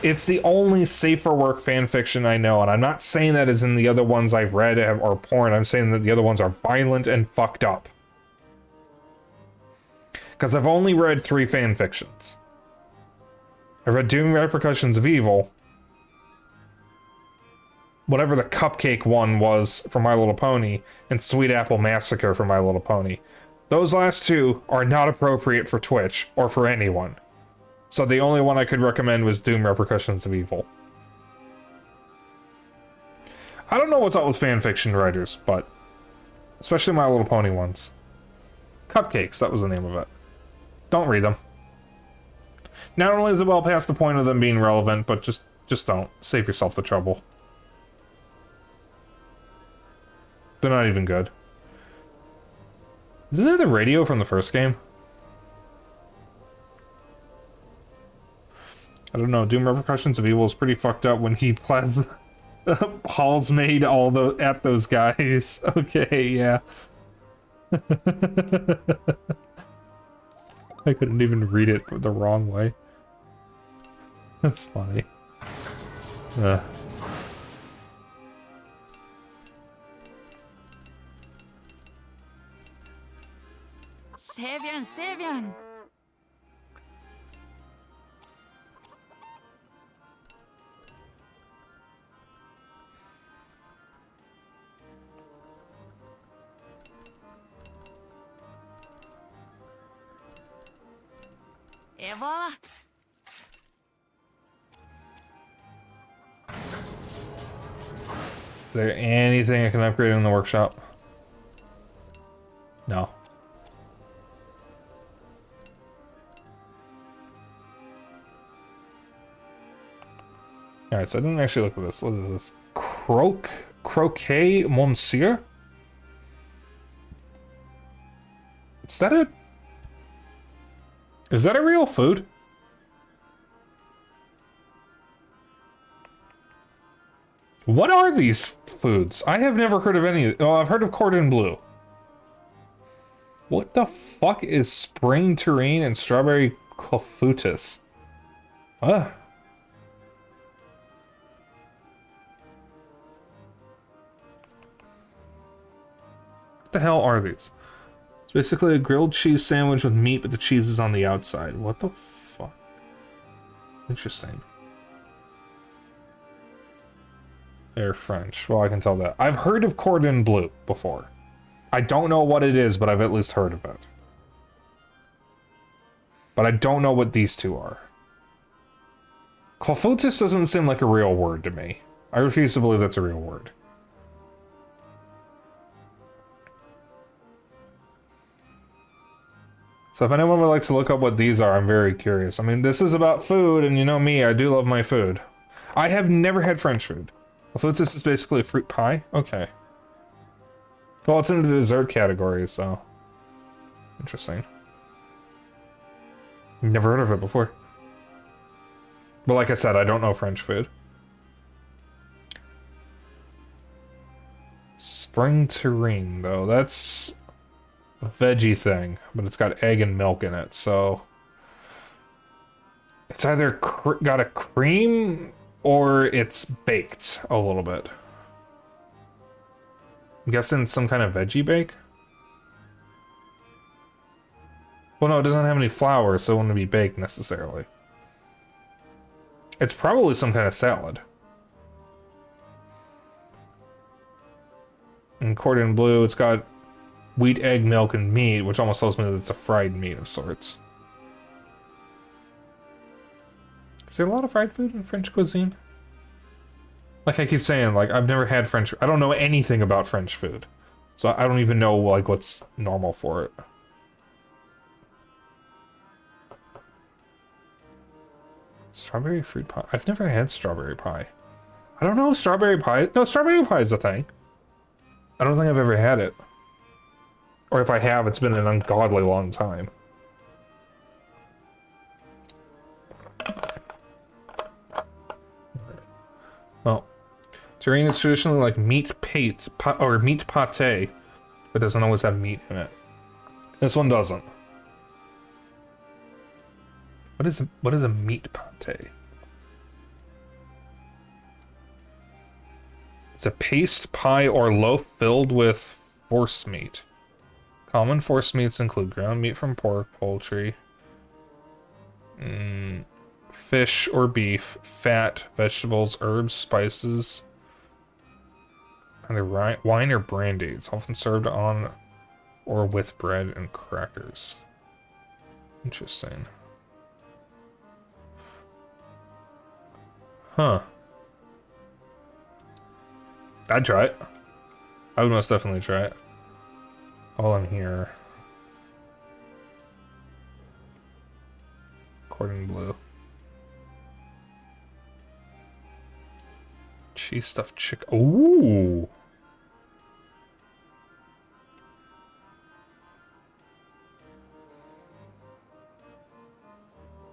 It's the only safe for work fanfiction I know, and I'm not saying that as in the other ones I've read or porn. I'm saying that the other ones are violent and fucked up. Because I've only read 3 fanfictions. I've read Doom Repercussions of Evil, whatever the cupcake one was for My Little Pony, and Sweet Apple Massacre for My Little Pony. Those last 2 are not appropriate for Twitch, or for anyone. So the only one I could recommend was Doom Repercussions of Evil. I don't know what's up with fanfiction writers, but especially My Little Pony ones. Cupcakes, that was the name of it. Don't read them. Not only is it well past the point of them being relevant, but just don't. Save yourself the trouble. They're not even good. Isn't that the radio from the first game? I don't know, Doom Repercussions of Evil is pretty fucked up when he plasma Hall's made at those guys. Okay, yeah. I couldn't even read it the wrong way. That's funny. Sevian, Sevian. Et voilà. Is there anything I can upgrade in the workshop? No. Alright, so I didn't actually look at this. What is this? Croquet Monsieur? Is that a... Is that a real food? What are these foods? I have never heard of any. Oh, I've heard of cordon bleu. What the fuck is spring terrine and strawberry clafoutis? What the hell are these? It's basically a grilled cheese sandwich with meat, but the cheese is on the outside. What the fuck? Interesting. They're French. Well, I can tell that. I've heard of cordon bleu before. I don't know what it is, but I've at least heard of it. But I don't know what these two are. Clafoutis doesn't seem like a real word to me. I refuse to believe that's a real word. So if anyone would like to look up what these are, I'm very curious. I mean, this is about food, and you know me, I do love my food. I have never had French food. Clafoutis is basically a fruit pie? Okay. Well, it's in the dessert category, so... Interesting. Never heard of it before. But like I said, I don't know French food. Spring terrine, though. That's a veggie thing, but it's got egg and milk in it, so... It's either got a cream... or it's baked a little bit. I'm guessing some kind of veggie bake? Well, no, it doesn't have any flour, so it wouldn't be baked necessarily. It's probably some kind of salad. And cordon bleu, it's got wheat, egg, milk, and meat, which almost tells me that it's a fried meat of sorts. Is there a lot of fried food in French cuisine? Like I keep saying, like, I've never had French... I don't know anything about French food. So I don't even know, like, what's normal for it. Strawberry fruit pie? I've never had strawberry pie. I don't know strawberry pie... No, strawberry pie is a thing. I don't think I've ever had it. Or if I have, it's been an ungodly long time. Well, terrine is traditionally like meat pate or meat pate, but doesn't always have meat in it. This one doesn't. What is a meat pate? It's a paste, pie, or loaf filled with force meat. Common force meats include ground meat from pork, poultry, fish or beef, fat, vegetables, herbs, spices, either wine or brandy. It's often served on or with bread and crackers. Interesting. Huh. I'd try it. I would most definitely try it. While I'm here. Cordon bleu. Cheese stuffed chicken. Ooh!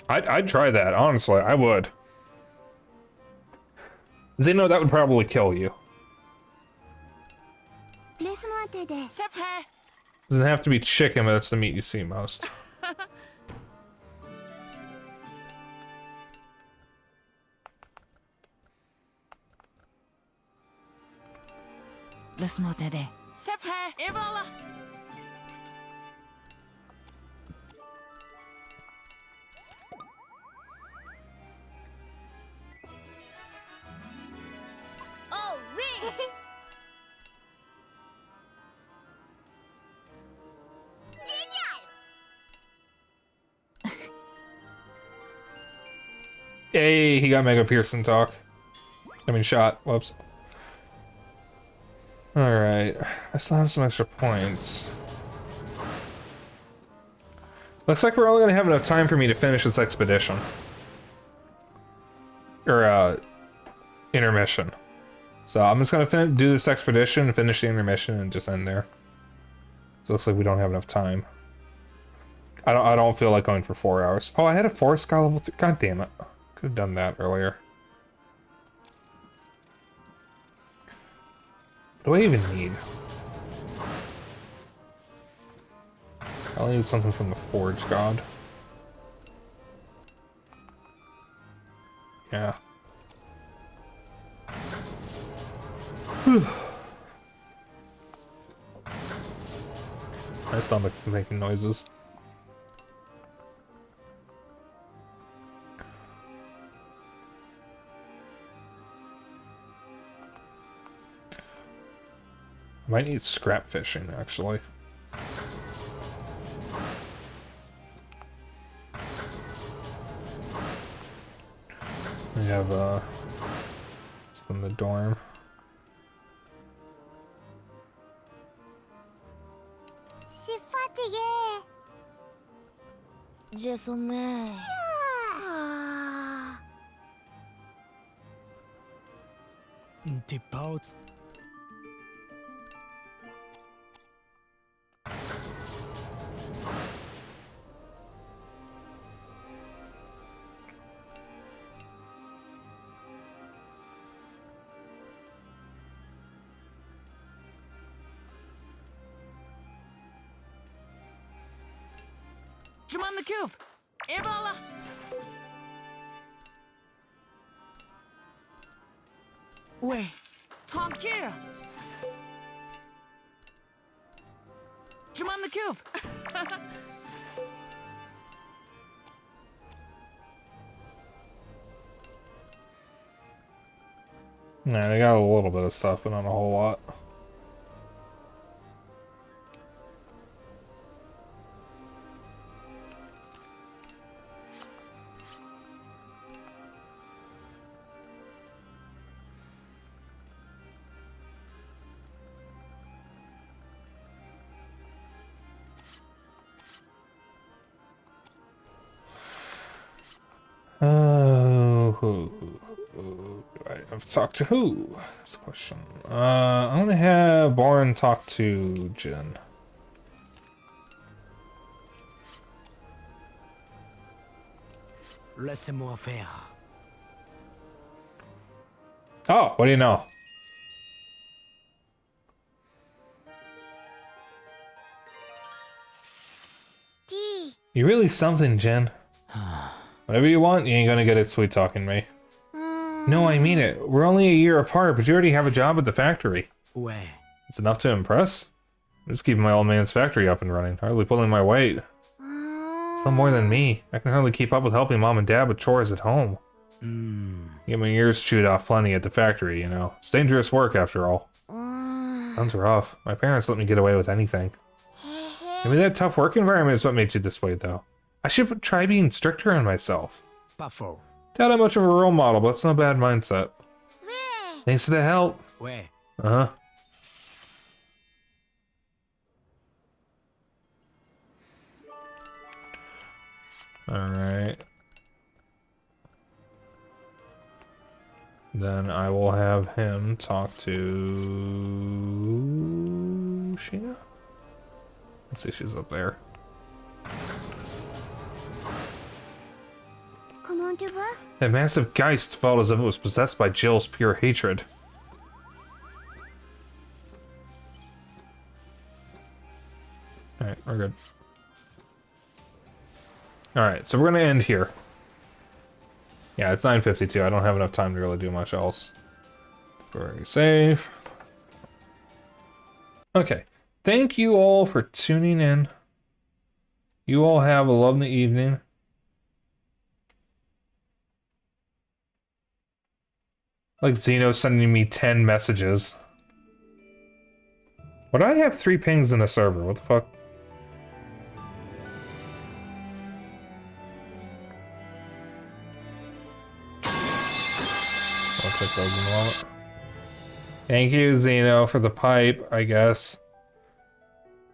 I'd try that, honestly. I would. Zeno, that would probably kill you. Doesn't have to be chicken, but that's the meat you see most. Laisse-moi t'aider. C'est prêt, et voilà. Oh oui. Hey, he got Mega Pearson talk. I mean, shot. Whoops. Alright. I still have some extra points. Looks like we're only gonna have enough time for me to finish this expedition. Or, intermission. So I'm just gonna do this expedition, finish the intermission, and just end there. So it looks like we don't have enough time. I don't feel like going for 4 hours. Oh, I had a forest sky level 3. God damn it. Could have done that earlier. What do I even need? I only need something from the Forge God. Yeah. My stomach is making noises. Might need scrap fishing, actually. We have, in the dorm. Je suis fatiguée. J'ai sommeil. Tes potes. Je m'en occupe. Et voilà. Ouais, tranquille. Je m'en occupe. Yeah, they got a little bit of stuff, but not a whole lot. I've talked to who? That's the question. I'm gonna have Boren talk to Jin. Laissez-moi faire. Oh, what do you know? Tea. You really something, Jin. Whatever you want, you ain't gonna get it sweet talking me. No, I mean it. We're only a year apart, but you already have a job at the factory. Ouais. It's enough to impress. I'm just keeping my old man's factory up and running, hardly pulling my weight. It's not more than me. I can hardly keep up with helping mom and dad with chores at home. Get my ears chewed off plenty at the factory, you know. It's dangerous work, after all. Sounds rough. My parents let me get away with anything. Maybe that tough work environment is what made you this way, though. I should try being stricter on myself. Pas faux. Doubt I'm much of a role model, but it's not a bad mindset. Thanks for the help. Ouais. Uh-huh. Alright. Then I will have him talk to Sheena. Let's see, she's up there. Comment tu vas? That massive Geist felt as if it was possessed by Jill's pure hatred. Alright, we're good. Alright, so we're gonna end here. Yeah, it's 9:52. I don't have enough time to really do much else. Very safe. Okay. Thank you all for tuning in. You all have a lovely evening. Like Zeno sending me 10 messages. Would I have 3 pings in a server? What the fuck? I'll check those in a moment. Thank you, Zeno, for the pipe, I guess.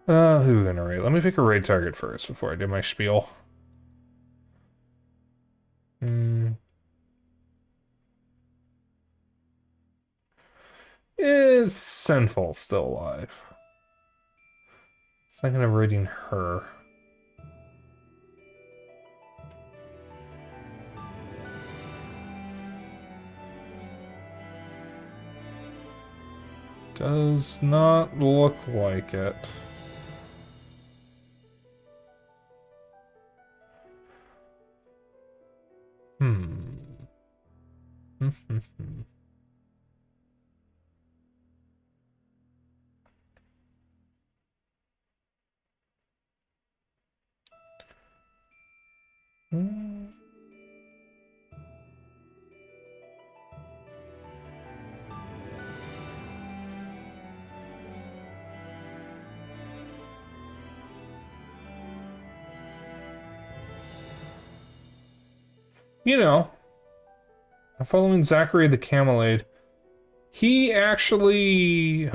Who are we gonna raid? Let me pick a raid target first before I do my spiel. Is Sinful still alive? Thinking of raiding her. Does not look like it. You know, I'm following Zachary the Camelade. He actually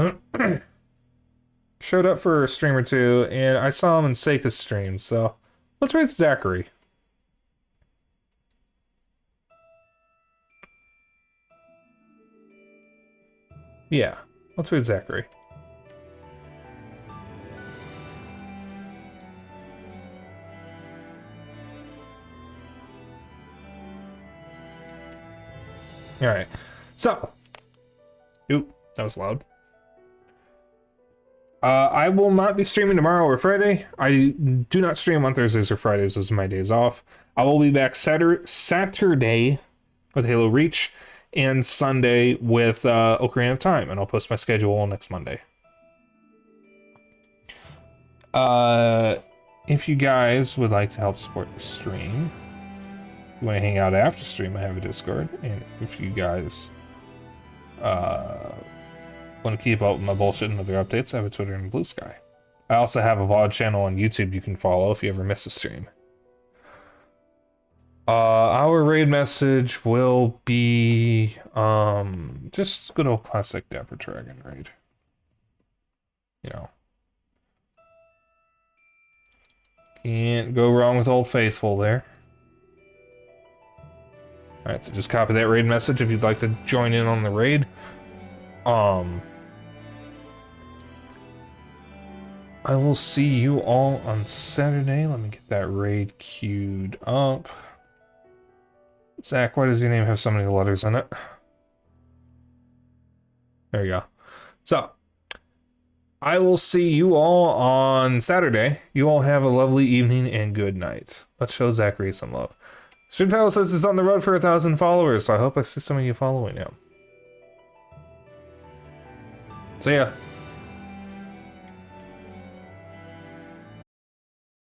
showed up for a stream or two, and I saw him in Seika's stream, so let's rate Zachary. Yeah, let's rate Zachary. Alright, so. Oop, that was loud. I will not be streaming tomorrow or Friday. I do not stream on Thursdays or Fridays. Those are my days off. I will be back Saturday with Halo Reach and Sunday with Ocarina of Time, and I'll post my schedule next Monday. If you guys would like to help support the stream, when I hang out after stream, I have a Discord, and if you guys want to keep up with my bullshit and other updates, I have a Twitter and Blue Sky. I also have a VOD channel on YouTube you can follow if you ever miss a stream. Our raid message will be just good old classic Dapper Dragon raid. You know. Can't go wrong with Old Faithful there. Alright, so just copy that raid message if you'd like to join in on the raid. I will see you all on Saturday. Let me get that raid queued up. Zach, why does your name have so many letters in it? There you go. So, I will see you all on Saturday. You all have a lovely evening and good night. Let's show Zachary some love. Stream Title says he's on the road for 1,000 followers, so I hope I see some of you following him. See ya.